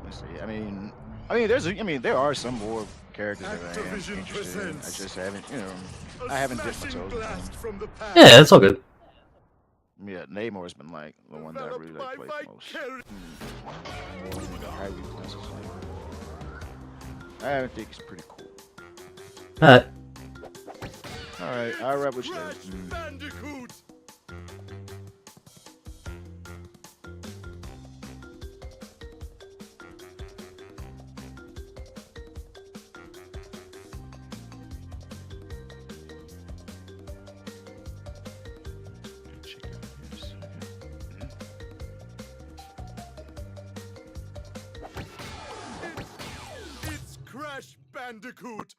Let's see. There are some more characters that I am interested in. I just haven't, I haven't dipped my toes in them. Yeah, it's all good. Yeah, Namor's been like the one that I really like played most. I think it's pretty cool. Alright. Alright, I'll wrap with you later. Bandicoot. It's Crash Bandicoot.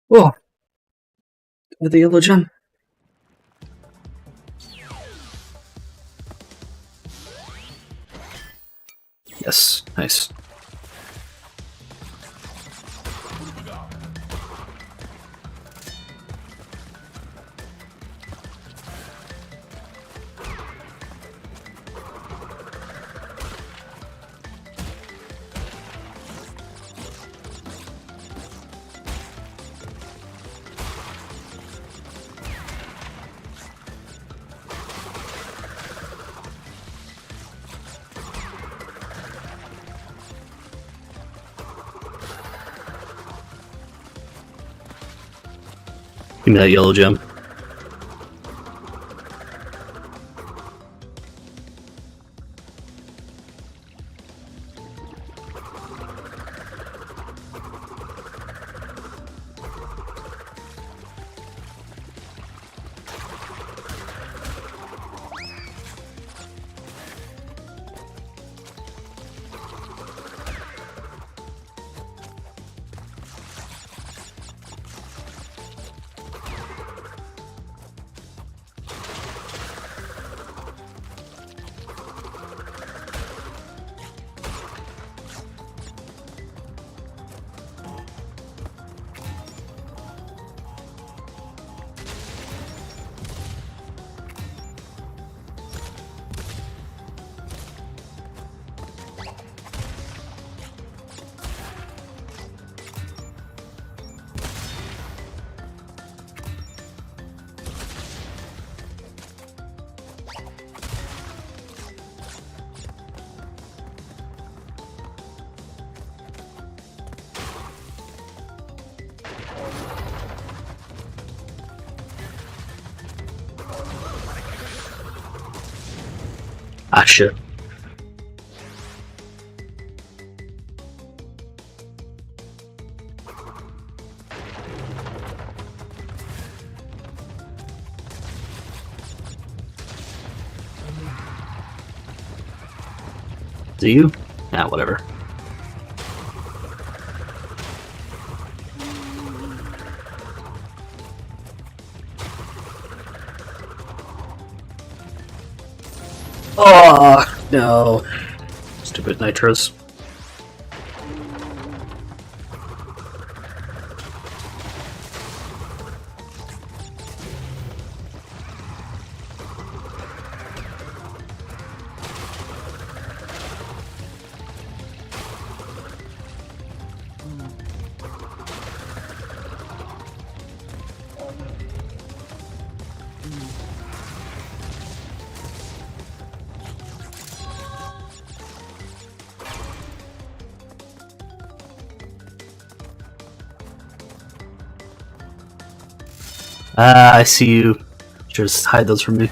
Whoa. With the yellow gem. Yes, nice. Give me that yellow gem. Ah, shit. Do you? Ah, whatever. Oh, no. Stupid nitros. Ah, I see you. Just hide those from me.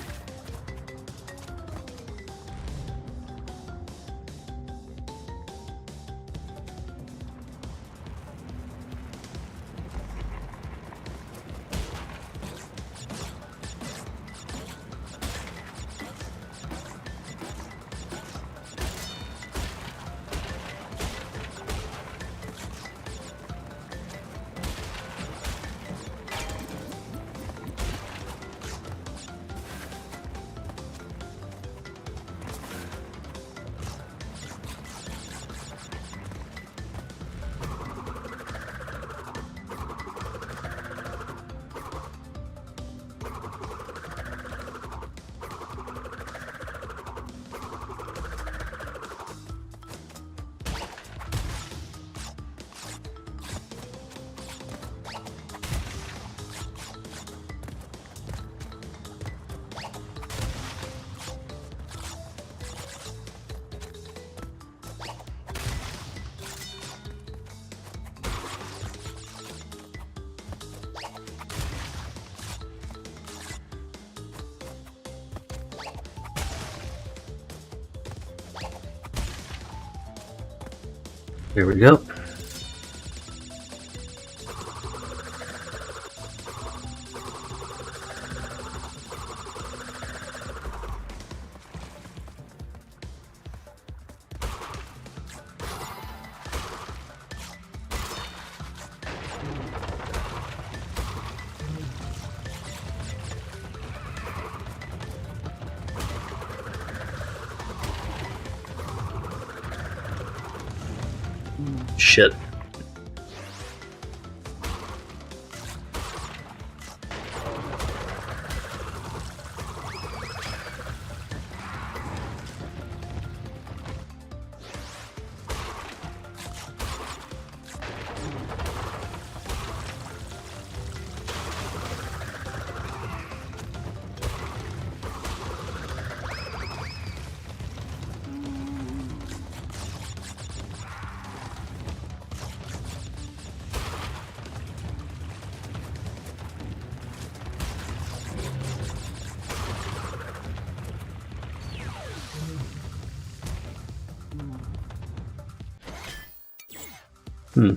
Here we go. Shit. Hmm.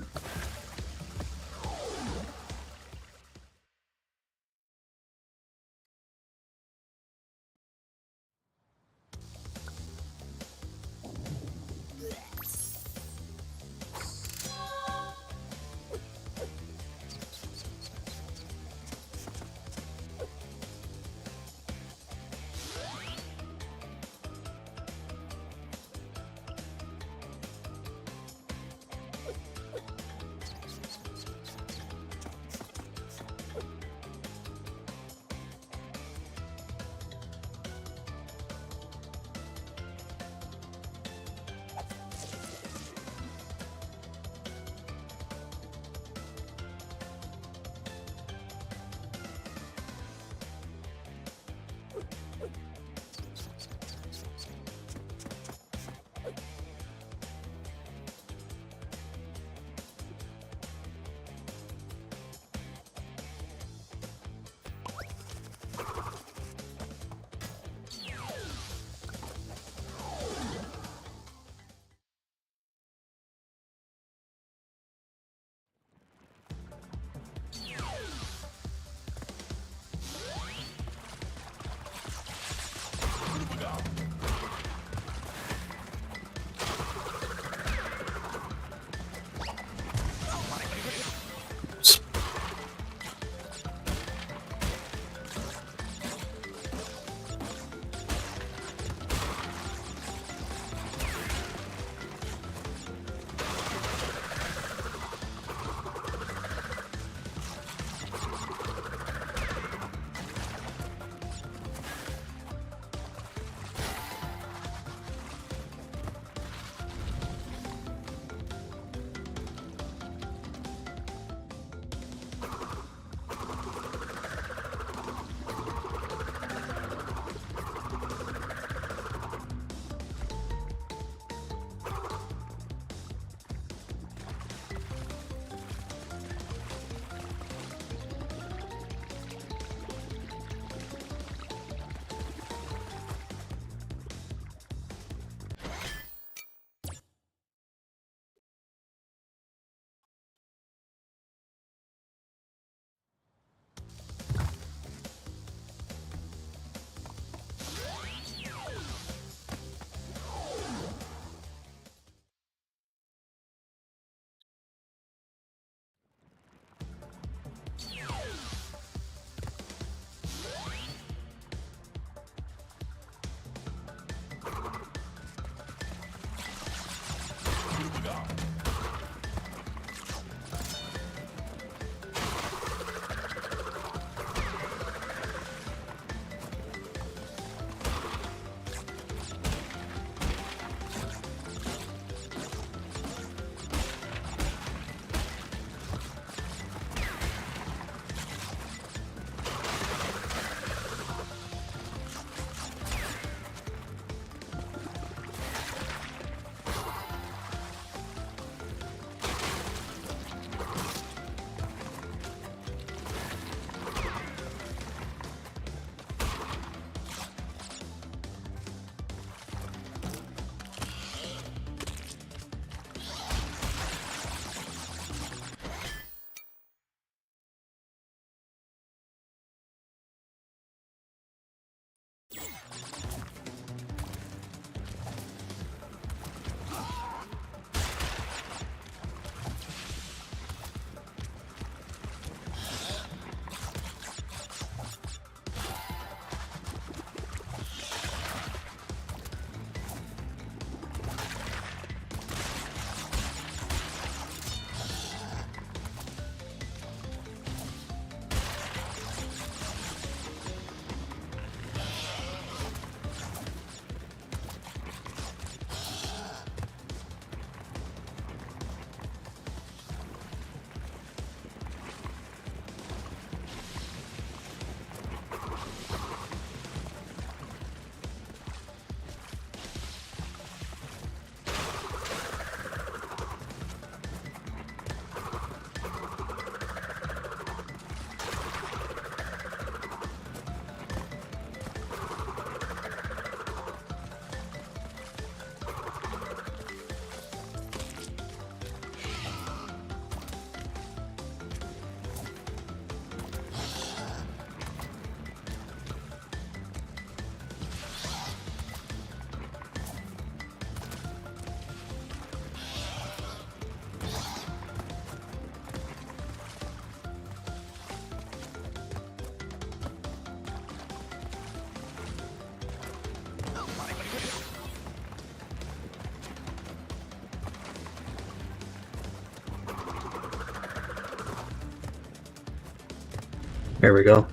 There we go.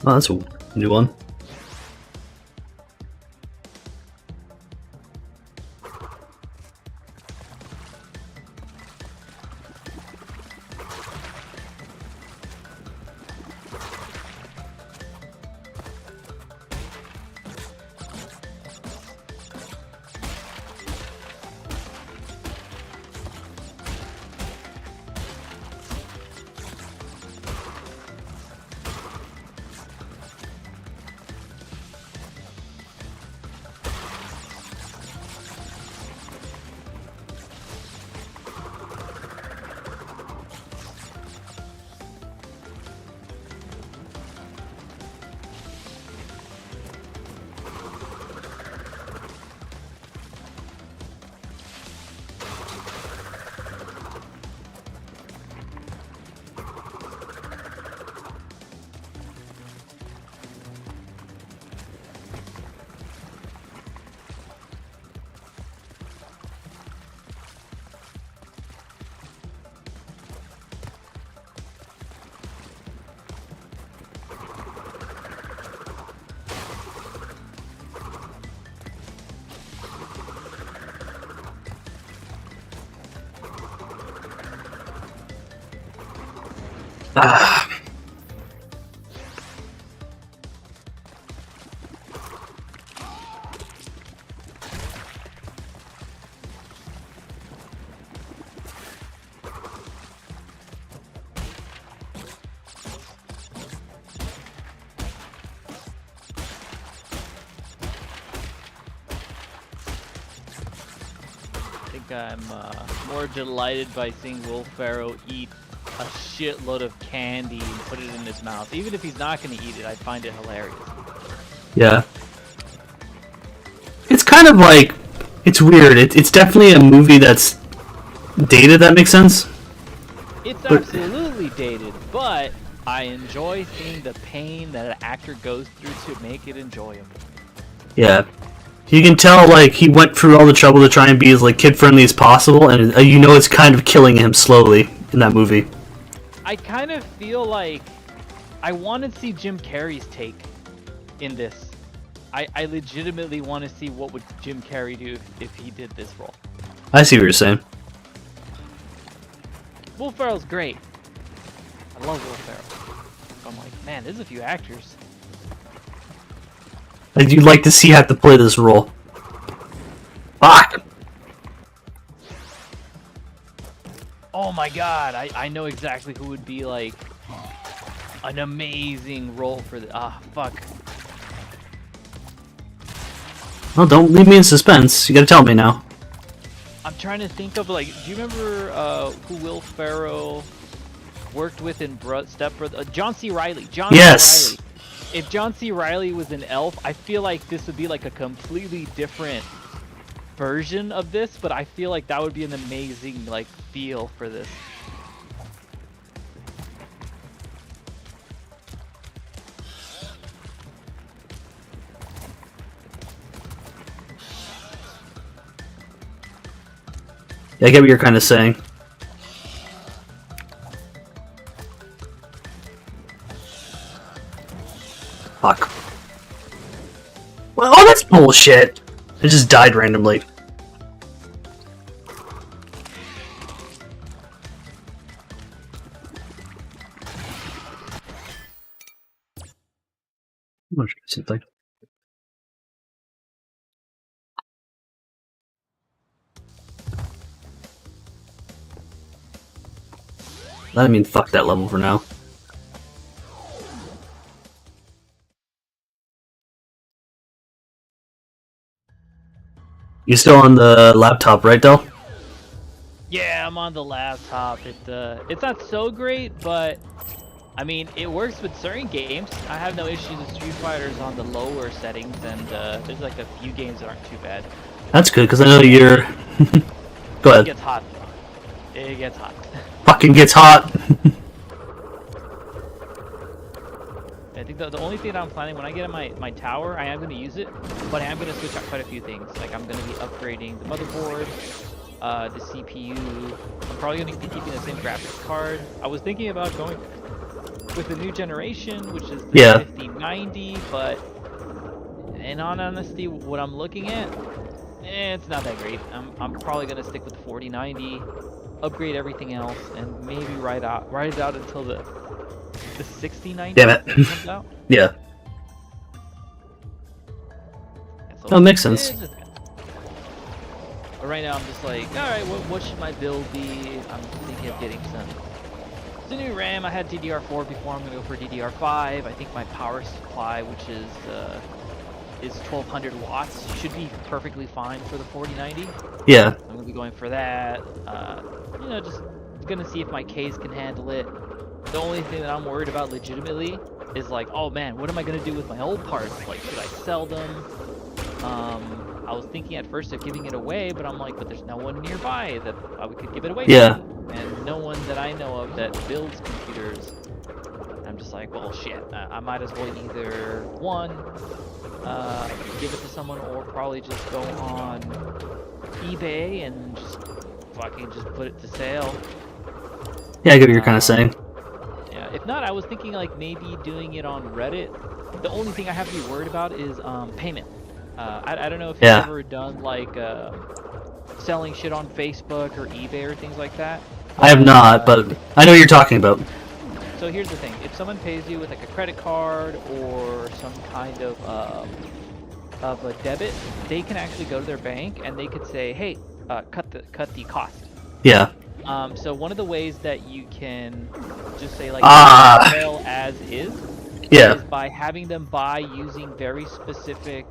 Oh, that's a new one. Ah. I think I'm more delighted by seeing Will Ferrell eat a shitload of candy and put it in his mouth. Even if he's not going to eat it, I find it hilarious. Yeah. It's kind of like, it's weird. It's definitely a movie that's dated, that makes sense? It's absolutely dated, but I enjoy seeing the pain that an actor goes through to make it enjoyable. Yeah. You can tell, like, he went through all the trouble to try and be as, like, kid-friendly as possible, and you know it's kind of killing him slowly in that movie. I kind of feel like I want to see Jim Carrey's take in this. I legitimately want to see what would Jim Carrey do if he did this role. I see what you're saying. Will Ferrell's great. I love Will Ferrell. I'm like, man, there's a few actors. You'd like to see how to play this role. Fuck! Oh my god, I know exactly who would be like an amazing role for the fuck. Well, don't leave me in suspense. You gotta tell me now. I'm trying to think of, like, do you remember who Will Ferrell worked with in Step Brother? John C. Reilly. John Yes. C. Reilly. If John C. Reilly was an elf, I feel like this would be like a completely different version of this, but I feel like that would be an amazing, like, feel for this. Yeah, I get what you're kind of saying. Fuck. Well, oh, that's bullshit! It just died randomly. Something. I mean, fuck that level for now. You still on the laptop, right, Del? Yeah, I'm on the laptop. It's not so great, but I mean, it works with certain games. I have no issues with Street Fighters on the lower settings, and there's like a few games that aren't too bad. That's good, because I know you're... Go It ahead. gets hot. It gets hot. Fucking gets hot. I think the only thing that I'm planning when I get in my tower, I am going to use it, but I am going to switch out quite a few things. Like I'm going to be upgrading the motherboard, the CPU. I'm probably going to be keeping the same graphics card. I was thinking about going with the new generation, which is the 5090, but in all honesty, what I'm looking at, it's not that great. I'm probably going to stick with the 4090, upgrade everything else, and maybe ride it out until the 6090 Damn it. comes out. Yeah. So That makes sense. But right now I'm just like, alright, what should my build be? I'm thinking of getting some new RAM. I had DDR4 before. I'm gonna go for DDR5. I think my power supply, which is 1200 watts, should be perfectly fine for the 4090. Yeah. I'm gonna be going for that. You know, just gonna see if my case can handle it. The only thing that I'm worried about legitimately is like, oh man, what am I gonna do with my old parts? Like, should I sell them? I was thinking at first of giving it away, but I'm like, but there's no one nearby that I could give it away to. And no one that I know of that builds computers. I'm just like, well, shit. I might as well either one, give it to someone, or probably just go on eBay and just fucking just put it to sale. Yeah, I get what you're kind of saying. Yeah, if not, I was thinking like maybe doing it on Reddit. The only thing I have to be worried about is payment. I don't know if you've ever done like selling shit on Facebook or eBay or things like that. I have not, but I know what you're talking about. So here's the thing: if someone pays you with like a credit card or some kind of a debit, they can actually go to their bank and they could say, "Hey, cut the cost." Yeah. So one of the ways that you can just say like sale as is by having them buy using very specific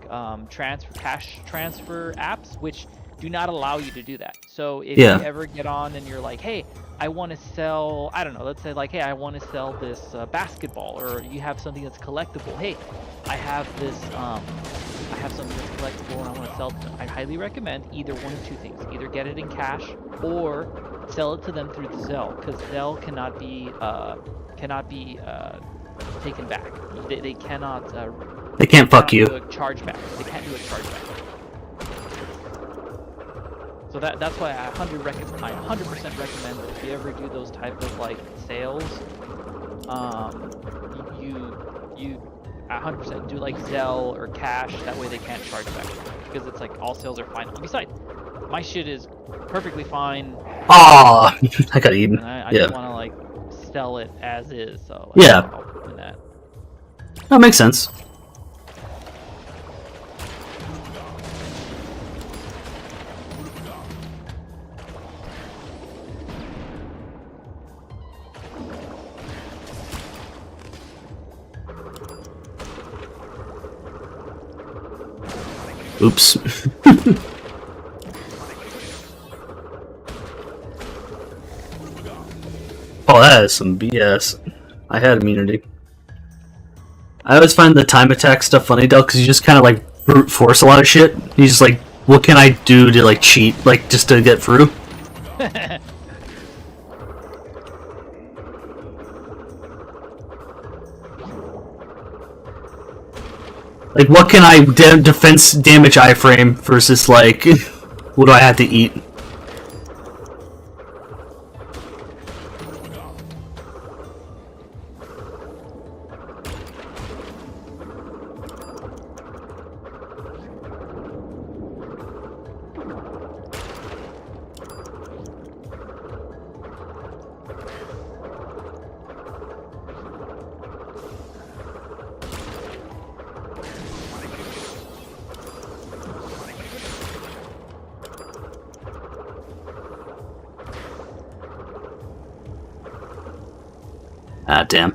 cash transfer apps, which do not allow you to do that. So if you ever get on and you're like, hey, I want to sell, I don't know, let's say like, hey, I want to sell this basketball, or you have something that's collectible. Hey, I have this, I have something that's collectible and I want to sell it to them. I highly recommend either one of two things: either get it in cash or sell it to them through the Zelle, because Zelle cannot be taken back. They cannot. They can't fuck you. Do a chargeback. They can't do a chargeback. So that's why I 100% recommend that if you ever do those type of like sales, you 100% do like Zelle or cash. That way they can't charge back, because it's like all sales are fine. Besides, my shit is perfectly fine. Ah, I got eaten. I just want to like sell it as is. So I'll do that. That makes sense. Oops. Oh, that is some BS. I had immunity. I always find the time attack stuff funny, though, because you just kind of like brute force a lot of shit. You just like, what can I do to like cheat, like just to get through? Like, what can I defense damage iframe versus like, what do I have to eat? Ah, damn.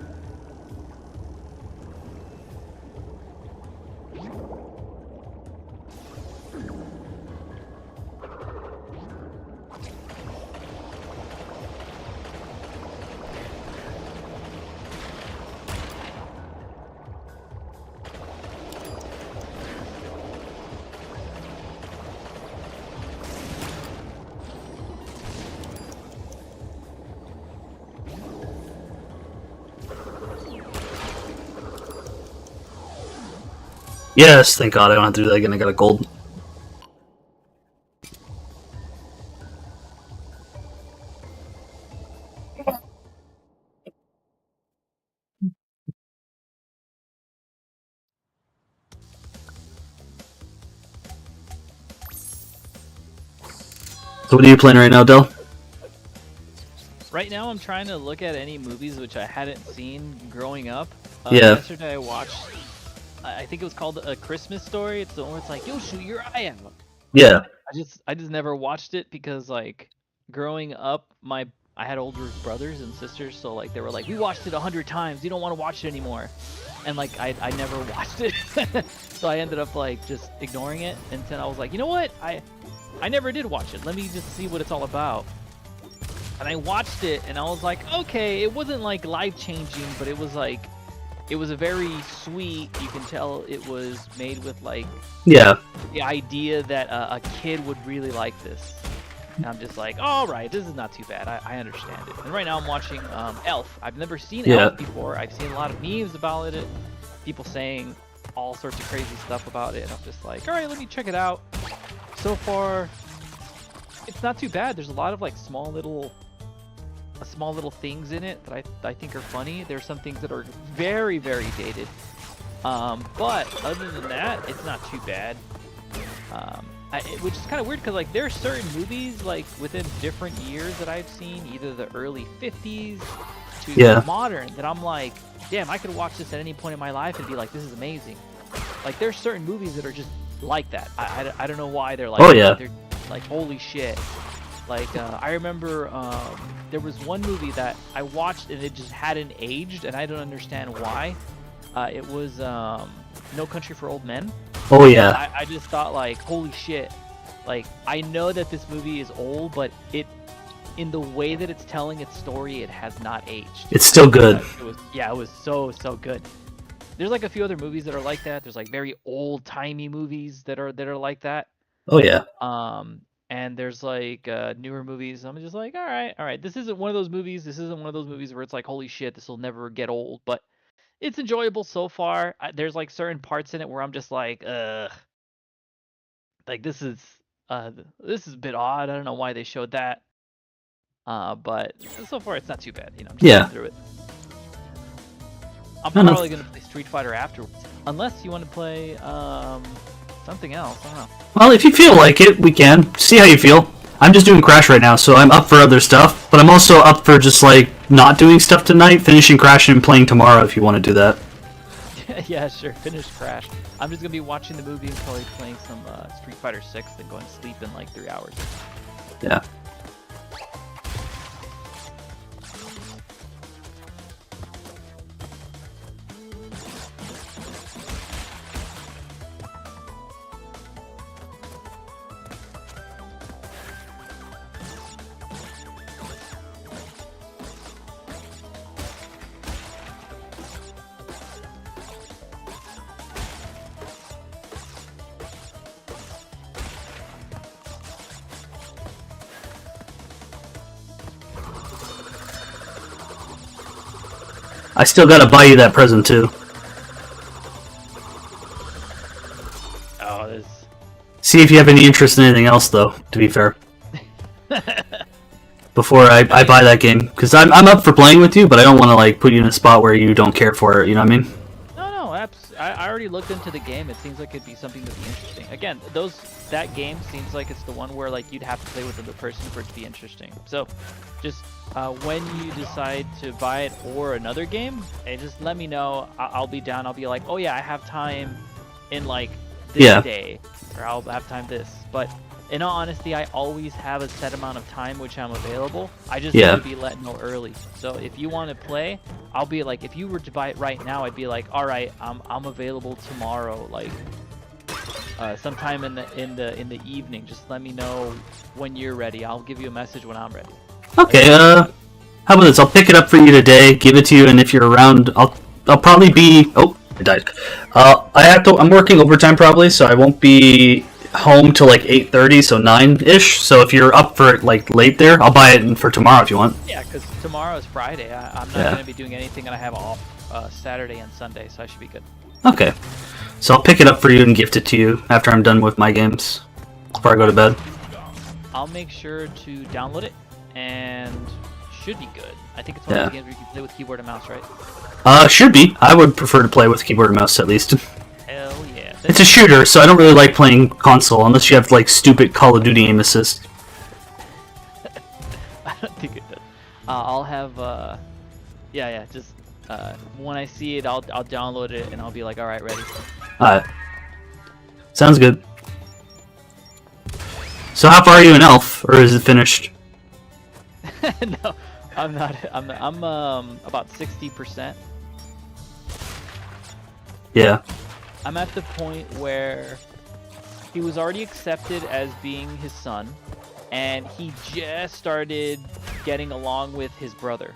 Yes, thank God I don't have to do that again. I got a gold. So what are you playing right now, Del? Right now, I'm trying to look at any movies which I hadn't seen growing up. Yeah. Yesterday, I watched. I think it was called A Christmas Story. It's the one where it's like, "You'll shoot your eye out." Yeah. I just never watched it because like growing up, I had older brothers and sisters, so like they were like, "We watched it 100 times. You don't want to watch it anymore," and like I never watched it, so I ended up like just ignoring it. And then I was like, you know what? I never did watch it. Let me just see what it's all about. And I watched it, and I was like, okay, it wasn't like life-changing, but it was like, it was a very sweet. You can tell it was made with like, yeah, the idea that a kid would really like this. And I'm just like, all right, this is not too bad. I understand it. And right now I'm watching Elf. I've never seen Elf before. I've seen a lot of memes about it, people saying all sorts of crazy stuff about it. And I'm just like, all right, let me check it out. So far, it's not too bad. There's a lot of like small little things in it that I think are funny. There's some things that are very, very dated. But other than that, it's not too bad. Which is kind of weird because like there are certain movies like within different years that I've seen, either the early 50s to modern, that I'm like, damn, I could watch this at any point in my life and be like, this is amazing. Like there's certain movies that are just like that. I don't know why they're like, they're like, holy shit. Like I remember there was one movie that I watched and it just hadn't aged, and I don't understand why. It was No Country for Old Men. Oh yeah. I just thought like, holy shit. Like I know that this movie is old, but in the way that it's telling its story, it has not aged. It's still good. It was so good. There's like a few other movies that are like that. There's like very old-timey movies that are like that. Oh yeah. And there's like newer movies. I'm just like, all right. This isn't one of those movies. This isn't one of those movies where it's like, holy shit, this will never get old. But it's enjoyable so far. There's like certain parts in it where I'm just like, like this is a bit odd. I don't know why they showed that. But so far it's not too bad. You know, I'm just going through it. I'm probably gonna play Street Fighter afterwards, unless you want to play something else. I don't know. Well, if you feel like it, we can. See how you feel. I'm just doing Crash right now, so I'm up for other stuff, but I'm also up for just like not doing stuff tonight, finishing Crash and playing tomorrow if you want to do that. Yeah, sure. Finish Crash. I'm just gonna be watching the movie and probably playing some Street Fighter 6 and going to sleep in like 3 hours. Yeah. I still gotta buy you that present too. Oh, this. See if you have any interest in anything else, though. To be fair, before I buy that game, because I'm up for playing with you, but I don't want to like put you in a spot where you don't care for it. You know what I mean? No. I already looked into the game. It seems like it'd be something that'd be interesting. Again, that game seems like it's the one where like you'd have to play with another person for it to be interesting. So, just when you decide to buy it or another game, just let me know. I'll be down. I'll be like, oh yeah, I have time in like this day, or I'll have time this. But in all honesty, I always have a set amount of time which I'm available. I just need to be let know early. So if you want to play, I'll be like, if you were to buy it right now, I'd be like, all right, I'm available tomorrow, like sometime in the evening. Just let me know when you're ready. I'll give you a message when I'm ready. Okay. How about this? I'll pick it up for you today. Give it to you, and if you're around, I'll probably be. Oh, I died. I'm working overtime probably, so I won't be home till like 8:30, so 9-ish. So if you're up for it like late there, I'll buy it for tomorrow if you want. Yeah, because tomorrow is Friday. I'm not going to be doing anything, and I have off Saturday and Sunday, so I should be good. Okay. So I'll pick it up for you and gift it to you after I'm done with my games. Before I go to bed. I'll make sure to download it, and should be good. I think it's one of those games where you can play with keyboard and mouse, right? Should be. I would prefer to play with keyboard and mouse at least. Hell yeah. It's a shooter, so I don't really like playing console unless you have like stupid Call of Duty aim assist. I don't think it does. I'll have, just when I see it, I'll download it and I'll be like, all right, ready. Alright. Sounds good. So how far are you in Elf, or is it finished? No, I'm not. I'm about 60%. Yeah. I'm at the point where he was already accepted as being his son, and he just started getting along with his brother.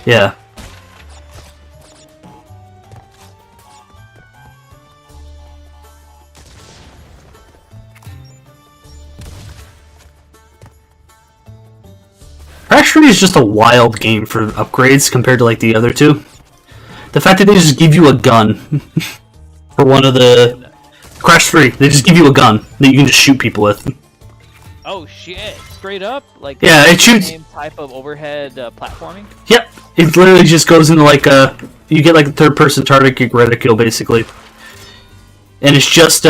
Yeah. Crash 3 is just a wild game for upgrades compared to like the other two. The fact that they just give you a gun for one of the Crash 3, they just give you a gun that you can just shoot people with. Oh shit! Straight up, like yeah, it shoots. Same type of overhead platforming. Yep, it literally just goes into like a you get like a third-person target reticule basically, and it's just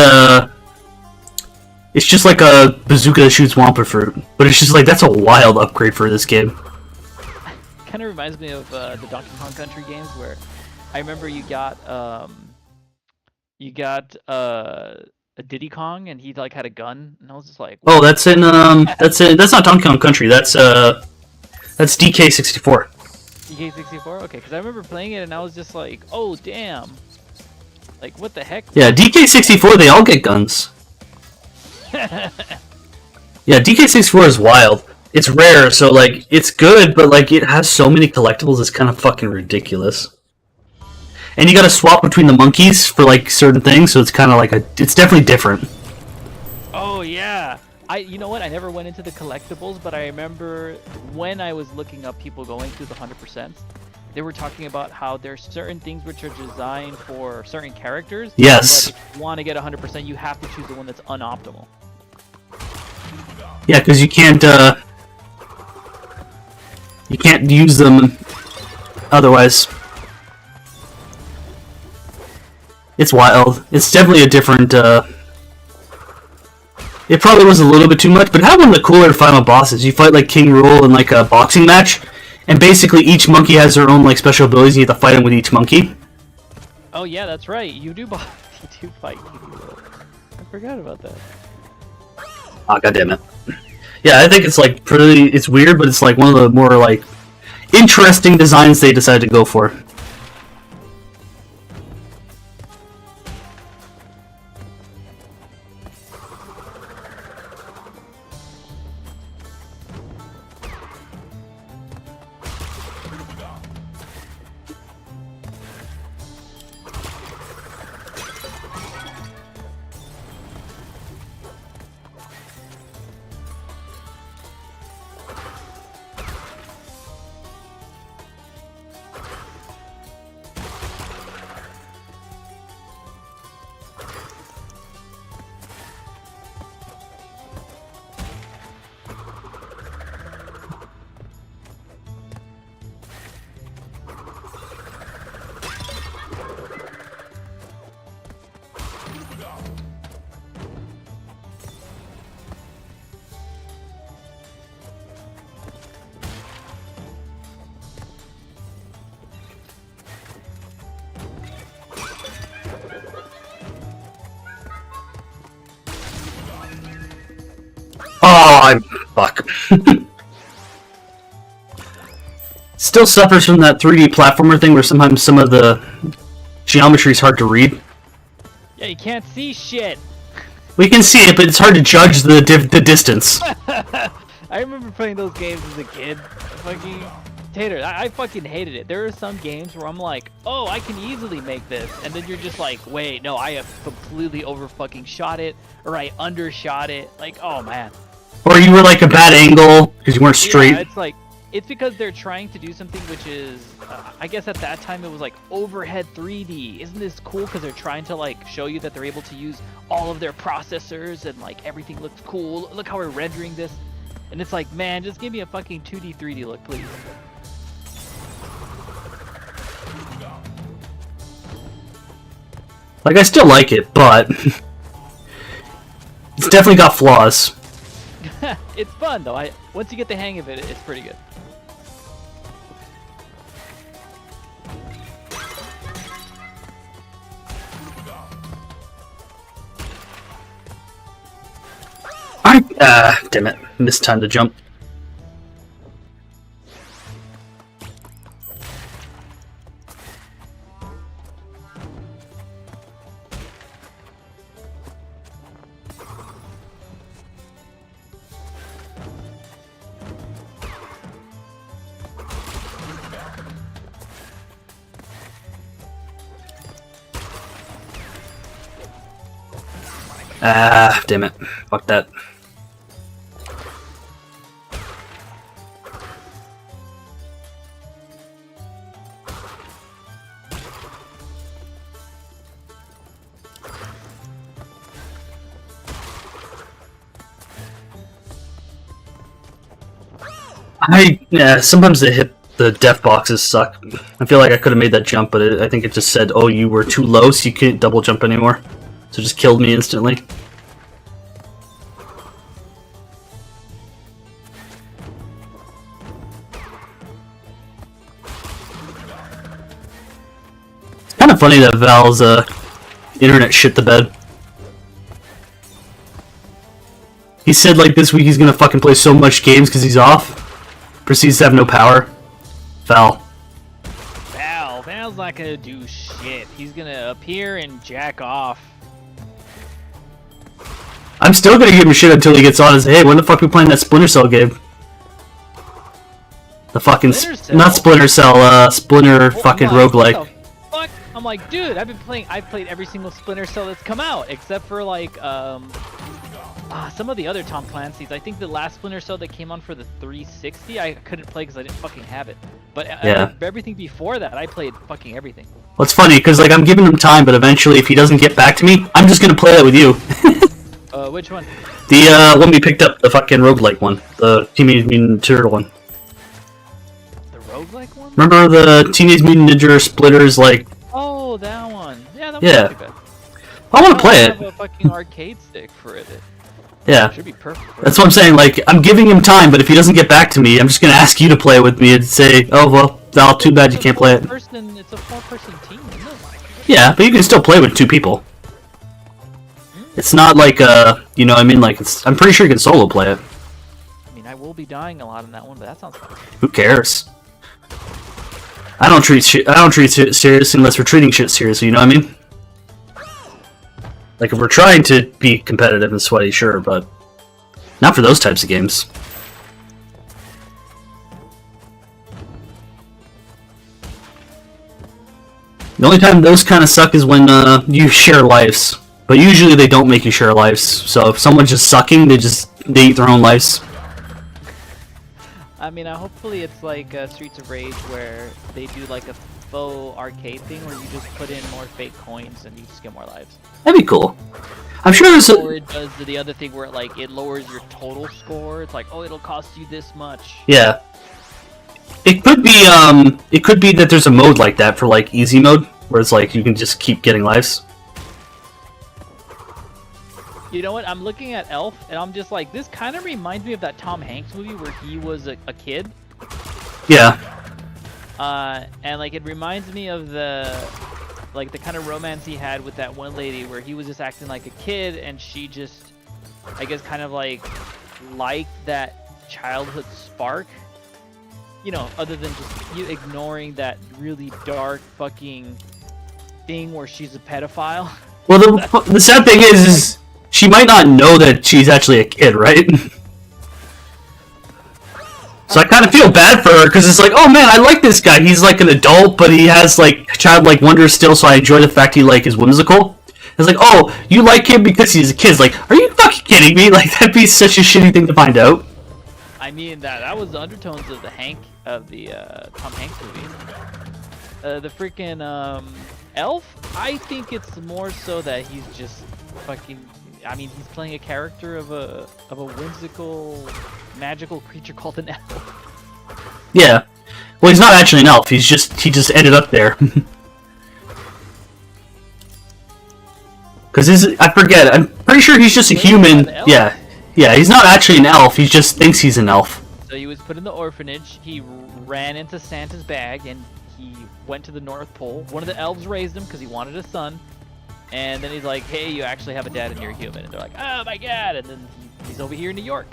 like a bazooka that shoots Wampa fruit, but it's just like that's a wild upgrade for this game. Kind of reminds me of the Donkey Kong Country games where I remember you got a Diddy Kong and he like had a gun and I was just like, oh, that's not Donkey Kong Country, that's DK64. DK64? Okay, because I remember playing it and I was just like, oh damn, like what the heck? Yeah, DK64 they all get guns. Yeah, DK64 is wild. It's rare, so like it's good, but like it has so many collectibles, it's kind of fucking ridiculous. And you gotta swap between the monkeys for like certain things, so it's kind of like it's definitely different. Oh yeah, you know what? I never went into the collectibles, but I remember when I was looking up people going through the 100%, they were talking about how there's certain things which are designed for certain characters. Yes. But if you want to get 100%, you have to choose the one that's unoptimal. Yeah, because you can't use them otherwise. It's wild. It's definitely a different, it probably was a little bit too much, but it had one of the cooler final bosses. You fight like King Rool in like a boxing match, and basically each monkey has their own like special abilities, and you have to fight them with each monkey. Oh yeah, that's right. You do fight King Rool. I forgot about that. Ah, goddammit. Yeah, I think it's like it's weird, but it's like one of the more like interesting designs they decided to go for. Oh, I'm fuck. Still suffers from that 3D platformer thing where sometimes some of the geometry is hard to read. Yeah, you can't see shit. We can see it, but it's hard to judge the distance. I remember playing those games as a kid. Fucking Tater, I fucking hated it. There are some games where I'm like, oh, I can easily make this, and then you're just like, wait, no, I have completely over fucking shot it, or I undershot it. Like, oh man. Or you were like a bad angle because you weren't straight. Yeah, it's like It's because they're trying to do something which is, I guess at that time it was like overhead 3D. Isn't this cool? Because they're trying to like show you that they're able to use all of their processors and like everything looks cool. Look how we're rendering this. And it's like, man, just give me a fucking 2D, 3D look, please. Like, I still like it, but it's definitely got flaws. It's fun though. Once you get the hang of it, it's pretty good. Damn it. Missed time to jump. Damn it. Fuck that. Sometimes the death boxes suck. I feel like I could have made that jump, but I think it just said, oh, you were too low, so you couldn't double jump anymore. So it just killed me instantly. It's kind of funny that Val's internet shit the bed. He said like this week he's gonna fucking play so much games because he's off. Proceeds to have no power. Val. Val's not gonna do shit. He's gonna appear and jack off. I'm still gonna give him shit until he gets on and say, hey, when the fuck are we playing that Splinter Cell game? The fucking not Splinter Cell, Splinter fucking roguelike. Fuck? I'm like, dude, I've played every single Splinter Cell that's come out, except for like some of the other Tom Clancy's. I think the last Splinter Cell that came on for the 360, I couldn't play because I didn't fucking have it. But everything before that, I played fucking everything. Well, it's funny because like I'm giving him time, but eventually, if he doesn't get back to me, I'm just gonna play that with you. Which one? The one we picked up, the fucking roguelike one, the Teenage Mutant Ninja Turtle one. The roguelike one? Remember the Teenage Mutant Ninja Splitters, like? Oh, that one. Yeah, that yeah. Not too bad. I want to play it. I have a fucking arcade stick for it. Yeah. Should be perfect. That's what I'm saying. Like, I'm giving him time, but if he doesn't get back to me, I'm just gonna ask you to play with me and say, "Oh well, Val, too bad you can't play it." It's a four-person team, isn't it? Yeah, but you can still play with 2 people. It's not like you know what I mean? Like, I'm pretty sure you can solo play it. I mean, I will be dying a lot in that one, but that sounds fun. Who cares? I don't treat shit seriously unless we're treating shit seriously. You know what I mean? Like, if we're trying to be competitive and sweaty, sure, but not for those types of games. The only time those kind of suck is when you share lives. But usually they don't make you share lives. So if someone's just sucking, they eat their own lives. I mean, hopefully it's like Streets of Rage where they do like a faux arcade thing where you just put in more fake coins and you just get more lives. That'd be cool. I'm sure there's Or it does the other thing where it lowers your total score. It's like, oh, it'll cost you this much. Yeah. It could be that there's a mode like that for like easy mode, where it's like you can just keep getting lives. You know what? I'm looking at Elf, and I'm just like, this kind of reminds me of that Tom Hanks movie where he was a kid. Yeah. And like it reminds me of the kind of romance he had with that one lady where he was just acting like a kid, and she just, I guess, kind of liked that childhood spark. You know, other than just you ignoring that really dark fucking thing where she's a pedophile. Well, the sad thing is she might not know that she's actually a kid, right? So I kind of feel bad for her, because it's like, oh man, I like this guy. He's like an adult, but he has like childlike wonder still, so I enjoy the fact he like is whimsical. It's like, oh, you like him because he's a kid. It's like, are you fucking kidding me? Like, that'd be such a shitty thing to find out. I mean that was the undertones of the Tom Hanks movie. The freaking elf. I think it's more so that he's just fucking. I mean, he's playing a character of a whimsical, magical creature called an elf. Yeah. Well, he's not actually an elf. He just ended up there. Because I forget. I'm pretty sure he's just a human. Yeah. Yeah. He's not actually an elf. He just thinks he's an elf. So he was put in the orphanage. He ran into Santa's bag and he went to the North Pole. One of the elves raised him because he wanted a son. And then he's like, "Hey, you actually have a dad and you're human." And they're like, "Oh my god!" And then he's over here in New York.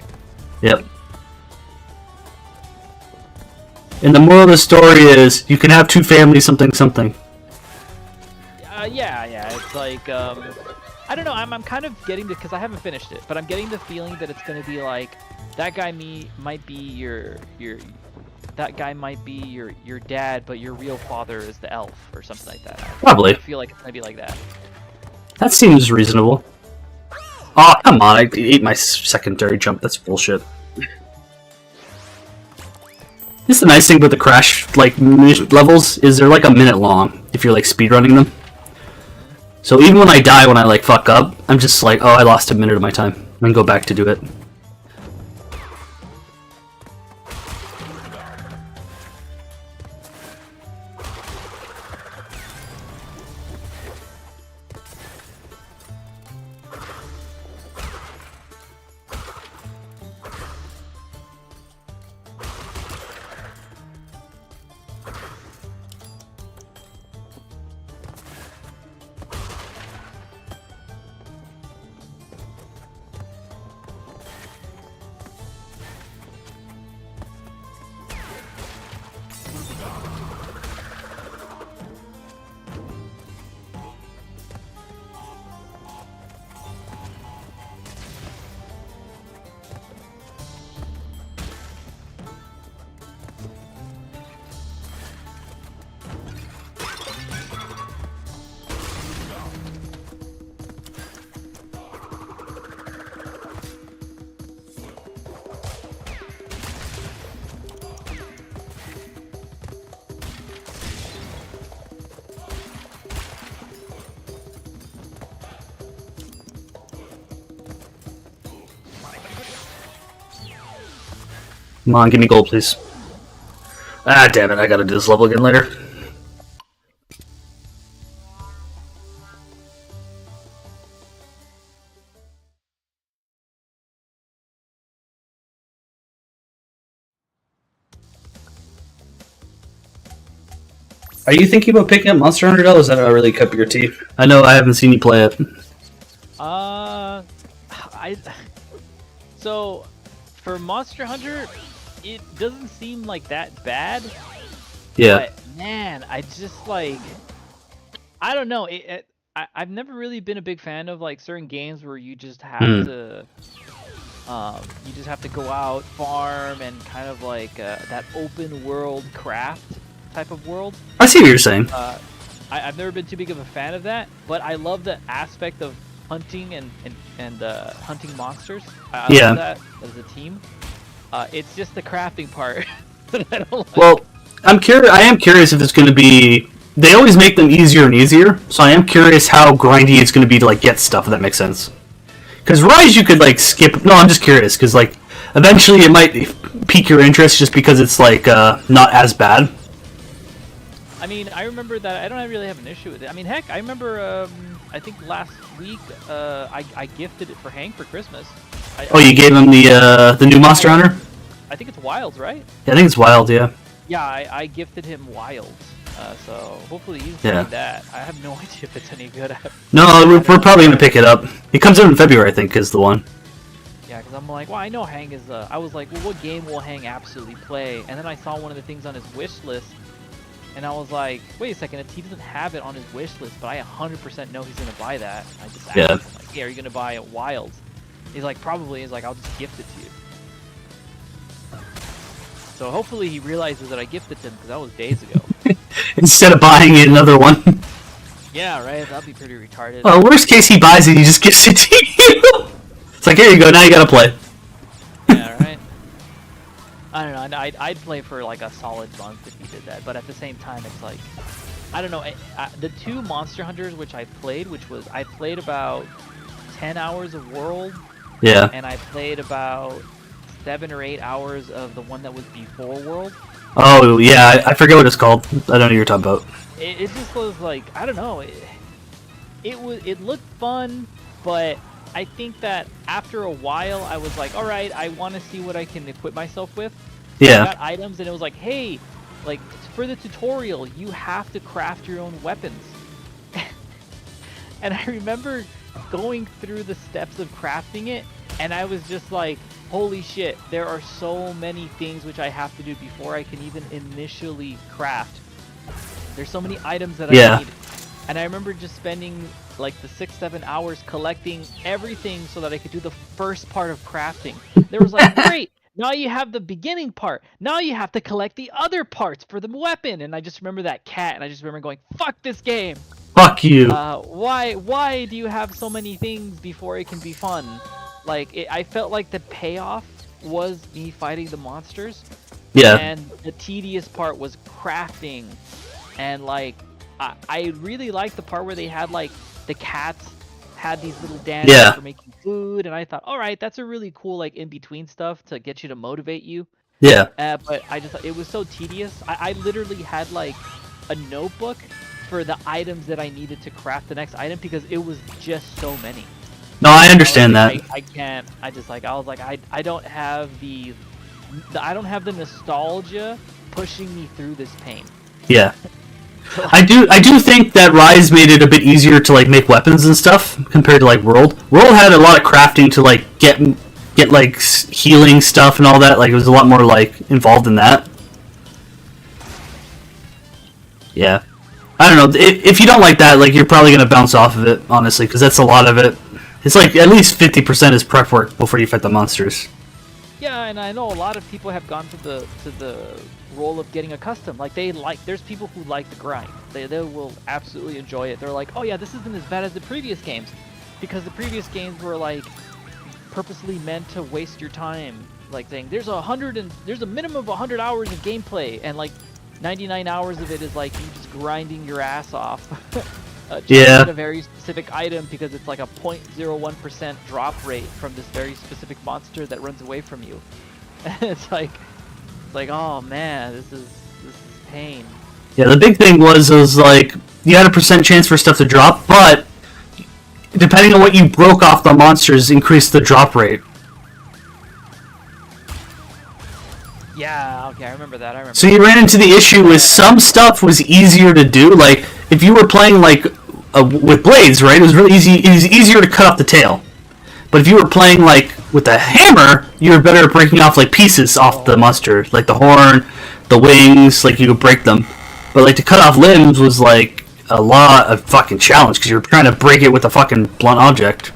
Yep. And the moral of the story is, you can have two families, something, something. Yeah. It's like, I don't know. I'm kind of getting the, because I haven't finished it, but I'm getting the feeling that it's gonna be like, that guy might be your dad, but your real father is the elf or something like that. Probably. I feel like it's gonna be like that. That seems reasonable. Oh, come on, I ate my secondary jump, that's bullshit. This is the nice thing about the Crash levels, is they're like a minute long, if you're like speedrunning them. So even when I die, when I like fuck up, I'm just like, oh, I lost a minute of my time. I can go back to do it. Come on, give me gold, please. Ah, damn it, I gotta do this level again later. Are you thinking about picking up Monster Hunter though? Is that a really cup of your tea? I know I haven't seen you play it. So, for Monster Hunter, it doesn't seem like that bad. Yeah. But man, I just like, I don't know. I've never really been a big fan of like certain games where you just have to, go out, farm, and kind of like that open world craft type of world. I see what you're saying. I've never been too big of a fan of that, but I love the aspect of hunting and hunting monsters. I love that as a team. It's just the crafting part that I don't like. Well, I am curious if it's going to be. They always make them easier and easier, so I am curious how grindy it's going to be to like get stuff. If that makes sense. Because Rise, you could like skip. No, I'm just curious because like eventually it might pique your interest just because it's like not as bad. I mean, I remember that I don't really have an issue with it. I mean, heck, I remember. I think last week I gifted it for Hank for Christmas. You gave him the new Monster Hunter? I think it's Wilds, right? Yeah, I think it's Wild, yeah. Yeah, I gifted him Wilds, so hopefully he's playing that. I have no idea if it's any good. No, we're probably gonna pick it up. It comes out in February, I think, is the one. Yeah, because I'm like, well, I know Hank is. I was like, well, what game will Hank absolutely play? And then I saw one of the things on his wish list, and I was like, wait a second, he doesn't have it on his wish list, but I 100% know he's gonna buy that. I just asked him, like, hey, are you gonna buy Wilds? He's like, probably. He's like, I'll just gift it to you. So hopefully he realizes that I gifted him, because that was days ago. Instead of buying another one. Yeah, right? That'd be pretty retarded. Well, worst case he buys it, he just gives it to you. It's like, here you go, now you gotta play. Yeah, right? I don't know. I'd play for like a solid month if you did that, but at the same time, it's like, I don't know. The 2 Monster Hunters which I played, I played about 10 hours of World. Yeah. And I played about 7 or 8 hours of the one that was before World. Oh yeah, I forget what it's called. I don't know what you're talking about. It just was like, I don't know. It looked fun, but I think that after a while, I was like, all right, I want to see what I can equip myself with. Yeah. I got items, and it was like, hey, like for the tutorial, you have to craft your own weapons. And I remember going through the steps of crafting it, and I was just like, holy shit, there are so many things which I have to do before I can even initially craft. There's so many items that I need. And I remember just spending like the 6-7 hours collecting everything so that I could do the first part of crafting. There was like, great, now you have the beginning part. Now you have to collect the other parts for the weapon. And I just remember that cat, and I just remember going, fuck this game. Fuck you. Why do you have so many things before it can be fun? Like, I felt like the payoff was me fighting the monsters. Yeah. And the tedious part was crafting. And, like, I really liked the part where they had, like, the cats had these little dances for making food. And I thought, all right, that's a really cool, like, in-between stuff to get you to motivate you. Yeah. But I just thought it was so tedious. I literally had, like, a notebook for the items that I needed to craft the next item because it was just so many. No, I understand that. I can't. I was like, I don't have I don't have the nostalgia pushing me through this pain. Yeah. I do think that Rise made it a bit easier to like make weapons and stuff compared to like World. World had a lot of crafting to like get like healing stuff and all that. Like it was a lot more like involved in that. Yeah. I don't know. If you don't like that, like you're probably gonna bounce off of it, honestly, because that's a lot of it. It's like at least 50% is prep work before you fight the monsters. Yeah, and I know a lot of people have gone to the role of getting accustomed. Like there's people who like the grind. They will absolutely enjoy it. They're like, oh yeah, this isn't as bad as the previous games, because the previous games were like purposely meant to waste your time. Like saying there's a minimum of 100 hours of gameplay, and like 99 hours of it is like you just grinding your ass off. Just get a very specific item because it's like a 0.01% drop rate from this very specific monster that runs away from you. it's like, oh man, this is pain. Yeah, the big thing was like you had a % chance for stuff to drop, but depending on what you broke off the monsters, increased the drop rate. Yeah, okay, I remember that. So you ran into the issue with some stuff was easier to do. Like if you were playing like with blades, right? It was really easy. It was easier to cut off the tail. But if you were playing like with a hammer, you were better at breaking off like pieces off the monster, like the horn, the wings. Like you could break them. But like to cut off limbs was like a lot of fucking challenge because you were trying to break it with a fucking blunt object.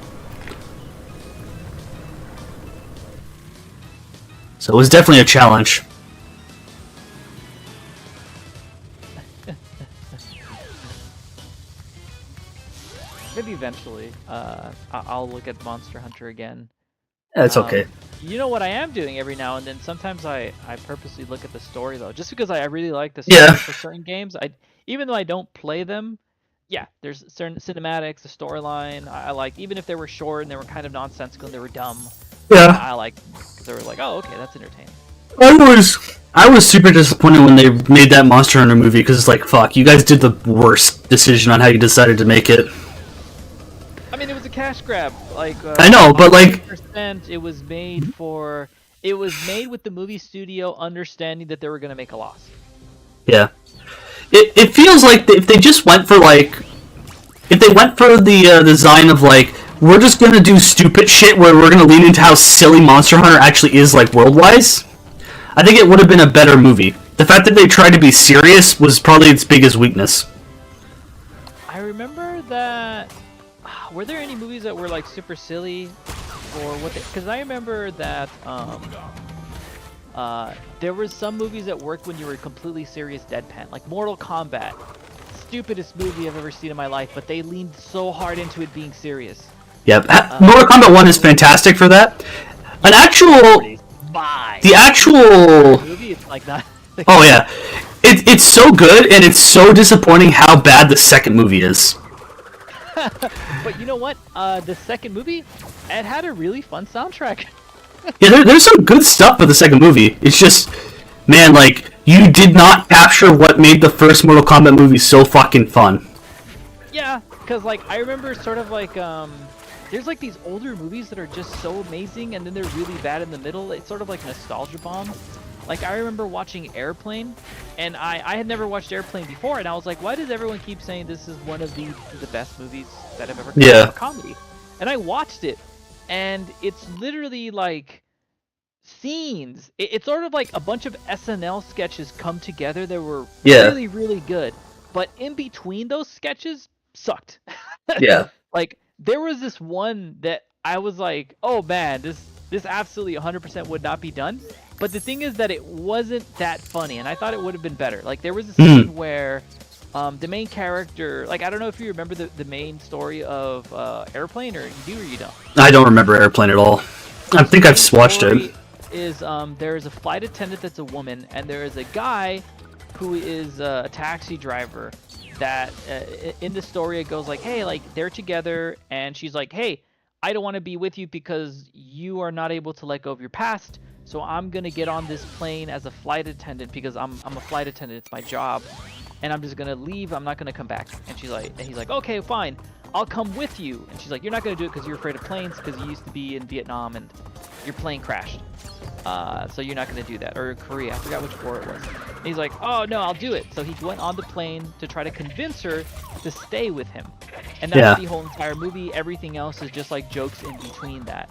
So it was definitely a challenge. Maybe eventually, I'll look at Monster Hunter again. That's okay. You know what I am doing every now and then? Sometimes I purposely look at the story though, just because I really like the story for certain games. Even though I don't play them, yeah, there's certain cinematics, the storyline I like. Even if they were short and they were kind of nonsensical and they were dumb. Yeah. I like because they were like, oh, okay, that's entertaining. I was super disappointed when they made that Monster Hunter movie because it's like, fuck, you guys did the worst decision on how you decided to make it. I mean, it was a cash grab. Like I know, but like, it was made with the movie studio understanding that they were gonna make a loss. Yeah, it feels like if they just went for like, if they went for the design of like, we're just gonna do stupid shit where we're gonna lean into how silly Monster Hunter actually is like world-wise, I think it would have been a better movie. The fact that they tried to be serious was probably its biggest weakness. I remember that. Were there any movies that were like super silly, or what? Because I remember that there was some movies that worked when you were completely serious deadpan, like Mortal Kombat. Stupidest movie I've ever seen in my life, but they leaned so hard into it being serious. Yep, Mortal Kombat 1 is fantastic for that. An actual the actual movie, it's like not. Oh yeah, it's so good, and it's so disappointing how bad the second movie is. But you know what? The second movie, it had a really fun soundtrack. Yeah, there's some good stuff with the second movie. It's just, man, like, you did not capture what made the first Mortal Kombat movie so fucking fun. Yeah, because, like, I remember sort of like, there's like these older movies that are just so amazing, and then they're really bad in the middle. It's sort of like nostalgia bombs. Like, I remember watching Airplane, and I had never watched Airplane before, and I was like, why does everyone keep saying this is one of the best movies that have ever come out of comedy? And I watched it, and it's literally like scenes. It's sort of like a bunch of SNL sketches come together that were really, really good. But in between those sketches, sucked. Yeah. Like, there was this one that I was like, oh man, this absolutely 100% would not be done. But the thing is that it wasn't that funny, and I thought it would have been better. Like, there was a scene where the main character, like, I don't know if you remember the main story of Airplane, or you do or you don't? I don't remember Airplane at all. I think I've just watched it. Is there is a flight attendant that's a woman, and there is a guy who is a taxi driver that in the story it goes like, hey, like, they're together, and she's like, hey, I don't want to be with you because you are not able to let go of your past, so I'm gonna get on this plane as a flight attendant because I'm a flight attendant, it's my job, and I'm just gonna leave, I'm not gonna come back. And she's like, and he's like, okay, fine, I'll come with you. And she's like, you're not gonna do it because you're afraid of planes, because you used to be in Vietnam and your plane crashed, so you're not gonna do that. Or Korea, I forgot which war it was. And he's like, oh no, I'll do it. So he went on the plane to try to convince her to stay with him, and that's the whole entire movie. Everything else is just like jokes in between that.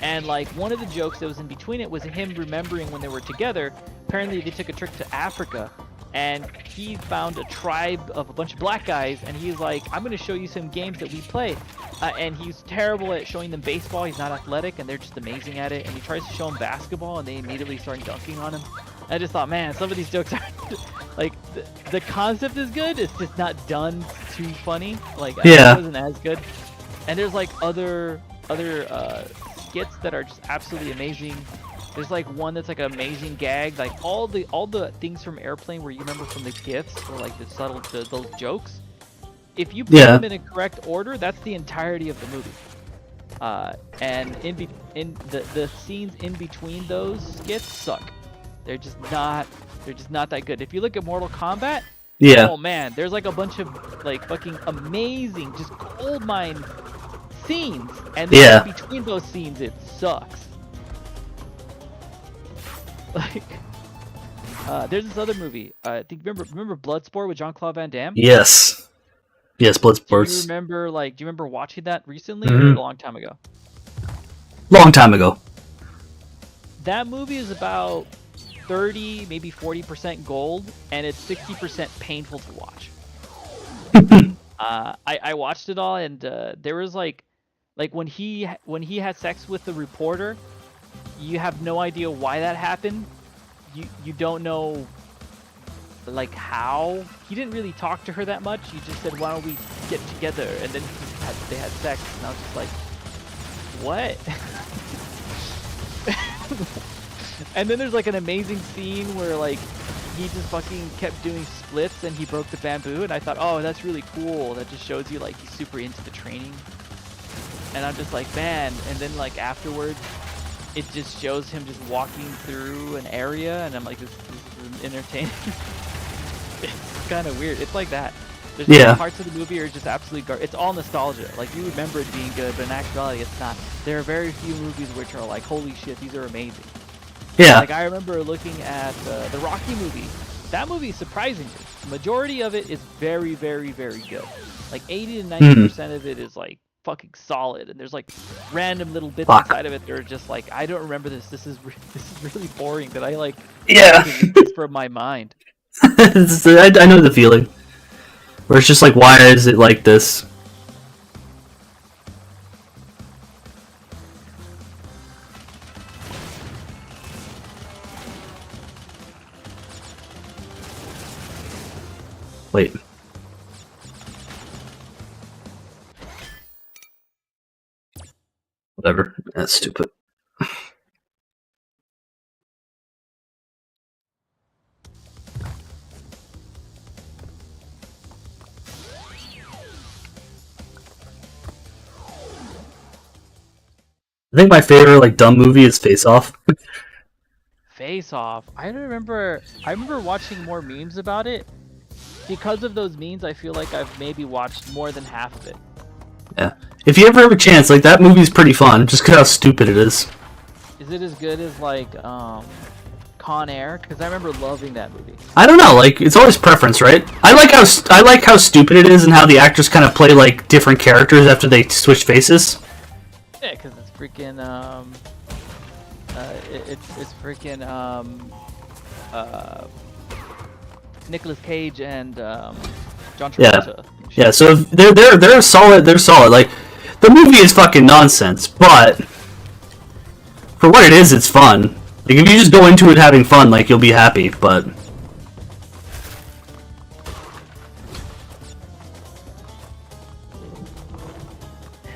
And like, one of the jokes that was in between it was him remembering when they were together. Apparently they took a trip to Africa, and he found a tribe of a bunch of black guys, and he's like, I'm going to show you some games that we play. And he's terrible at showing them baseball. He's not athletic, and they're just amazing at it. And he tries to show them basketball, and they immediately start dunking on him. I just thought, man, some of these jokes are like, the concept is good, it's just not done too funny. Like, it wasn't as good. And there's like other skits that are just absolutely amazing. There's like one that's like an amazing gag. Like, all the things from Airplane where you remember from the GIFs, or like the subtle those jokes. If you put them in a correct order, that's the entirety of the movie. And in the scenes in between those skits suck. They're just not that good. If you look at Mortal Kombat, oh man, there's like a bunch of like fucking amazing, just goldmine scenes, and then in between those scenes it sucks. Like, there's this other movie. I think remember Bloodsport with Jean-Claude Van Damme? Yes, Bloodsport. Do you remember watching that recently or a long time ago? Long time ago. That movie is about 30, maybe 40% gold, and it's 60% painful to watch. I watched it all, and there was like when he had sex with the reporter, you have no idea why that happened. You don't know like how. He didn't really talk to her that much. He just said, why don't we get together, and then they had sex, and I was just like, what? And then there's like an amazing scene where like he just fucking kept doing splits and he broke the bamboo, and I thought, oh, that's really cool. That just shows you like he's super into the training. And I'm just like, man. And then like afterwards, it just shows him just walking through an area, and I'm like, this is entertaining. It's kind of weird. It's like that. There's parts of the movie are just absolutely it's all nostalgia. Like, you remember it being good, but in actuality, it's not. There are very few movies which are like, holy shit, these are amazing. Yeah. Like, I remember looking at the Rocky movie. That movie, surprisingly, the majority of it is very, very, very good. Like 80 to 90% of it is like fucking solid, and there's like random little bits inside of it that are just like, I don't remember this. This is really boring. That I like. This from my mind. I know the feeling. Where it's just like, why is it like this? Wait. Whatever. That's stupid. I think my favorite like dumb movie is Face Off. Face Off. I remember watching more memes about it. Because of those memes, I feel like I've maybe watched more than half of it. Yeah. If you ever have a chance, like that movie's pretty fun, just 'cause how stupid it is. Is it as good as like Con Air? Because I remember loving that movie. I don't know, like it's always preference, right? I like how stupid it is and how the actors kind of play like different characters after they switch faces. Yeah, because it's freaking it's freaking Nicolas Cage and John Travolta. Yeah. So they're solid. They're solid. Like the movie is fucking nonsense, but for what it is, it's fun. Like if you just go into it having fun, like you'll be happy. But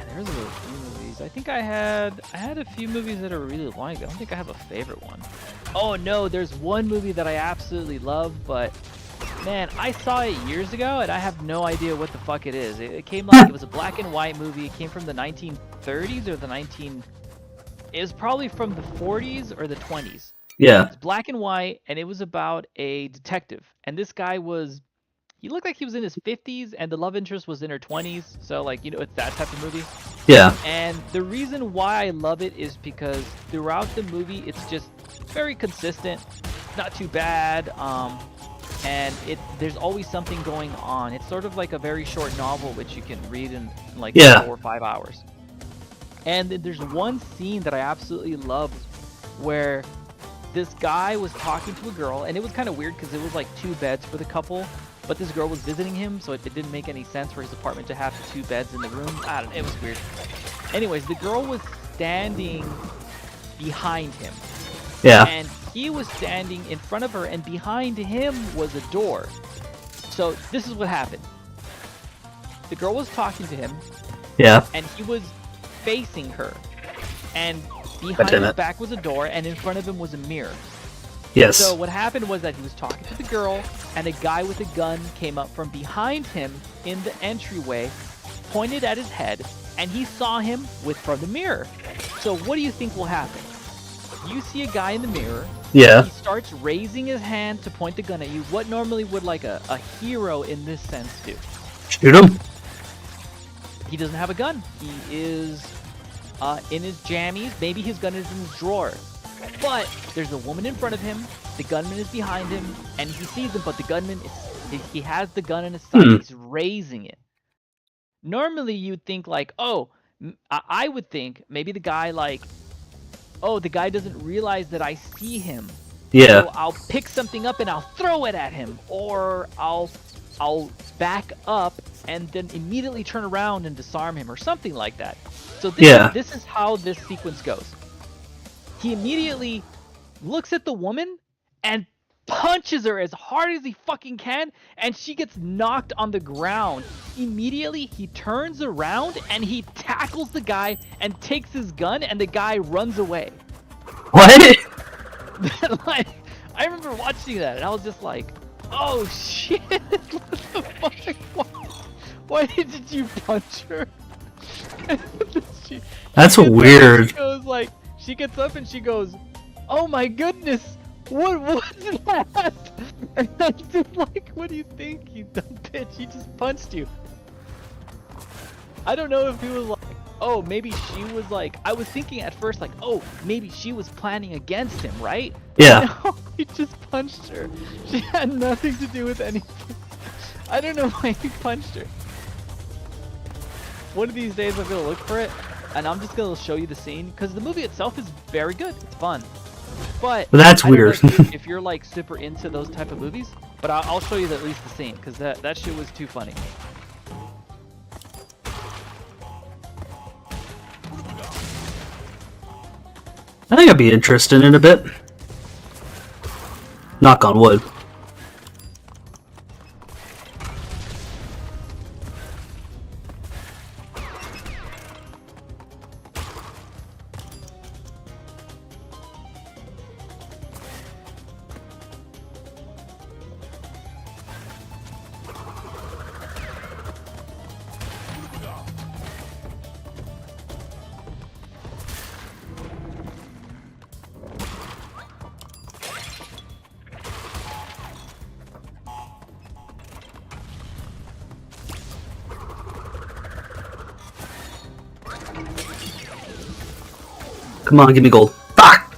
there's a few movies. I think I had a few movies that I really like. I don't think I have a favorite one. Oh no, there's one movie that I absolutely love, but man, I saw it years ago and I have no idea what the fuck it is. It came like it was a black and white movie. It came from the 1930s or it was probably from the 40s or the 20s. yeah, It's black and white, and it was about a detective. And this guy he looked like he was in his 50s, and the love interest was in her 20s. So, like, you know, it's that type of movie. yeah, And the reason why I love it is because throughout the movie, it's just very consistent, not too bad, and there's always something going on. It's sort of like a very short novel, which you can read in like 4 or 5 hours. And there's one scene that I absolutely love where this guy was talking to a girl, and it was kind of weird because it was like 2 beds for the couple, but this girl was visiting him, so it didn't make any sense for his apartment to have 2 beds in the room. I don't know, it was weird. Anyways, the girl was standing behind him. yeah, And he was standing in front of her, and behind him was a door. So this is what happened. The girl was talking to him, yeah. and he was facing her. And behind his back was a door, and in front of him was a mirror. Yes. So what happened was that he was talking to the girl, and a guy with a gun came up from behind him in the entryway, pointed at his head, and he saw him from the mirror. So what do you think will happen? You see a guy in the mirror. Yeah. He starts raising his hand to point the gun at you. What normally would like a hero in this sense do? Shoot him. He doesn't have a gun. He is in his jammies. Maybe his gun is in his drawer. But there's a woman in front of him. The gunman is behind him, and he sees him. But the gunman he has the gun in his side. He's raising it. Normally, you'd think like, oh, I would think maybe the guy like, oh, the guy doesn't realize that I see him. Yeah. So I'll pick something up and I'll throw it at him, or I'll back up and then immediately turn around and disarm him, or something like that. So this is how this sequence goes. He immediately looks at the woman and punches her as hard as he fucking can, and she gets knocked on the ground. Immediately, he turns around and he tackles the guy and takes his gun, and the guy runs away. What? Like, I remember watching that, and I was just like, oh shit, what the fuck? Why did you punch her? That's weird. She goes like, she gets up and she goes, oh my goodness, what was that? And I'm just like, what do you think, you dumb bitch? He just punched you. I don't know if he was like, oh, maybe she was like, I was thinking at first like, oh, maybe she was planning against him, right? Yeah. No, he just punched her. She had nothing to do with anything. I don't know why he punched her. One of these days I'm gonna look for it, and I'm just gonna show you the scene, because the movie itself is very good. It's fun. But that's I don't know weird. if you're like super into those type of movies, but I'll show you at least the scene, because that shit was too funny. I think I'd be interested in it a bit. Knock on wood. Come on, give me gold. Fuck!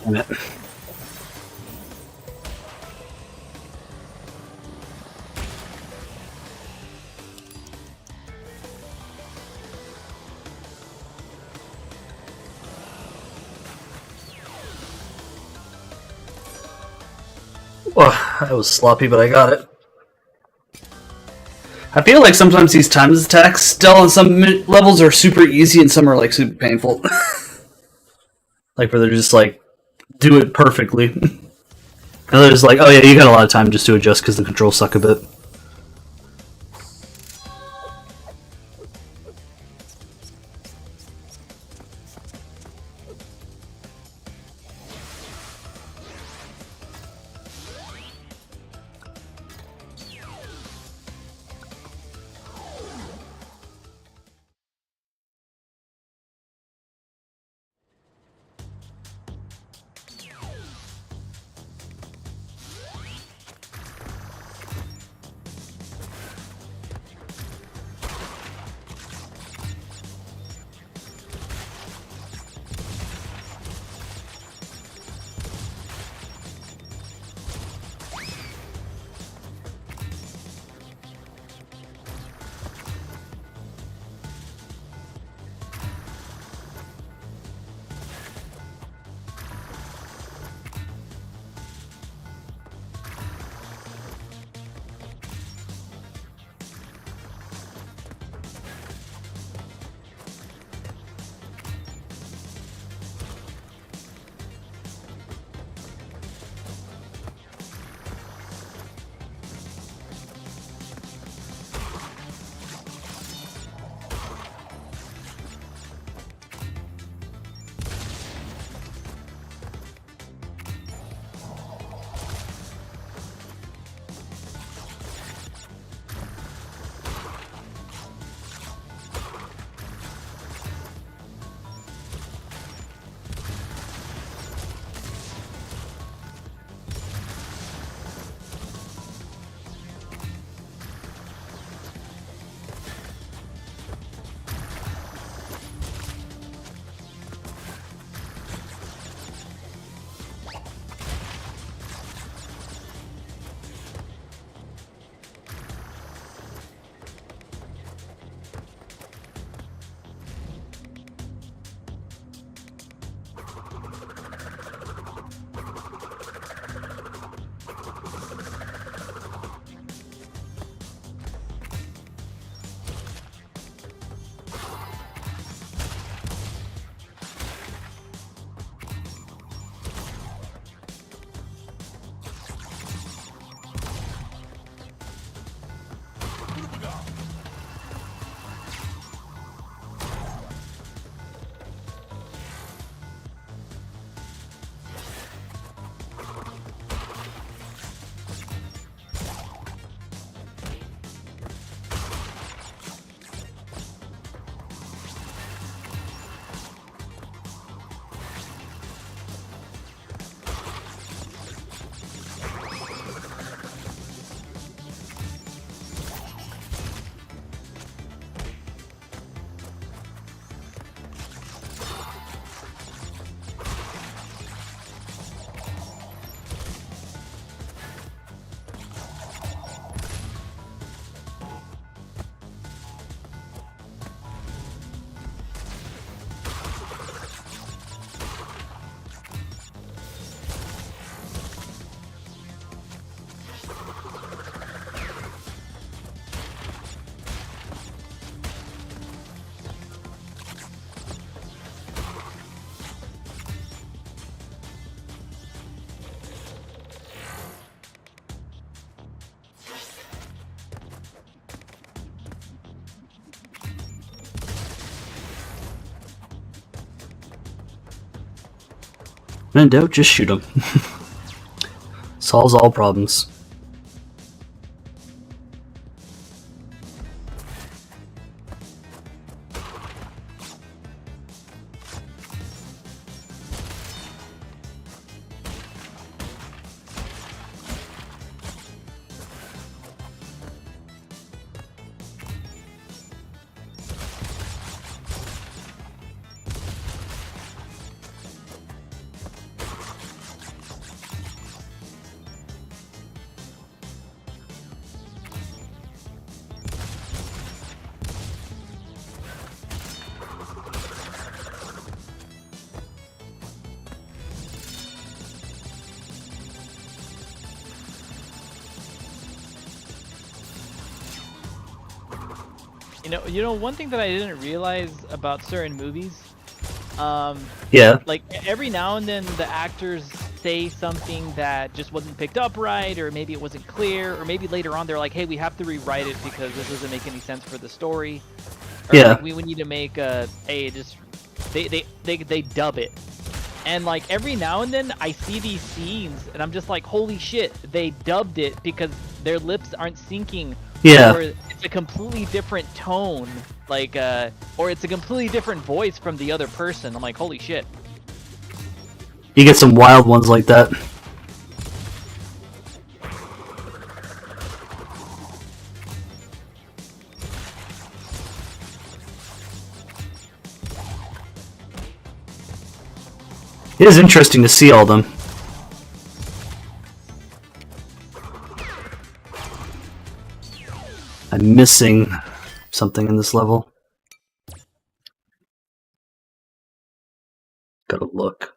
Damn it. Oh, that was sloppy, but I got it. I feel like sometimes these times attacks still on some levels are super easy and some are like super painful. Like where they're just like, do it perfectly. And they're just like, oh yeah, you got a lot of time just to adjust because the controls suck a bit. When in doubt, just shoot him. Solves all problems. You know, one thing that I didn't realize about certain movies, Yeah. like every now and then the actors say something that just wasn't picked up right, or maybe it wasn't clear, or maybe later on they're like, hey, we have to rewrite it because this doesn't make any sense for the story. Or Yeah. like, we need to make a, hey, just they dub it. And like every now and then I see these scenes and I'm just like, holy shit, they dubbed it because their lips aren't syncing. Yeah. Or it's a completely different tone, like, or it's a completely different voice from the other person. I'm like, holy shit. You get some wild ones like that. It is interesting to see all of them. I'm missing something in this level. Gotta look.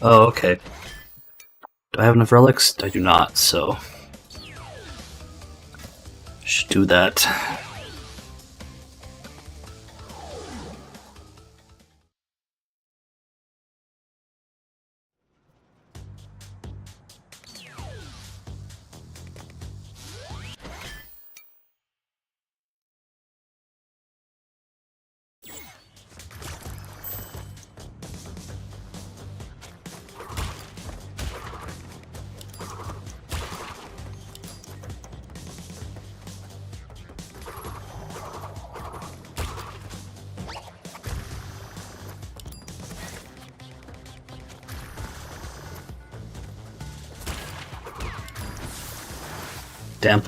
Oh, okay. Do I have enough relics? I do not, so... should do that. Damn.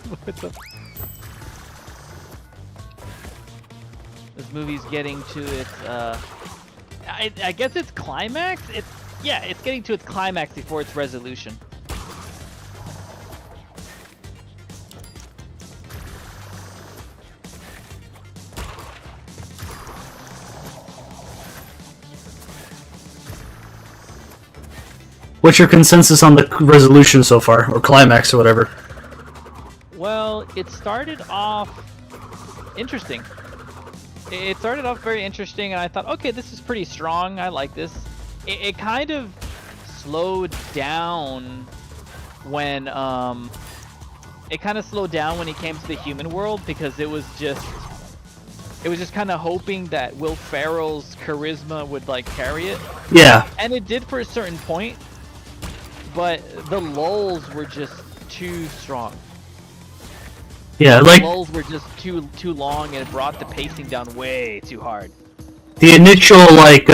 What the? This movie's getting to its, I guess its climax? It's getting to its climax before its resolution. What's your consensus on the resolution so far, or climax, or whatever? Well, it started off interesting. It started off very interesting, and I thought, okay, this is pretty strong. I like this. It kind of slowed down when it came to the human world, because it was just kind of hoping that Will Ferrell's charisma would like carry it. Yeah. And it did for a certain point, but the lulls were just too strong. Yeah, like the lulls were just too long, and it brought the pacing down way too hard. the initial like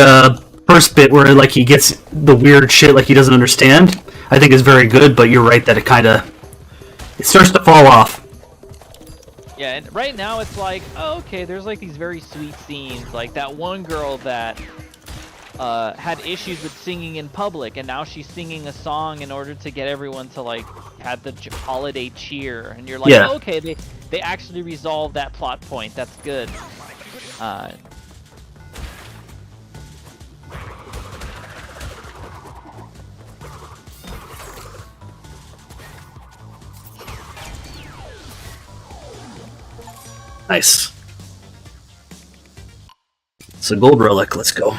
first bit where like he gets the weird shit like he doesn't understand, I think is very good. But you're right that it starts to fall off. Yeah, and right now it's like, oh, okay, there's like these very sweet scenes, like that one girl that had issues with singing in public, and now she's singing a song in order to get everyone to like have the holiday cheer, and you're like, Yeah. oh, okay, they actually resolved that plot point. That's good. Nice. It's a gold relic. Let's go.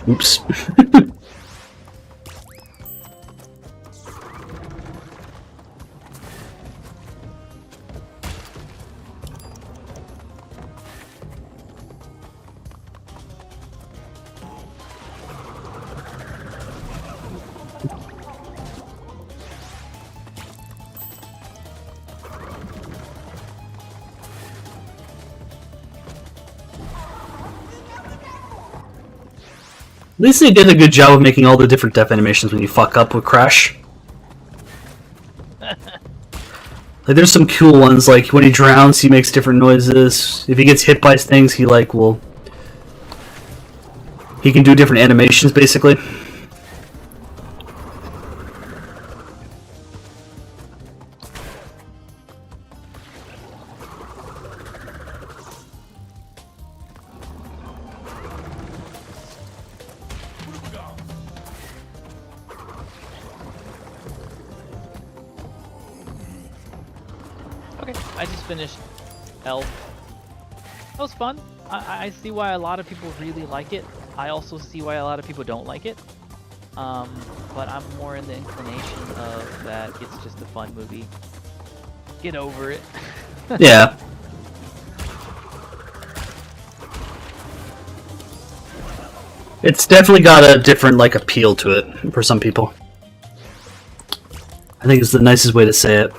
Oops. At least they did a good job of making all the different death animations when you fuck up with Crash. Like, there's some cool ones, like when he drowns, he makes different noises. If he gets hit by things, he he can do different animations, basically. Okay, I just finished Elf. That was fun. I see why a lot of people really like it. I also see why a lot of people don't like it. But I'm more in the inclination of that it's just a fun movie. Get over it. Yeah. It's definitely got a different, like, appeal to it for some people. I think it's the nicest way to say it.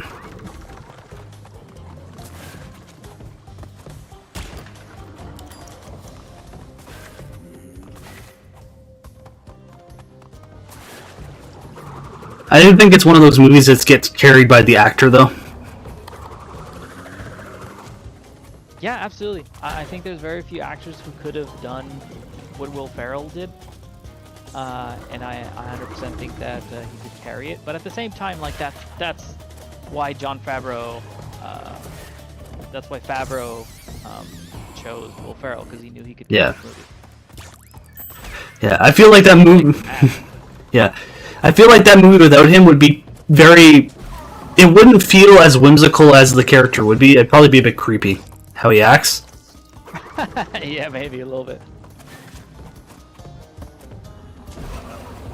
I do think it's one of those movies that gets carried by the actor, though. Yeah, absolutely. I think there's very few actors who could have done what Will Ferrell did. And I 100% think that he could carry it. But at the same time, like, that's why Jon Favreau, that's why Favreau chose Will Ferrell, because he knew he could do this movie. Yeah, I feel like that movie... yeah. I feel like that movie without him would be very... It wouldn't feel as whimsical as the character would be. It'd probably be a bit creepy, how he acts. Yeah, maybe a little bit.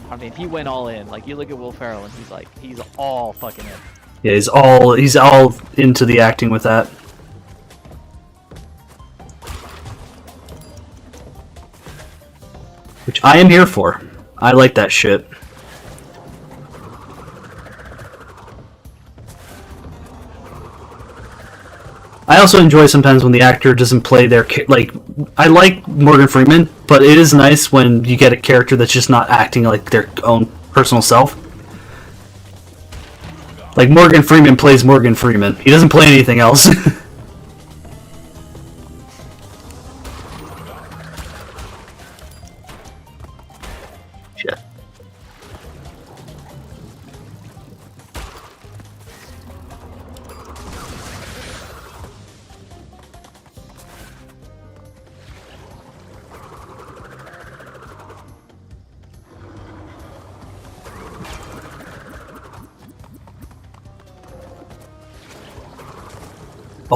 I mean, he went all in. Like, you look at Will Ferrell and he's all fucking in. Yeah, he's all into the acting with that. Which I am here for. I like that shit. I also enjoy sometimes when the actor doesn't play their like. I like Morgan Freeman, but it is nice when you get a character that's just not acting like their own personal self. Like Morgan Freeman plays Morgan Freeman. He doesn't play anything else.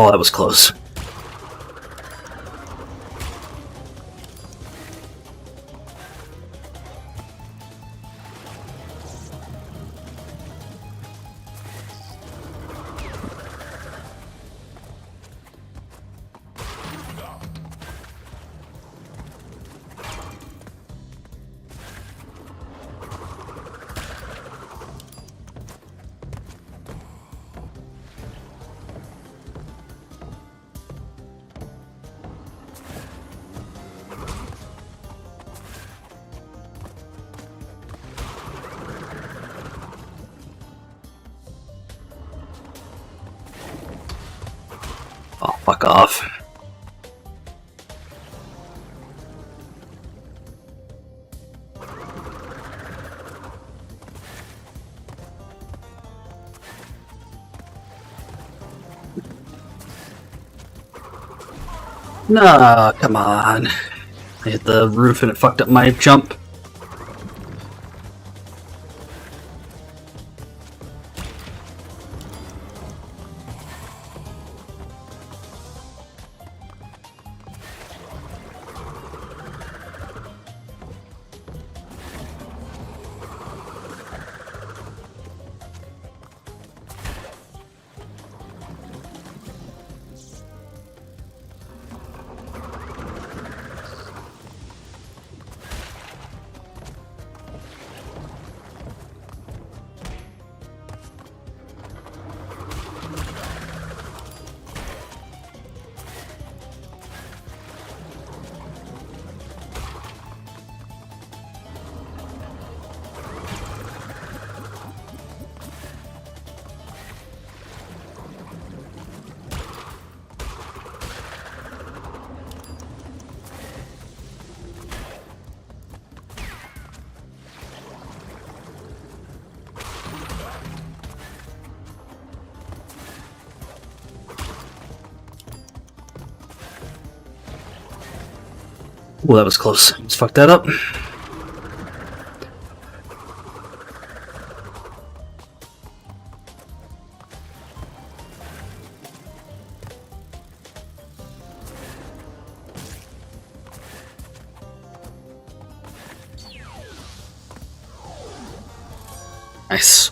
Oh, that was close. Oh, fuck off. Nah, come on. I hit the roof and it fucked up my jump. Well, that was close. Let's fuck that up. Nice.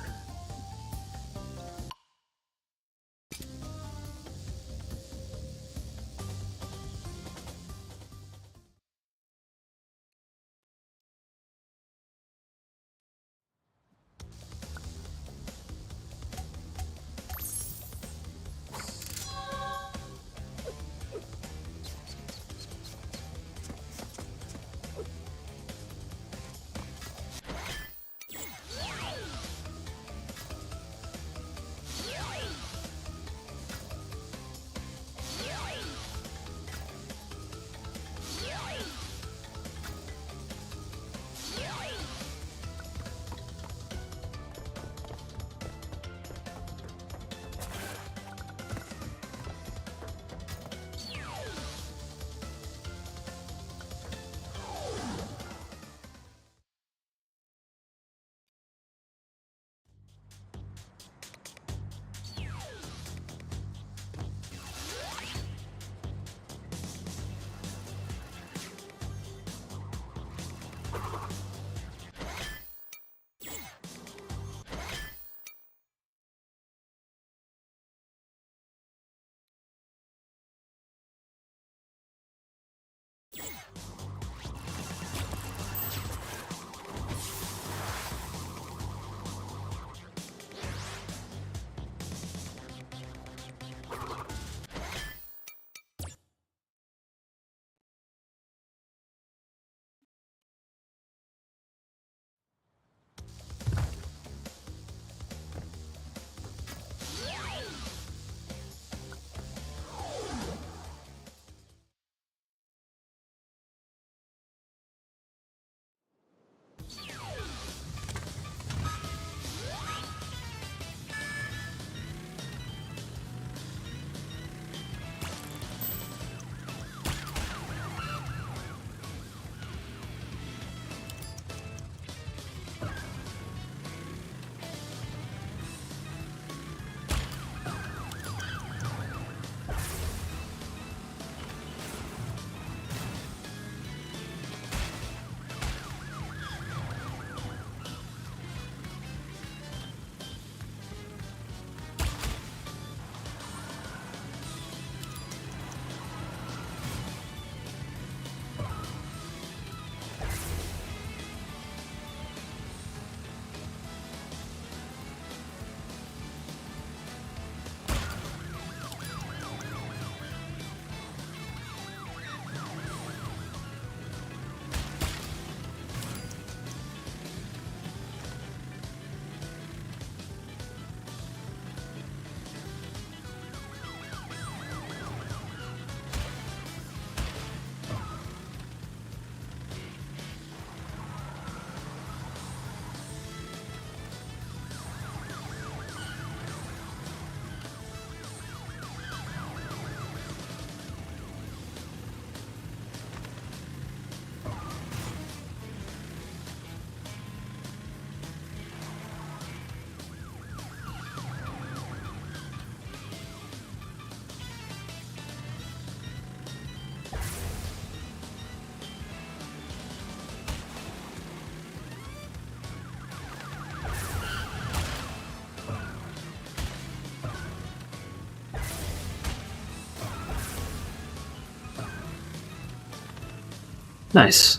Nice.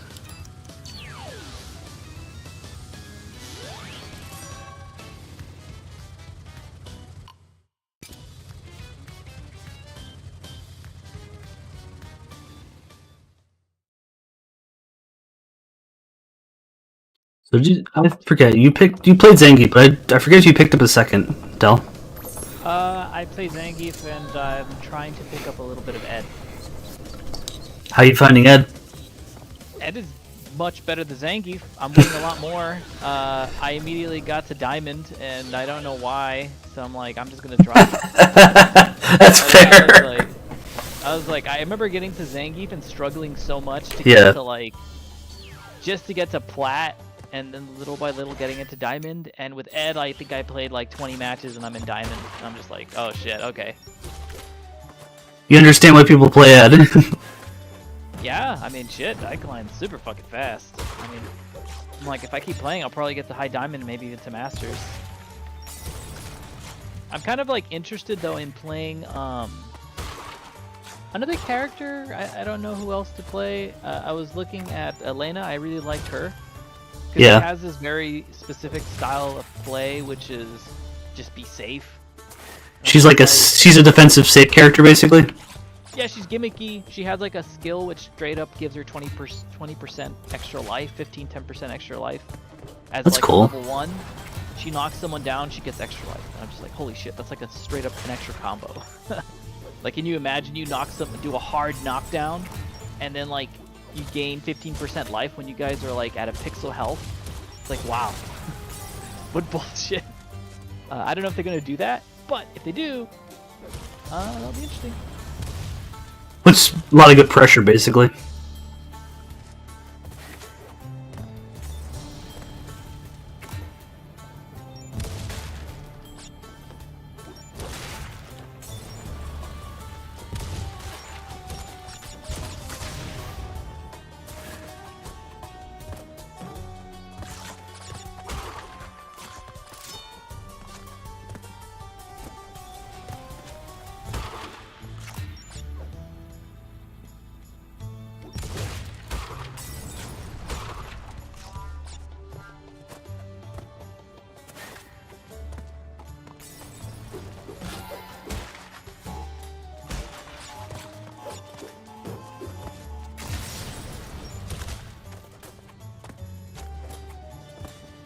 So I forget you played Zangief, but I forget if you picked up a second, Del. I play Zangief and I'm trying to pick up a little bit of Ed. How you finding Ed? Ed is much better than Zangief. I'm winning a lot more. I immediately got to Diamond and I don't know why, so I'm like, I'm just gonna drop it. That's fair. I was like, I remember getting to Zangief and struggling so much to Yeah. get to like, just to get to Plat, and then little by little getting into Diamond. And with Ed, I think I played like 20 matches and I'm in Diamond. And I'm just like, oh shit, okay. You understand why people play Ed? Yeah, I mean, shit, I climb super fucking fast. I mean, I'm like, if I keep playing, I'll probably get to High Diamond, maybe even to Masters. I'm kind of like interested though in playing another character. I don't know who else to play. I was looking at Elena. I really liked her. Because Yeah. she has this very specific style of play, which is just be safe. She's a defensive safe character basically. Yeah, she's gimmicky. She has like a skill which straight up gives her 20% extra life, 10% extra life. As That's like cool. level 1, she knocks someone down, she gets extra life. And I'm just like, holy shit, that's like a straight up an extra combo. Like, can you imagine you knock someone, do a hard knockdown, and then like you gain 15% life when you guys are like at a pixel health? It's like, wow. What bullshit. I don't know if they're gonna do that, but if they do, that'll be interesting. Puts a lot of good pressure basically.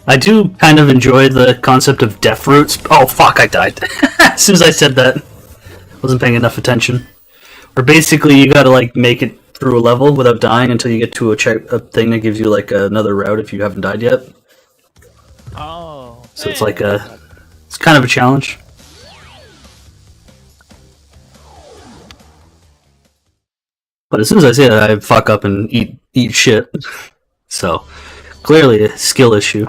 I do kind of enjoy the concept of death roots. Oh fuck, I died. As soon as I said that. Wasn't paying enough attention. Or basically you gotta like make it through a level without dying until you get to a thing that gives you like another route if you haven't died yet. Oh. So it's like it's kind of a challenge. But as soon as I say that, I fuck up and eat shit. So clearly a skill issue.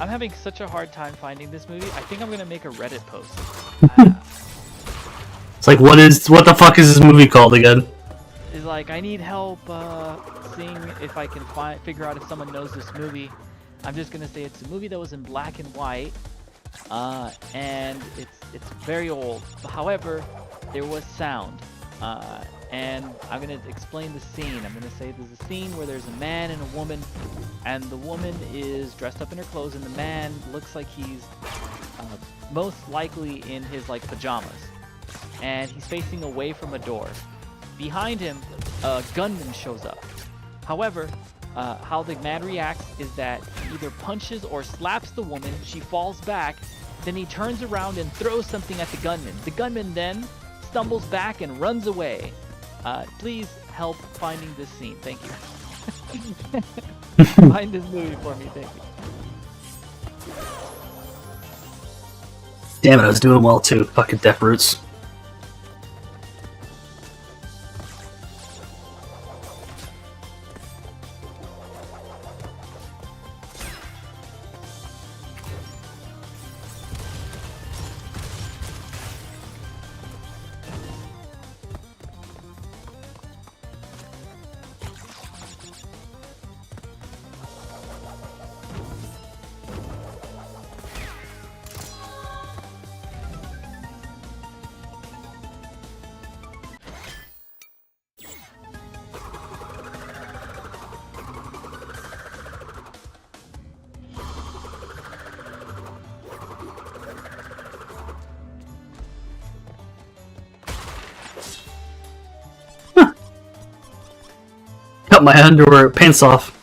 I'm having such a hard time finding this movie. I think I'm gonna make a Reddit post. It's like, what the fuck is this movie called again? It's like, I need help seeing if I can figure out if someone knows this movie. I'm just gonna say it's a movie that was in black and white, and it's very old. However, there was sound, and I'm gonna explain the scene. I'm gonna say there's a scene where there's a man and a woman, and the woman is dressed up in her clothes, and the man looks like he's most likely in his like pajamas, and he's facing away from a door. Behind him, a gunman shows up. However, how the man reacts is that he either punches or slaps the woman, she falls back, then he turns around and throws something at the gunman. The gunman then stumbles back and runs away. Please help finding this scene. Thank you. Find this movie for me, thank you. Damn it, I was doing well too. Fucking Death Roots. Cut my underwear pants off.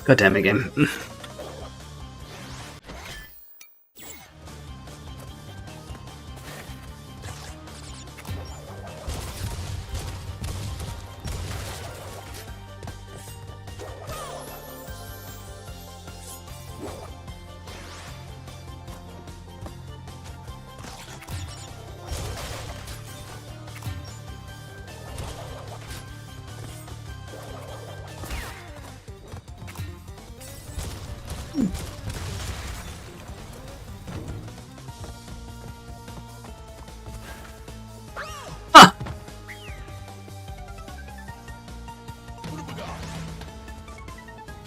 God damn it, game.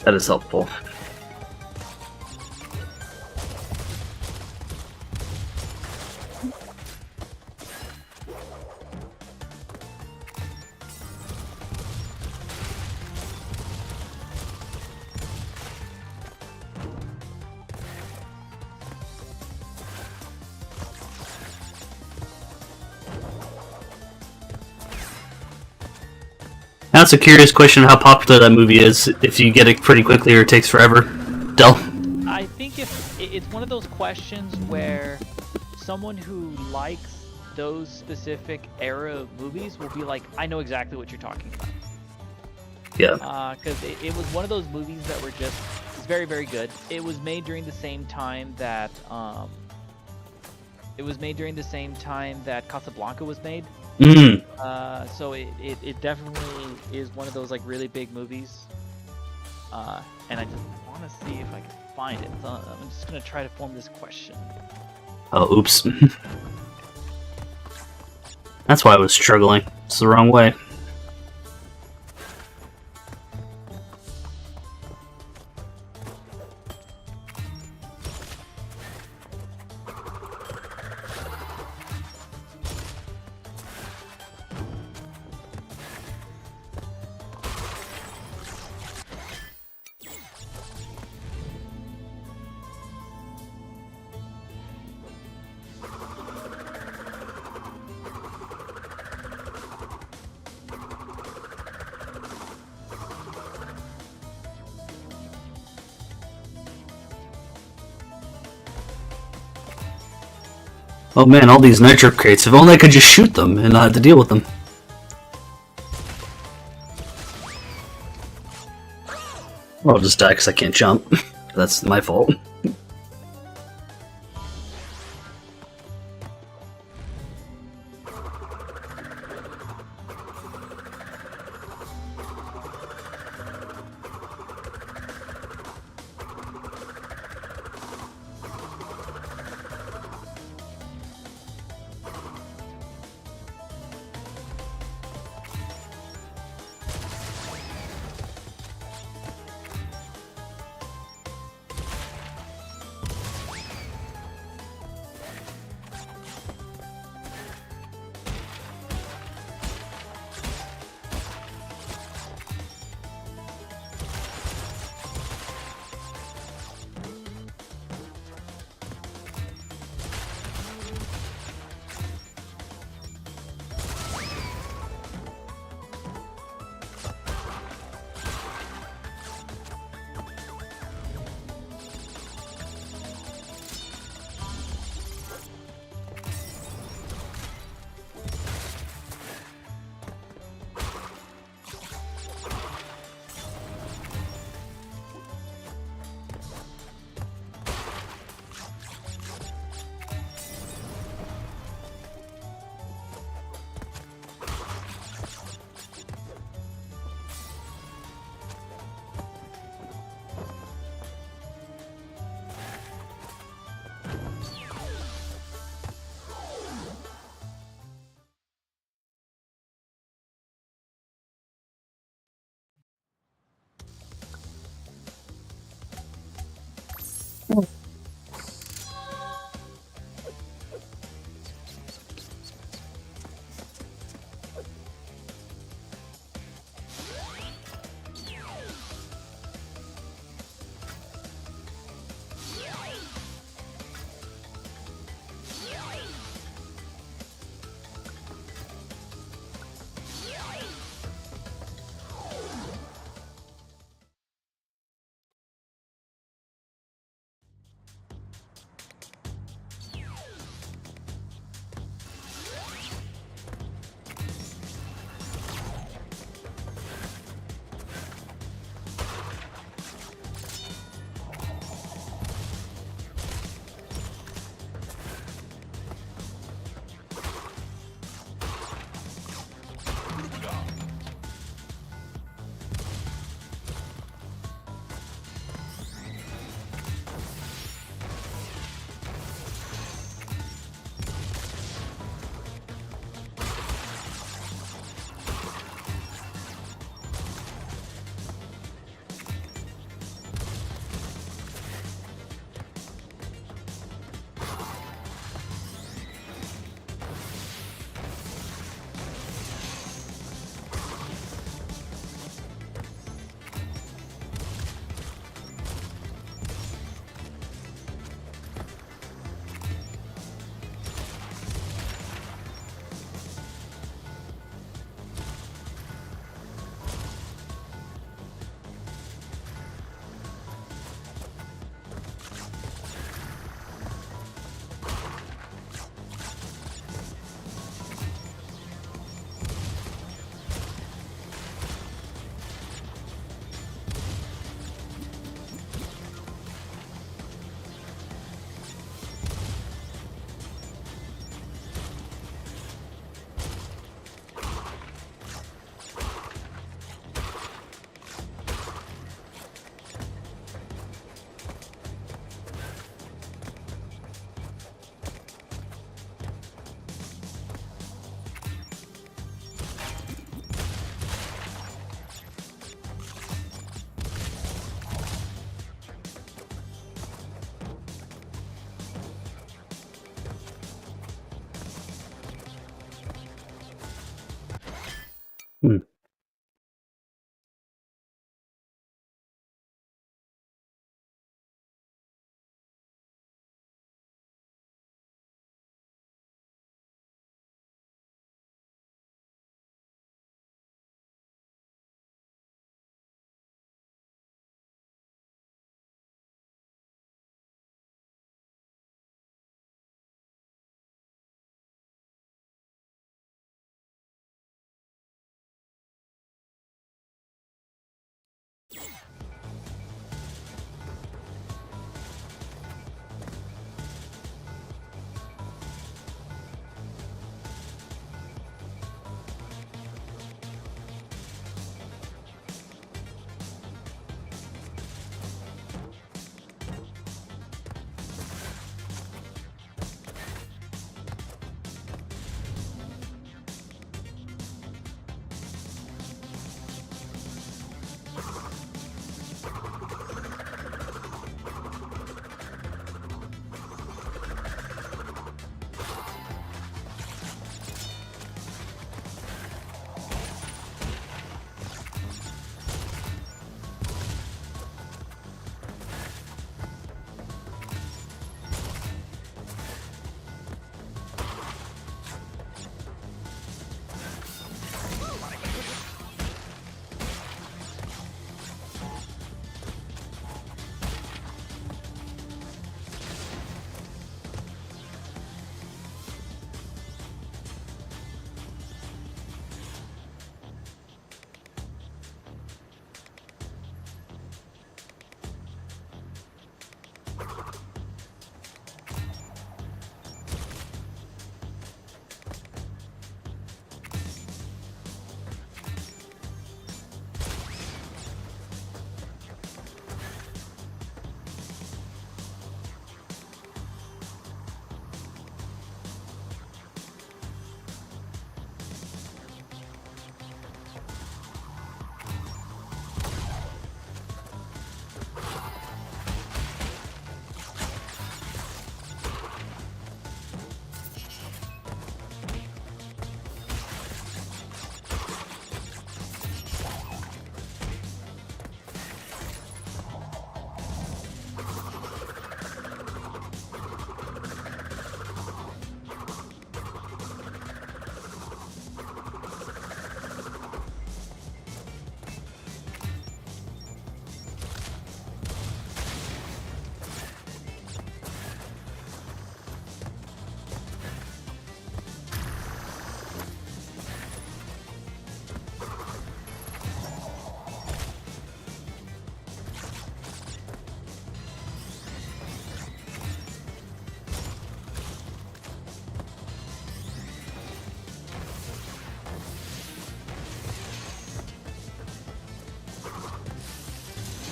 That is helpful. That's a curious question how popular that movie is, if you get it pretty quickly or it takes forever. Del? I think it's one of those questions where someone who likes those specific era of movies will be like, I know exactly what you're talking about. Yeah. Because it was one of those movies that were just, it's very, very good. It was made during the same time that, Casablanca was made. So it definitely is one of those like really big movies, and I just want to see if I can find it. So I'm just gonna try to form this question. Oh, oops. That's why I was struggling. It's the wrong way. Oh man, all these nitro crates. If only I could just shoot them and not have to deal with them. Well, I'll just die because I can't jump. That's my fault. Hmm.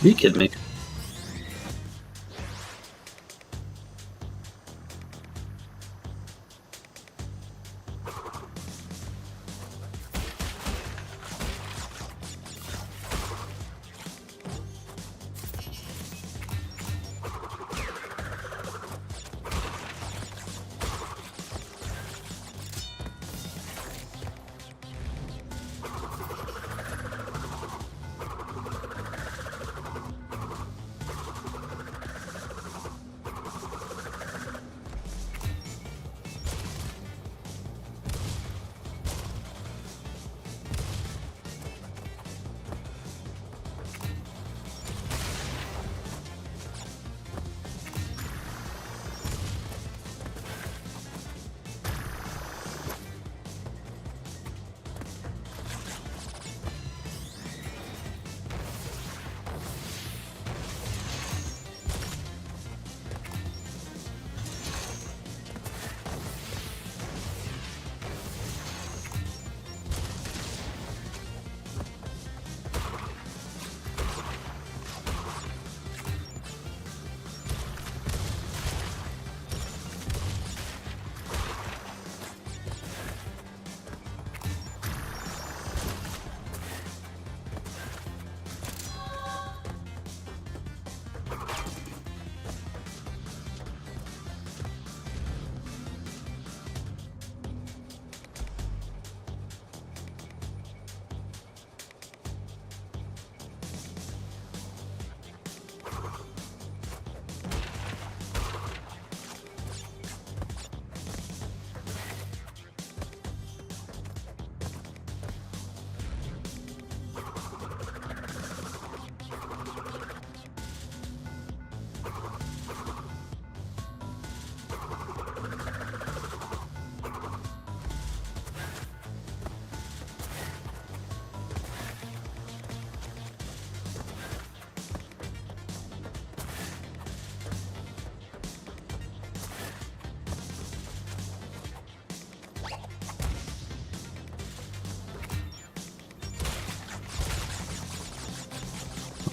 Are you kidding me?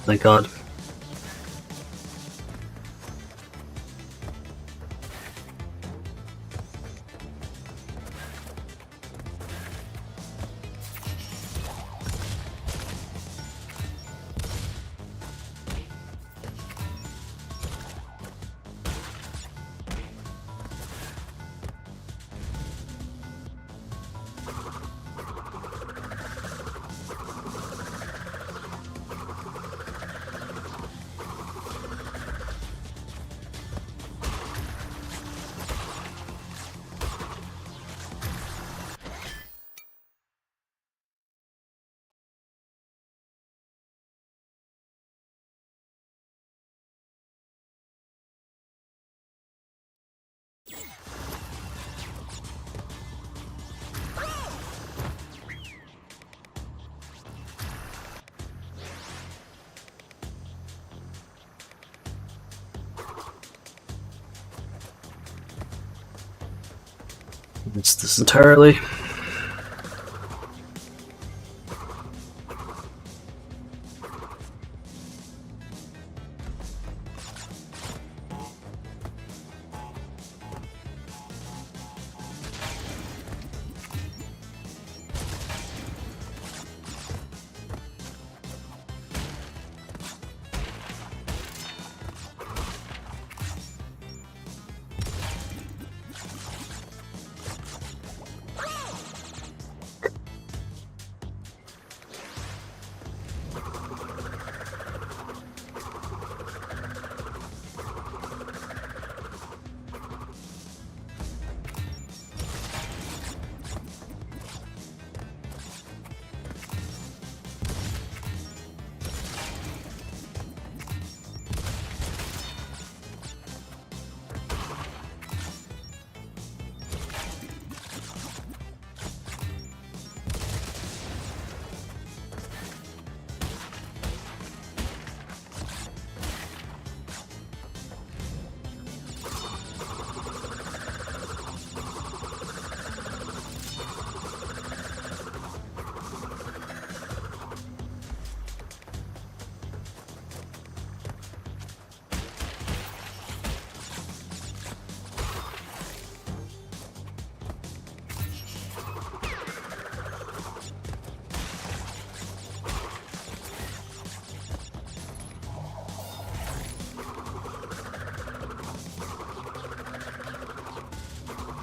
Thank God. It's this entirely.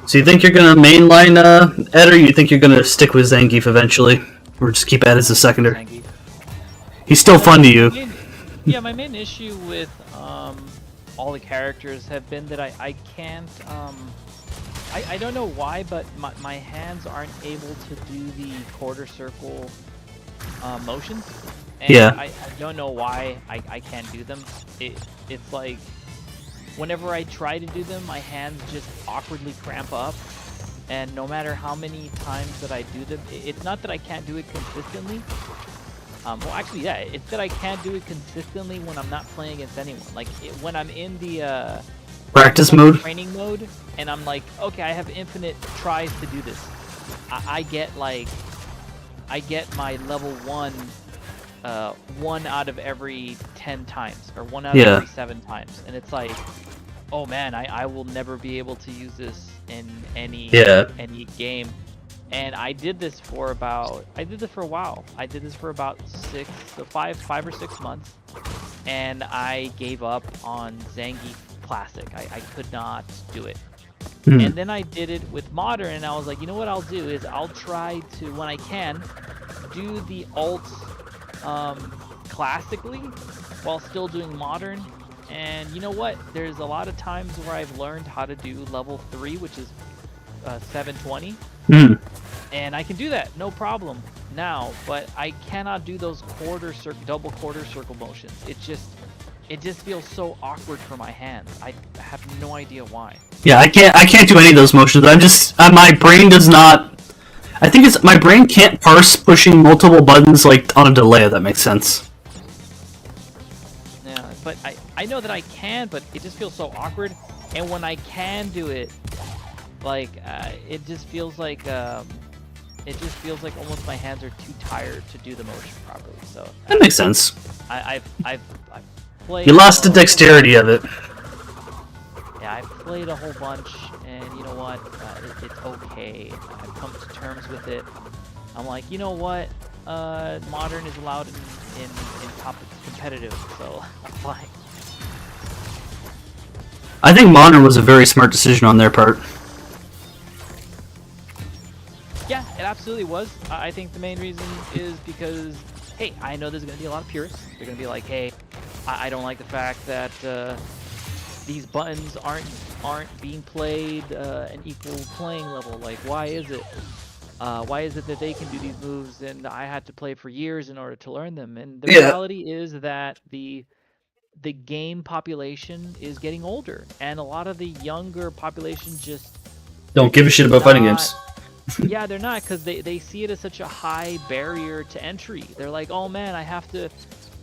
So you think you're gonna mainline Ed, or you think you're gonna stick with Zangief eventually? Or just keep Ed as a secondary? Zangief. He's still fun to you. Yeah, my main issue with all the characters have been that I can't, I don't know why, but my hands aren't able to do the quarter circle motions. And Yeah. I don't know why I can't do them. It's like, whenever I try to do them, my hands just awkwardly cramp up. And no matter how many times that I do them, it's not that I can't do it consistently. Well, actually, yeah, it's that I can't do it consistently when I'm not playing against anyone. Like, when I'm in the Practice mode? training mode, and I'm like, okay, I have infinite tries to do this. I get like, I get my level 1 out of every 10 times, or 1 out of every 7 times, and it's like, oh man, I will never be able to use this in any game. And I did this for a while. I did this for about 5 or 6 months, and I gave up on Zangief Classic. I could not do it. And then I did it with Modern, and I was like, you know what I'll do is I'll try to, when I can, do the ults classically while still doing Modern. And you know what? There's a lot of times where I've learned how to do level 3, which is 720. And I can do that, no problem now, but I cannot do those double quarter circle motions. It just feels so awkward for my hands. I have no idea why. Yeah, I can't do any of those motions. I'm just my brain does not. I think it's my brain can't parse pushing multiple buttons like on a delay. If that makes sense. Yeah, but I know that I can, but it just feels so awkward. And when I can do it, like it just feels like it just feels like almost my hands are too tired to do the motion properly. So That makes sense. I've played. You lost the dexterity of it. Yeah, I've played a whole bunch, and you know what? It's okay. I've come to terms with it. I'm like, you know what? Modern is allowed in top competitive, so I'm fine. I think Modern was a very smart decision on their part. Yeah, it absolutely was. I think the main reason is because, hey, I know there's going to be a lot of purists. They're going to be like, hey, I don't like the fact that these buttons aren't being played an equal playing level. Like, why is it? Why is it that they can do these moves and I had to play for years in order to learn them? And the reality is that the game population is getting older, and a lot of the younger population just don't give a shit about fighting games. Yeah, they're not, because they see it as such a high barrier to entry. They're like, oh man, I have to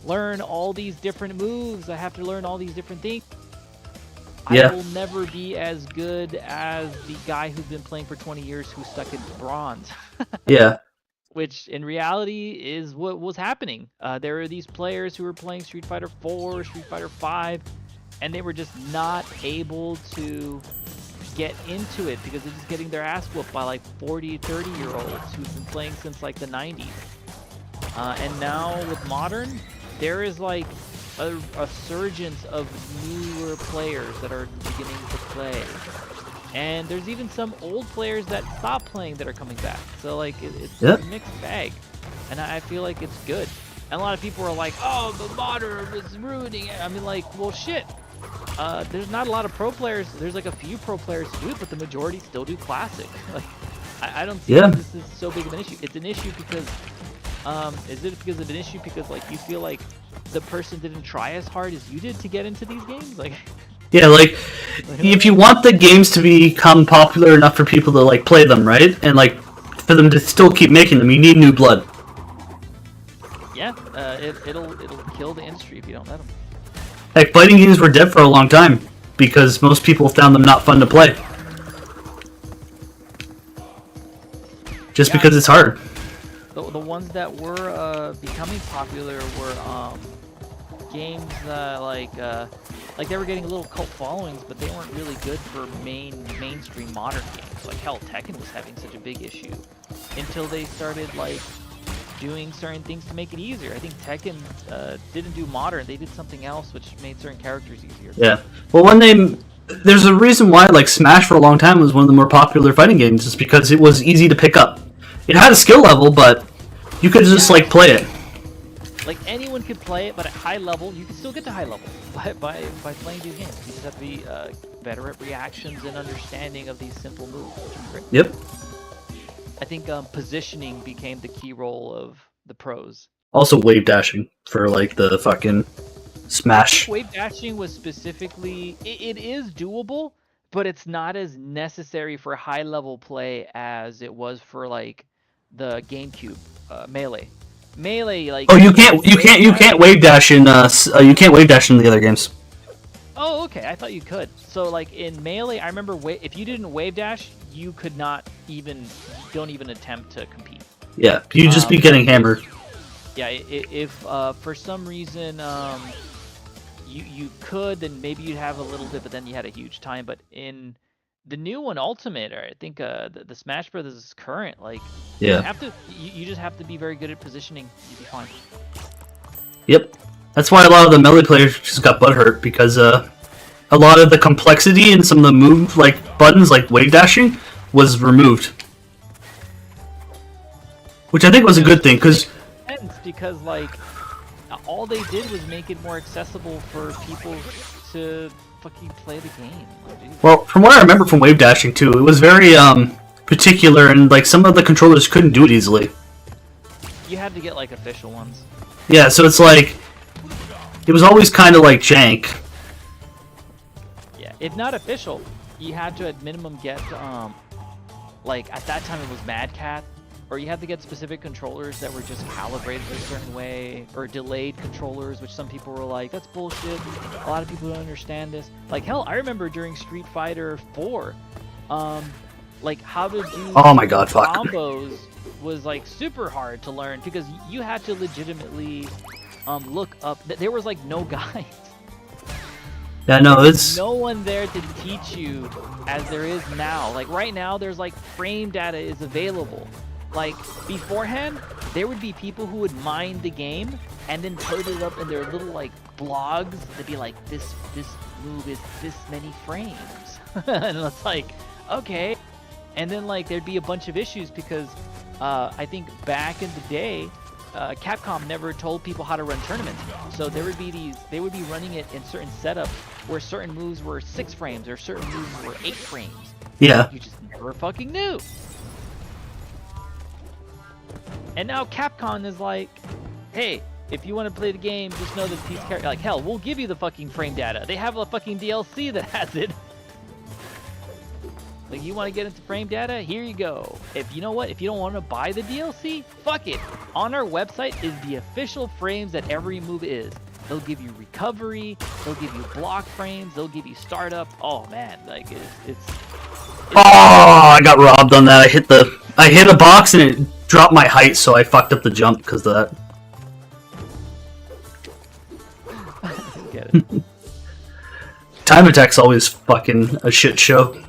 learn all these different moves. I have to learn all these different things. Yeah. I will never be as good as the guy who's been playing for 20 years who's stuck in bronze. Yeah. Which in reality is what was happening. There are these players who were playing Street Fighter 4, Street Fighter 5, and they were just not able to get into it because they're just getting their ass whooped by like 40, 30-year-olds who've been playing since like the 90s. And now with Modern, there is like a resurgence of newer players that are beginning to play. And there's even some old players that stopped playing that are coming back. So like it's a mixed bag, and I feel like it's good. And a lot of people are like, "Oh, the Modern is ruining it." I mean, like, well, shit. There's not a lot of pro players. There's like a few pro players who do it, but the majority still do classic. Like, I don't see that this is so big of an issue. It's an issue because, is it because of an issue because like you feel like the person didn't try as hard as you did to get into these games, like. Yeah, like, if you want the games to become popular enough for people to, like, play them, right? And, like, for them to still keep making them, you need new blood. Yeah, it'll kill the industry if you don't let them. Heck, fighting games were dead for a long time, because most people found them not fun to play. Just because it's hard. The ones that were becoming popular were games like they were getting a little cult followings, but they weren't really good for mainstream modern games. Like hell, Tekken was having such a big issue until they started like doing certain things to make it easier. I think Tekken didn't do modern; they did something else which made certain characters easier. Yeah. Well, there's a reason why like Smash for a long time was one of the more popular fighting games, is because it was easy to pick up. It had a skill level, but you could just like play it. Like anyone could play it, but at high level, you can still get to high level by playing these games. You just have to be better at reactions and understanding of these simple moves, which is great. Yep. I think positioning became the key role of the pros. Also wave dashing for like the fucking Smash. Wave dashing was specifically, it is doable, but it's not as necessary for high level play as it was for like the GameCube Melee. Melee, like, you can't wave dash in you can't wave dash in the other games. Oh, okay. I thought you could. So like in Melee, I remember if you didn't wave dash, you could not don't even attempt to compete. Yeah, you'd just be getting hammered. Yeah, if for some reason you could, then maybe you'd have a little bit, but then you had a huge time. But in the new one, Ultimate, or I think the Smash Brothers current, like, yeah, you just have to be very good at positioning. You'd be fine. Yep, that's why a lot of the Melee players just got butthurt, because a lot of the complexity in some of the move like buttons, like wave dashing, was removed, which I think was a good thing, because like all they did was make it more accessible for people to fucking play the game. Well, from what I remember from wave dashing too, it was very particular, and like some of the controllers couldn't do it easily. You had to get like official ones. Yeah, so it's like it was always kind of like jank. Yeah, if not official, you had to at minimum get like at that time it was Mad Cat, or you had to get specific controllers that were just calibrated a certain way, or delayed controllers, which some people were like, that's bullshit. A lot of people don't understand this. Like hell, I remember during Street Fighter 4, like how to do oh my god, fuck. combos was like super hard to learn because you had to legitimately look up. There was like no guides. Yeah, no, it's No one there to teach you as there is now. Like right now, there's like frame data is available. Like beforehand, there would be people who would mine the game and then put it up in their little like blogs. They'd be like, this move is this many frames, and it's like, okay. And then like there'd be a bunch of issues because I think back in the day, Capcom never told people how to run tournaments. So there would be they would be running it in certain setups where certain moves were 6 frames or certain moves were 8 frames. yeah. You just never fucking knew. And now Capcom is like, hey, if you want to play the game, just know that these characters, like hell, we'll give you the fucking frame data. They have a fucking DLC that has it. Like, you want to get into frame data? Here you go. If you know what, if you don't want to buy the DLC, fuck it. On our website is the official frames that every move is. They'll give you recovery. They'll give you block frames. They'll give you startup. Oh man, like it's Oh, I got robbed on that. I hit a box and it dropped my height, so I fucked up the jump because of that. Get it. Time attack's always fucking a shit show.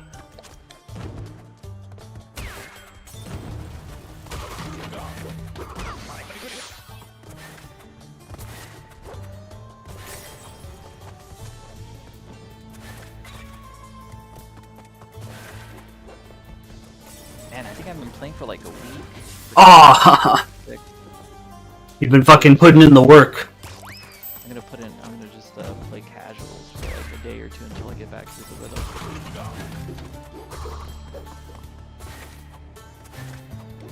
Man, I think I've been playing for like a week. Ah, you've been fucking putting in the work. I'm gonna just play casuals for like a day or two until I get back to the rhythm.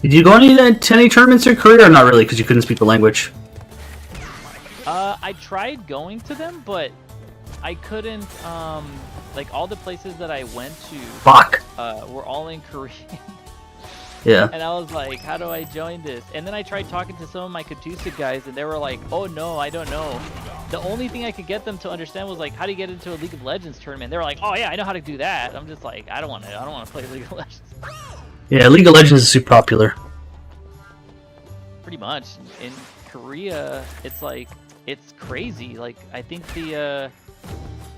Did you go to any tournaments in Korea or not really? Because you couldn't speak the language. I tried going to them, but I couldn't. Like all the places that I went to, Fuck. were all in Korean. Yeah. And I was like, how do I join this? And then I tried talking to some of my Katusa guys, and they were like, oh no, I don't know. The only thing I could get them to understand was like, how do you get into a League of Legends tournament? They were like, oh yeah, I know how to do that. I'm just like, I don't want to play League of Legends. Yeah, League of Legends is super popular. Pretty much. In Korea, it's like, it's crazy. Like, I think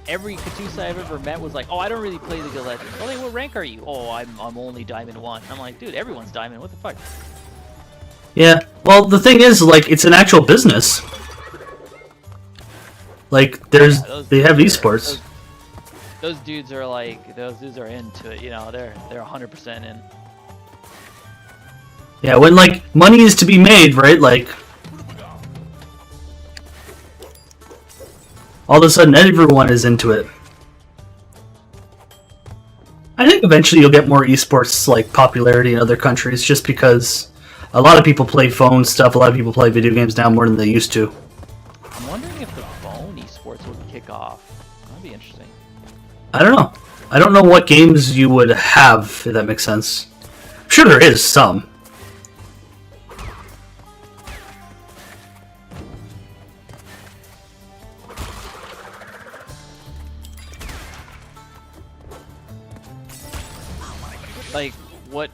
every Katusa I've ever met was like, oh, I don't really play League of Legends. Oh, like, what rank are you? Oh, I'm only Diamond 1. I'm like, dude, everyone's Diamond. What the fuck? Yeah. Well, the thing is, like, it's an actual business. Like, they have esports. Those dudes are like, those dudes are into it. You know, they're 100% in. Yeah, when like money is to be made, right? Like, all of a sudden, everyone is into it. I think eventually you'll get more esports like popularity in other countries, just because a lot of people play phone stuff. A lot of people play video games now more than they used to. I'm wondering if the phone esports would kick off. That'd be interesting. I don't know. I don't know what games you would have, if that makes sense. I'm sure there is some. Like, what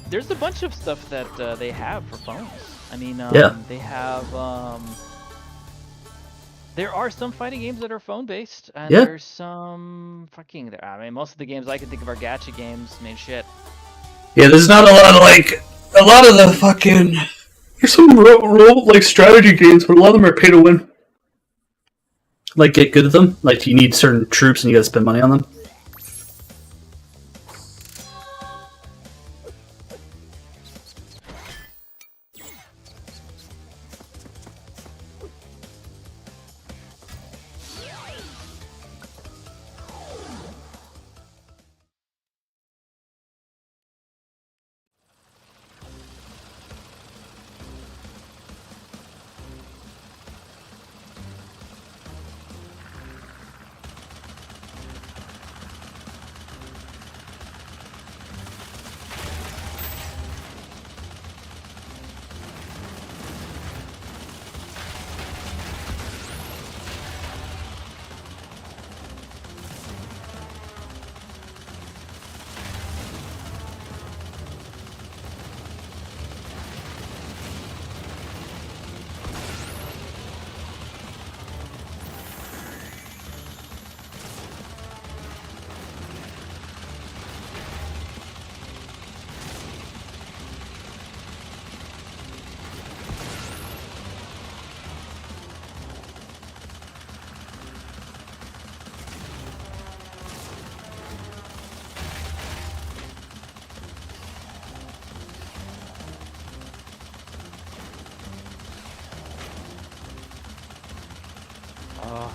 there's a bunch of stuff that they have for phones. I mean, yeah. They have, there are some fighting games that are phone-based, and Yeah. there's some fucking, I mean, most of the games I can think of are gacha games. I mean, shit. Yeah, there's not a lot of, like, a lot of the fucking... There's some role like, strategy games, but a lot of them are pay to win. Like, get good at them. Like, you need certain troops and you gotta spend money on them. Oh.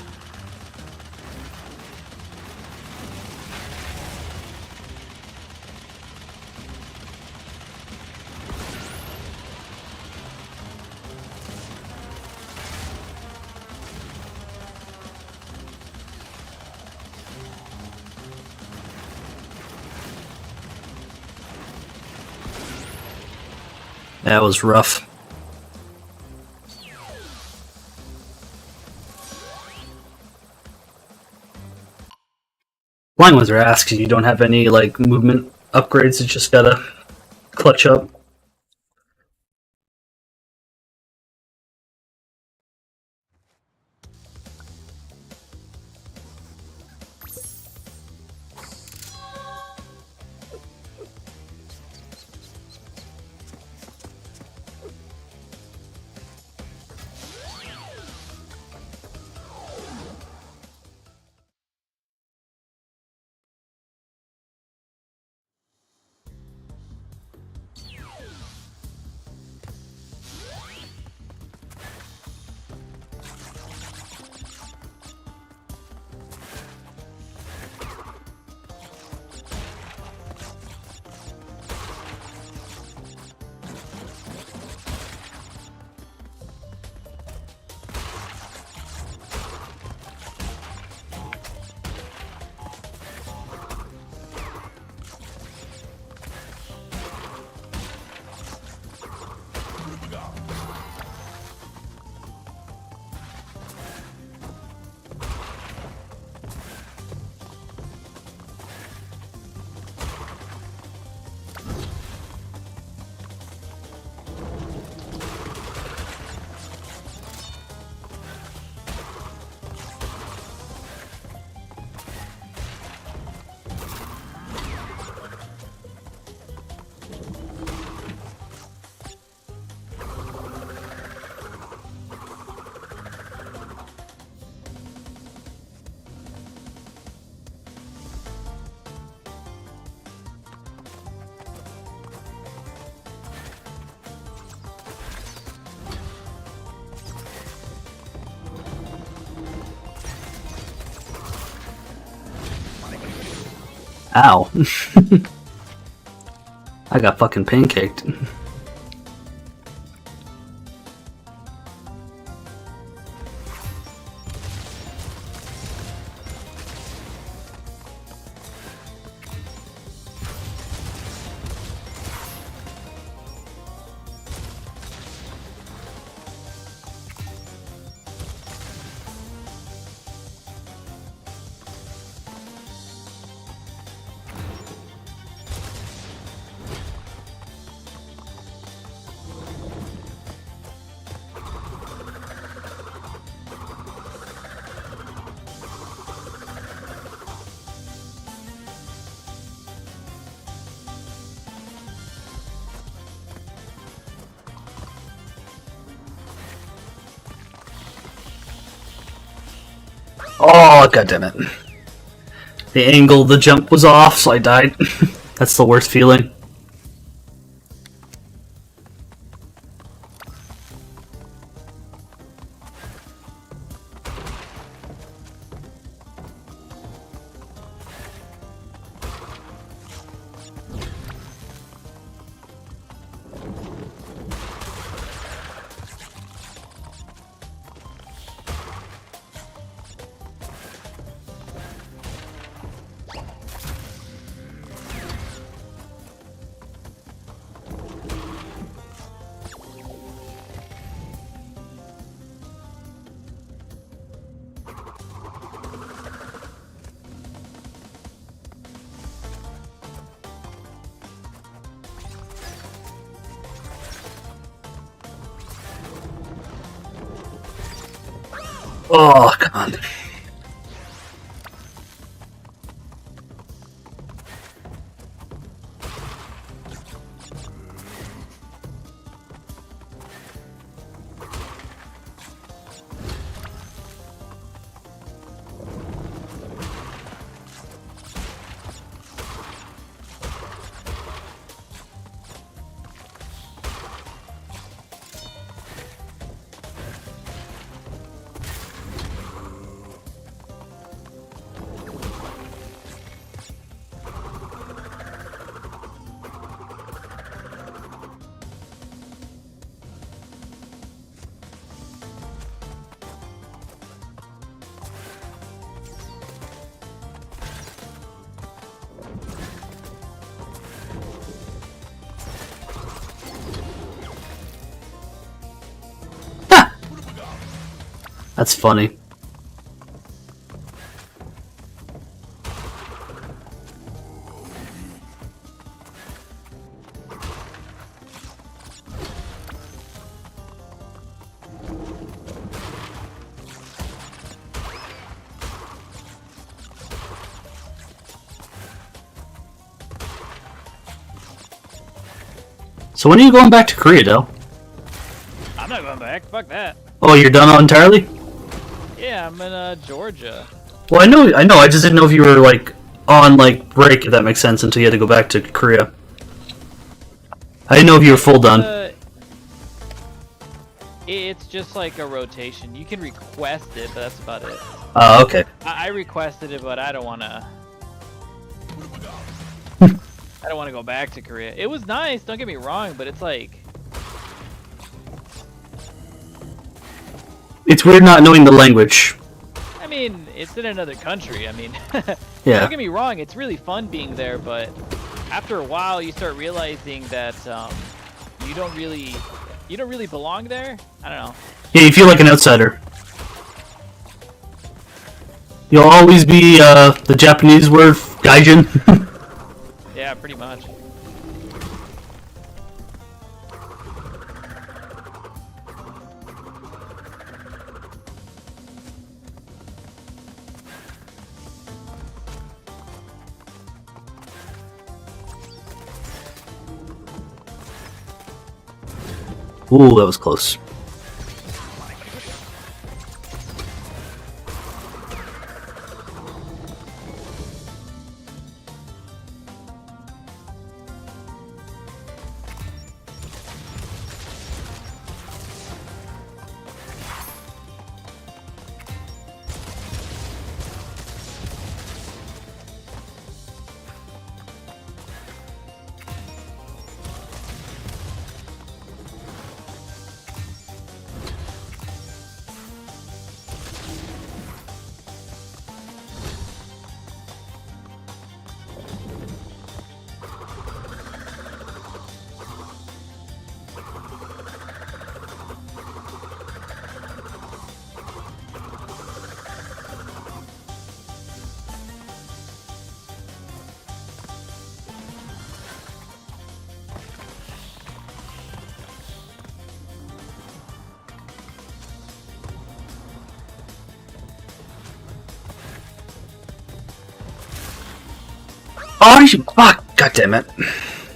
That was rough. Flying ones are ass because you don't have any like movement upgrades. You just gotta clutch up. Ow. I got fucking pancaked. Oh, goddammit. The angle, the jump was off, so I died. That's the worst feeling. Oh, come on. That's funny. So when are you going back to Korea, Del? I'm not going back. Fuck that. Oh, you're done entirely? Yeah, I'm in Georgia. Well, I know. I just didn't know if you were like on like break, if that makes sense, until you had to go back to Korea. I didn't know if you were full done. It's just like a rotation. You can request it, but that's about it. Oh, okay. I requested it, but I don't want to. I don't want to go back to Korea. It was nice, don't get me wrong, but it's like... It's weird not knowing the language. I mean, it's in another country. I mean, yeah. Don't get me wrong, it's really fun being there, but after a while you start realizing that you don't really belong there. I don't know. Yeah, you feel like an outsider. You'll always be the Japanese word gaijin. Yeah, pretty much. Ooh, that was close. Oh, you fuck! God damn it!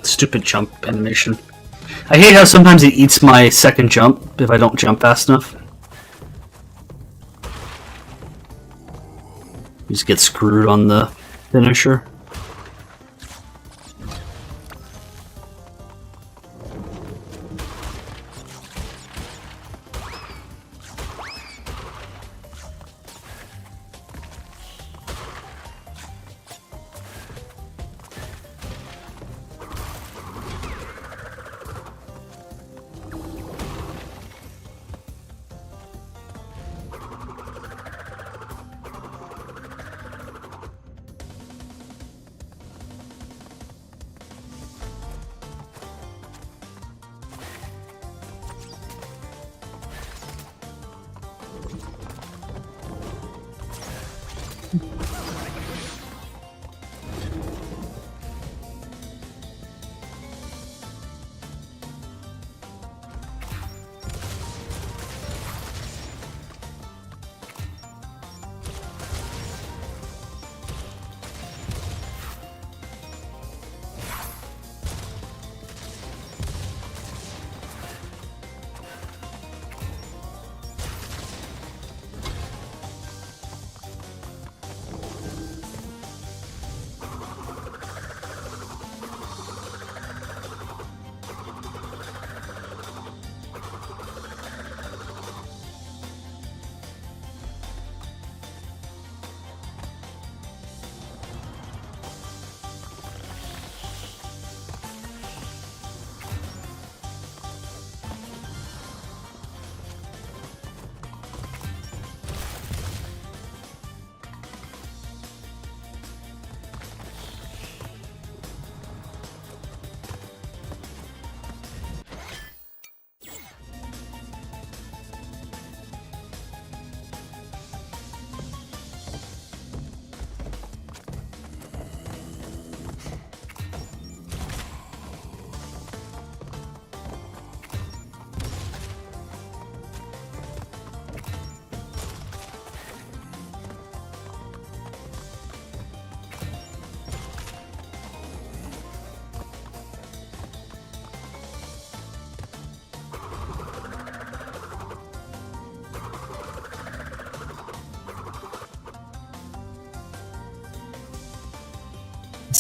Stupid jump animation. I hate how sometimes it eats my second jump if I don't jump fast enough. You just get screwed on the finisher.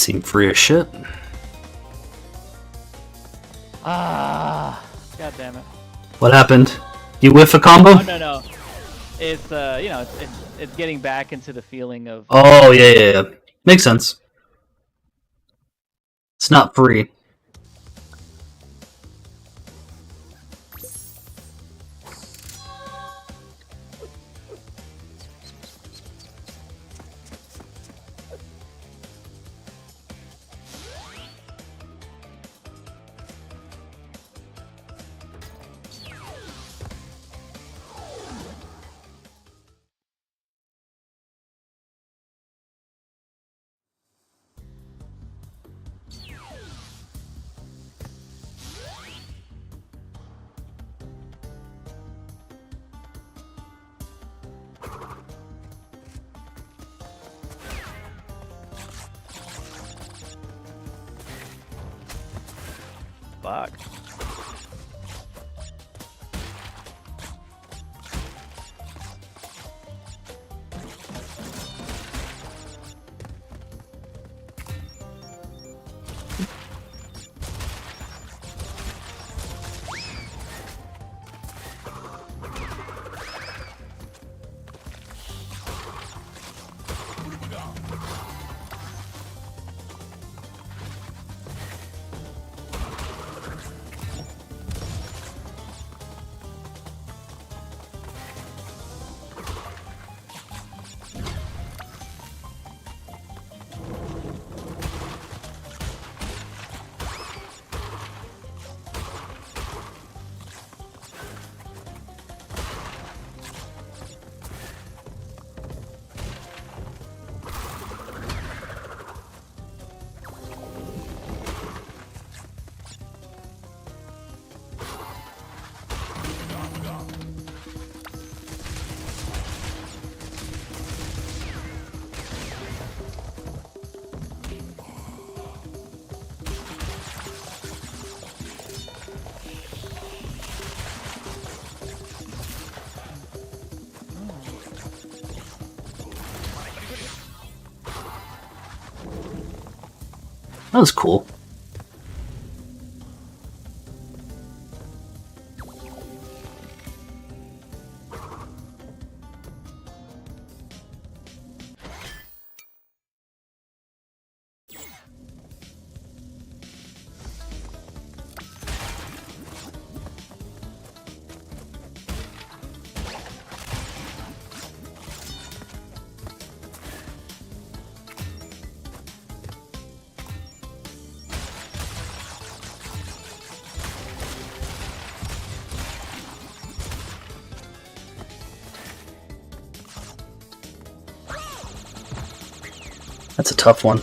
Seem free as shit. Ah, god damn it. What happened? You whiff a combo? Oh, no. It's you know, it's getting back into the feeling of. Oh yeah. Makes sense. It's not free. Fuck. That was cool. That's a tough one.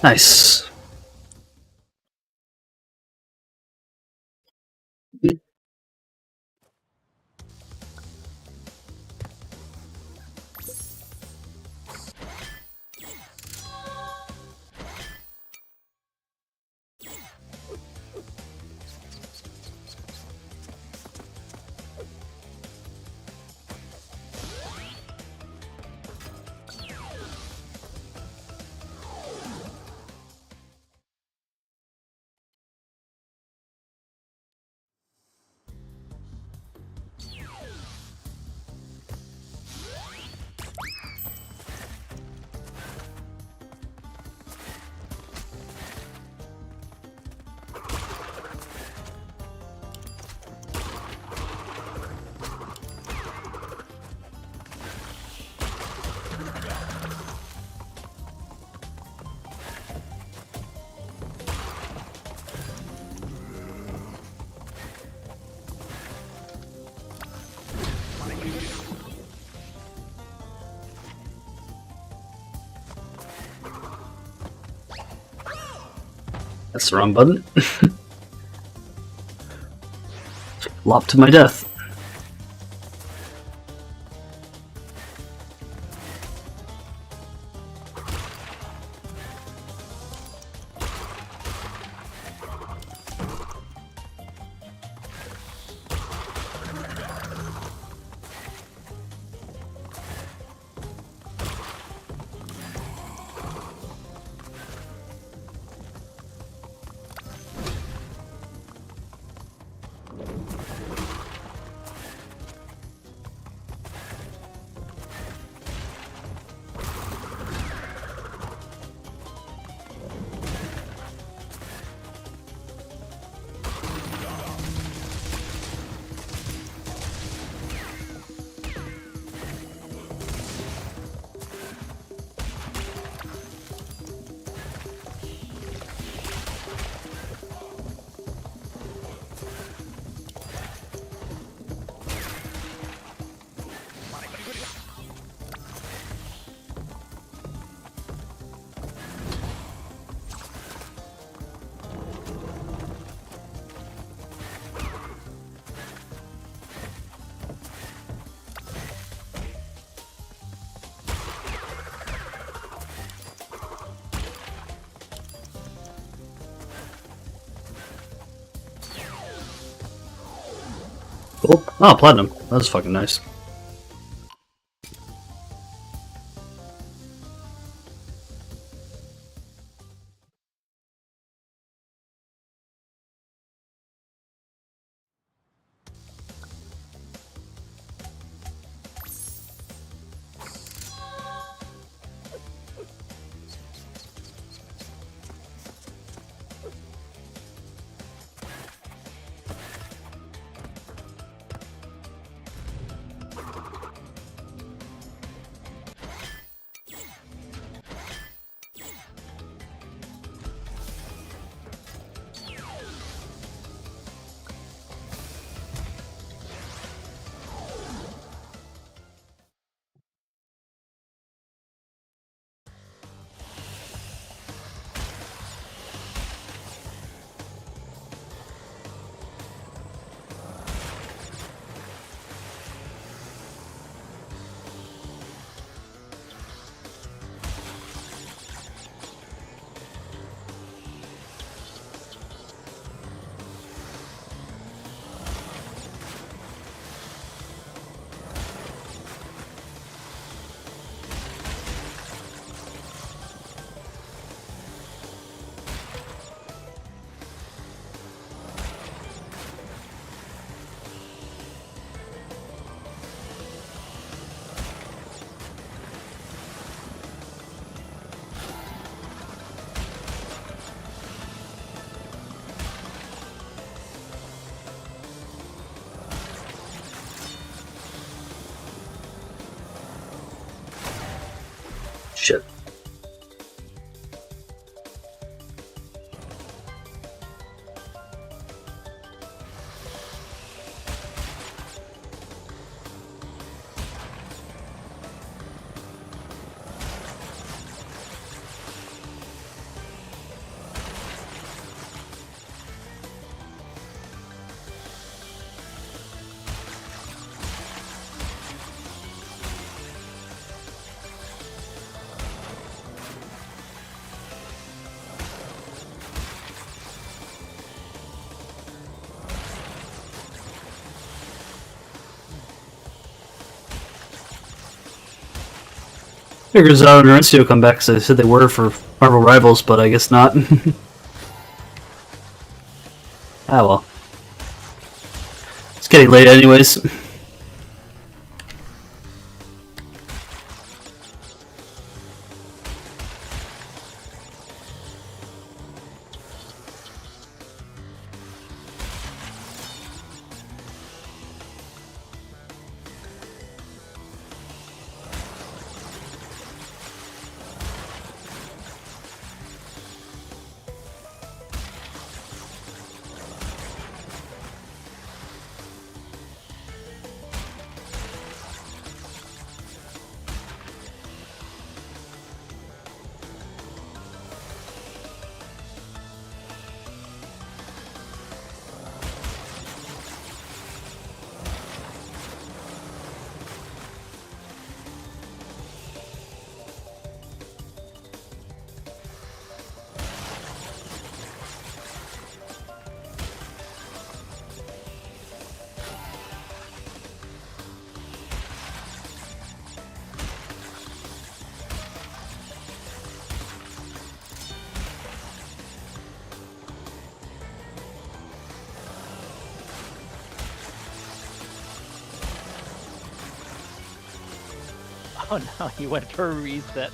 Nice. That's the wrong button. Lop to my death. Cool. Oh, platinum. That's fucking nice. Shit. Figures out and Rencio come back because they said they were for Marvel Rivals, but I guess not. Ah well. It's getting late anyways. Oh no, he went for a reset.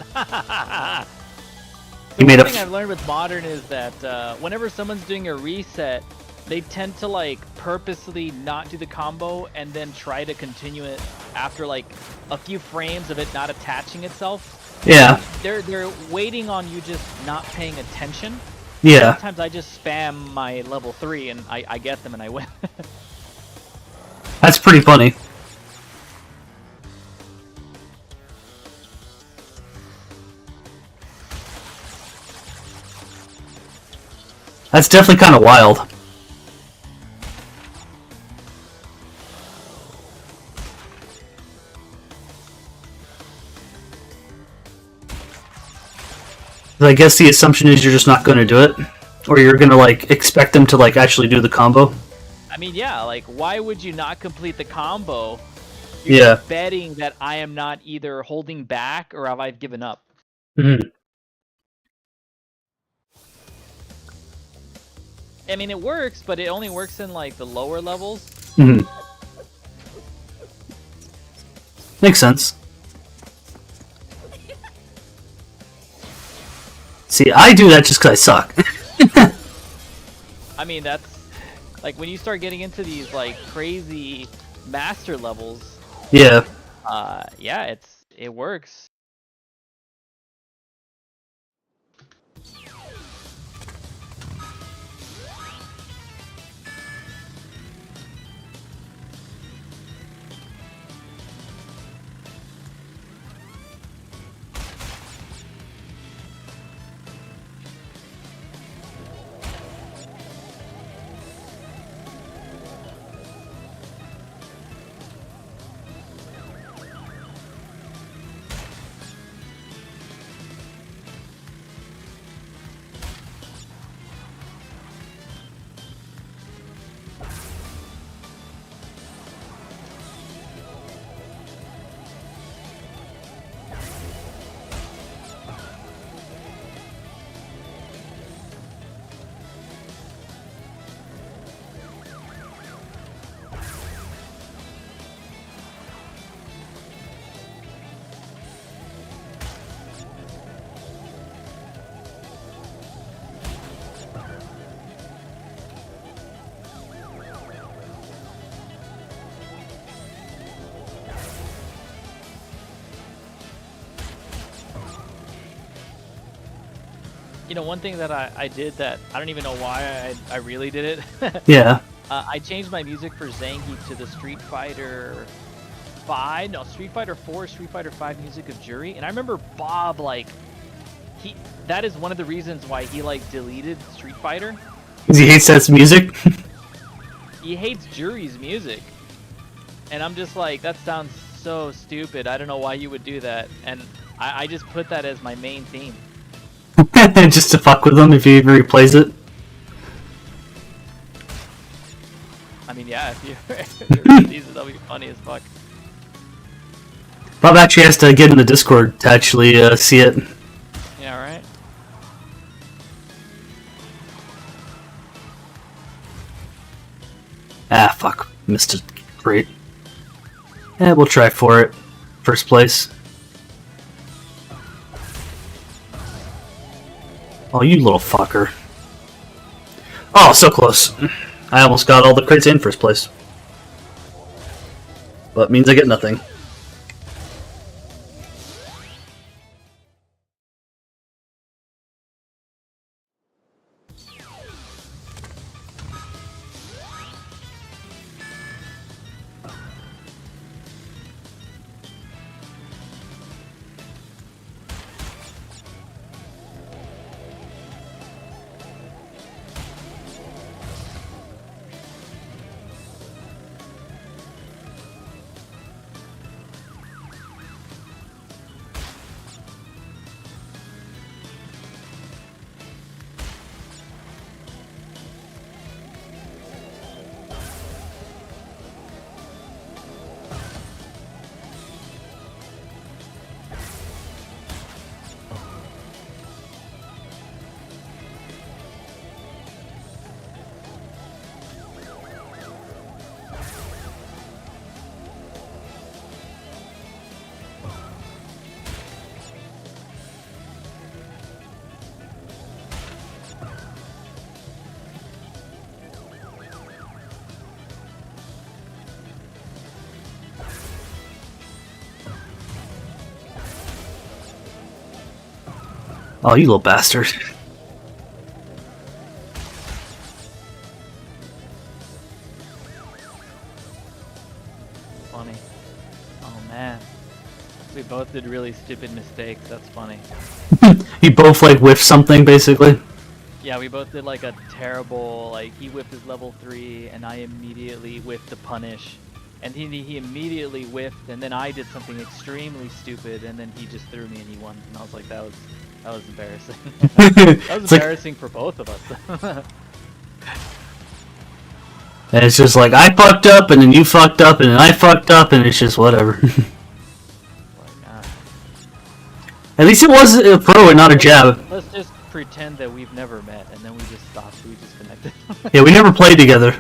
He made One a thing I've learned with Modern is that whenever someone's doing a reset, they tend to like purposely not do the combo and then try to continue it after like a few frames of it not attaching itself. Yeah. They're waiting on you just not paying attention. Yeah. Sometimes I just spam my level 3 and I get them and I win. That's pretty funny. That's definitely kind of wild. I guess the assumption is you're just not going to do it, or you're going to like expect them to like actually do the combo. I mean, yeah, like why would you not complete the combo? You're Yeah. just betting that I am not either holding back or have I given up. Mm-hmm. I mean, it works, but it only works in like the lower levels. Mm-hmm. Makes sense. See, I do that just because I suck. I mean, that's like when you start getting into these like crazy master levels. Yeah. Yeah, it works. You know, one thing that I did that I don't even know why I really did it. Yeah. I changed my music for Zangief to the Street Fighter 5, no, Street Fighter 4, Street Fighter 5 music of Jury, and I remember Bob like that is one of the reasons why he like deleted Street Fighter. Because he hates that music. He hates Jury's music, and I'm just like, that sounds so stupid. I don't know why you would do that, and I just put that as my main theme. Just to fuck with him if he ever replays it. I mean, yeah, if you these that'll be funny as fuck. Bob actually has to get in the Discord to actually see it. Yeah, right. Ah, fuck. Missed it. Great. Yeah, we'll try for it. First place. Oh, you little fucker. Oh, so close. I almost got all the crates in first place. But means I get nothing. Oh, you little bastard. Funny. Oh man. We both did really stupid mistakes. That's funny. You both like whiffed something, basically. Yeah, we both did like a terrible, like he whiffed his level 3 and I immediately whiffed the punish. And he immediately whiffed and then I did something extremely stupid and then he just threw me and he won. And I was like, that was embarrassing. That was embarrassing for both of us. And it's just like, I fucked up, and then you fucked up, and then I fucked up, and it's just whatever. At least it was a pro and not a jab. Let's just pretend that we've never met, and then we just stopped, we just connected. Yeah, we never played together.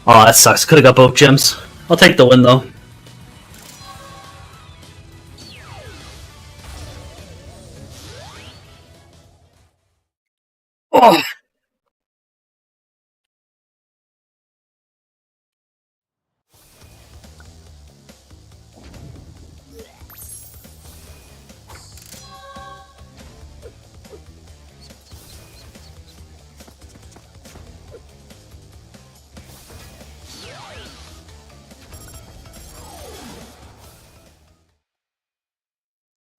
Oh, that sucks. Could've got both gems. I'll take the win, though. Oh!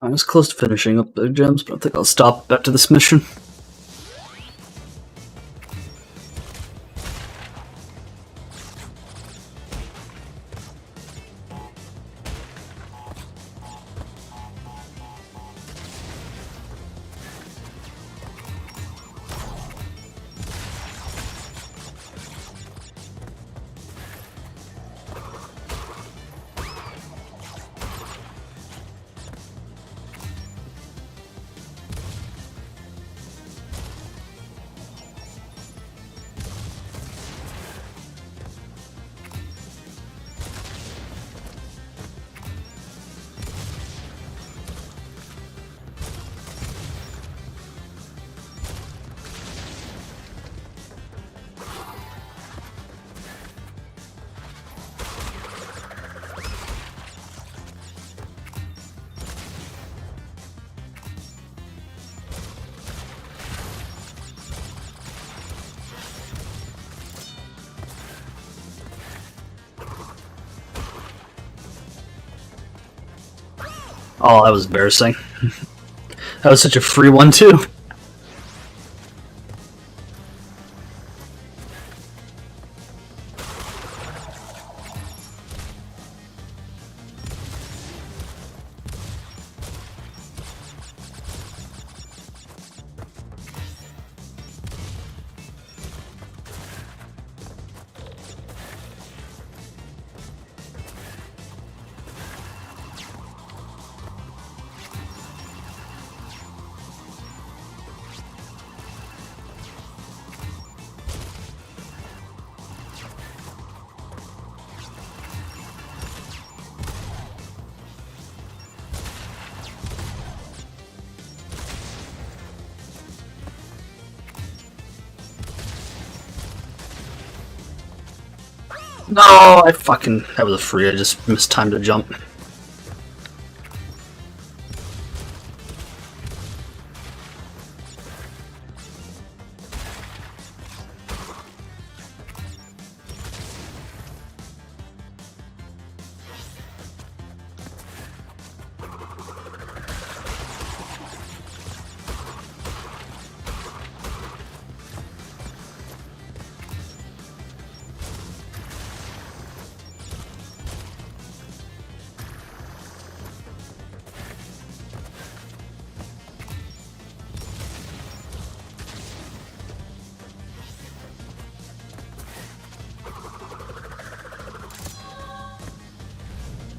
I was close to finishing up the gems, but I think I'll stop after this mission. Oh, that was embarrassing. That was such a free one, too. No, that was a free, I just missed time to jump.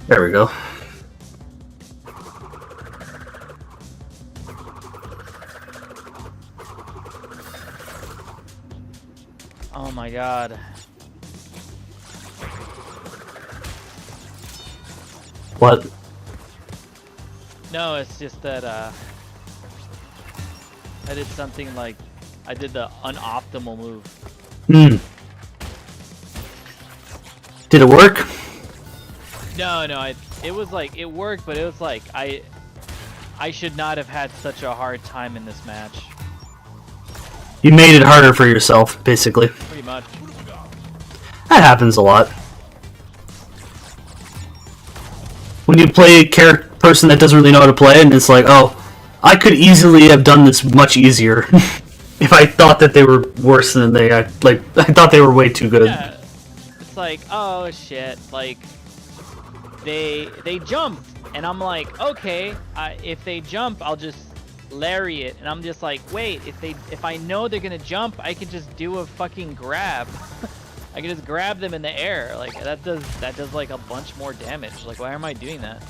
There we go. Oh my god. What? No, it's just that I did something like I did the unoptimal move. Did it work? No, it was like it worked, but it was like I should not have had such a hard time in this match. You made it harder for yourself, basically. Pretty much. That happens a lot. When you play a person that doesn't really know how to play, and it's like, oh, I could easily have done this much easier if I thought that they were worse than they I thought they were way too good. Yeah. It's like, oh shit, like they jumped, and I'm like, okay, if they jump, I'll just lariat, and I'm just like, wait, if I know they're gonna jump, I can just do a fucking grab. I can just grab them in the air. Like that does like a bunch more damage. Like, why am I doing that?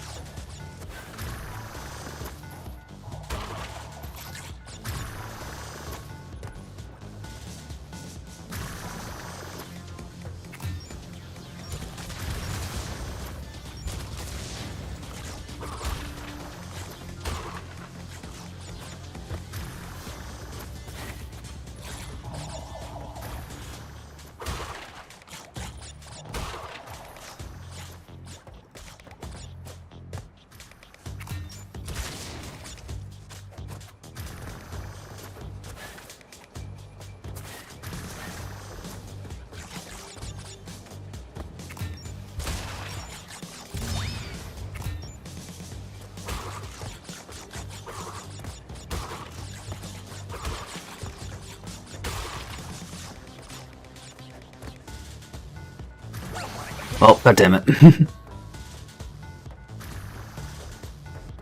Oh, goddammit.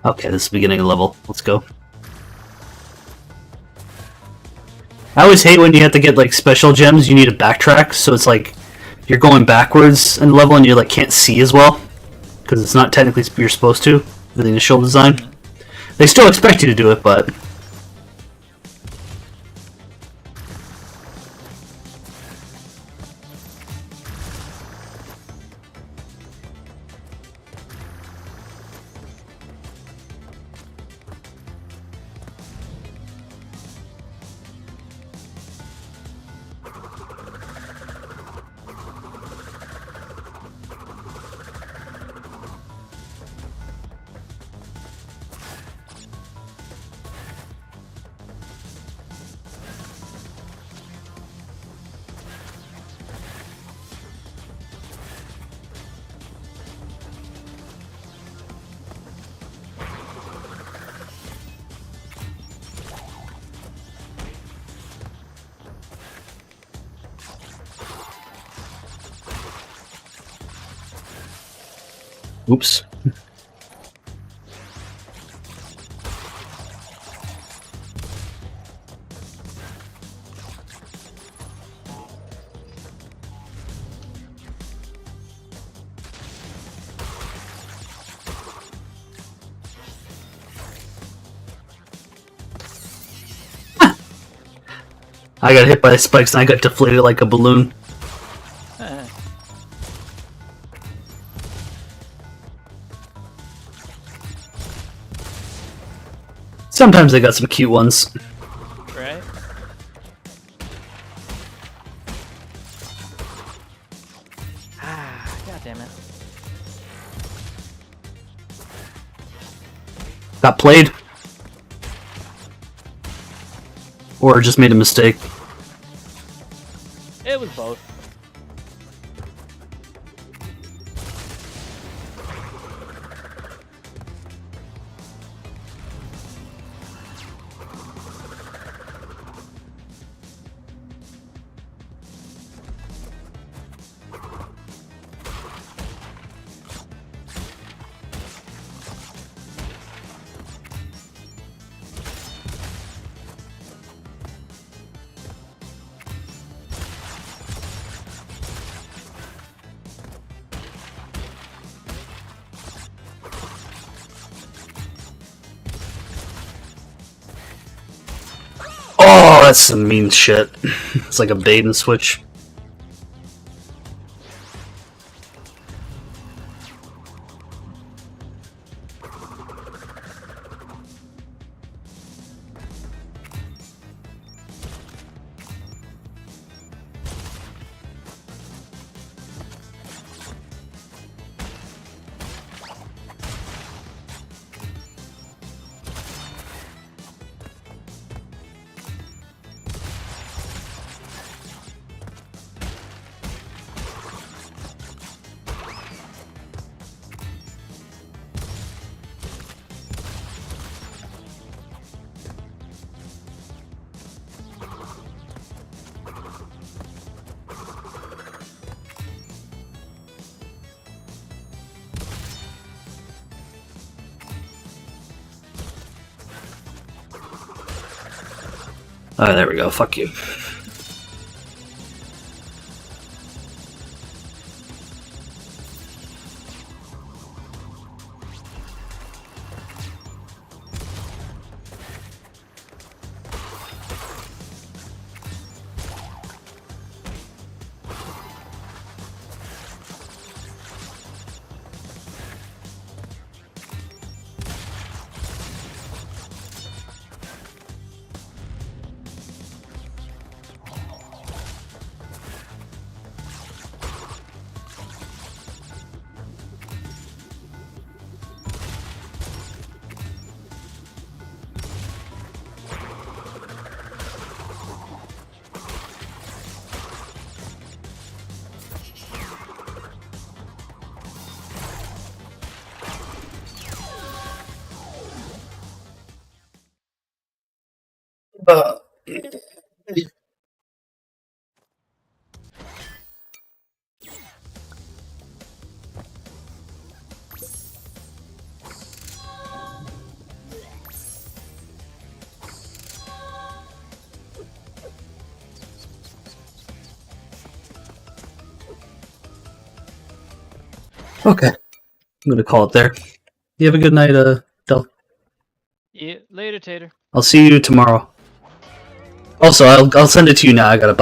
Okay, this is the beginning of the level. Let's go. I always hate when you have to get like special gems, you need to backtrack, so it's like you're going backwards in the level and you like can't see as well. Because it's not technically you're supposed to, with the initial design. They still expect you to do it, but... Oops. I got hit by the spikes and I got deflated like a balloon. Sometimes they got some cute ones. Right? Ah, god damn it. Got played. Or just made a mistake. It was both. Oh, that's some mean shit. It's like a bait and switch. Alright, there we go. Fuck you. Okay. I'm gonna call it there. You have a good night, Del. Yeah, later, Tater. I'll see you tomorrow. Also, I'll send it to you now. I gotta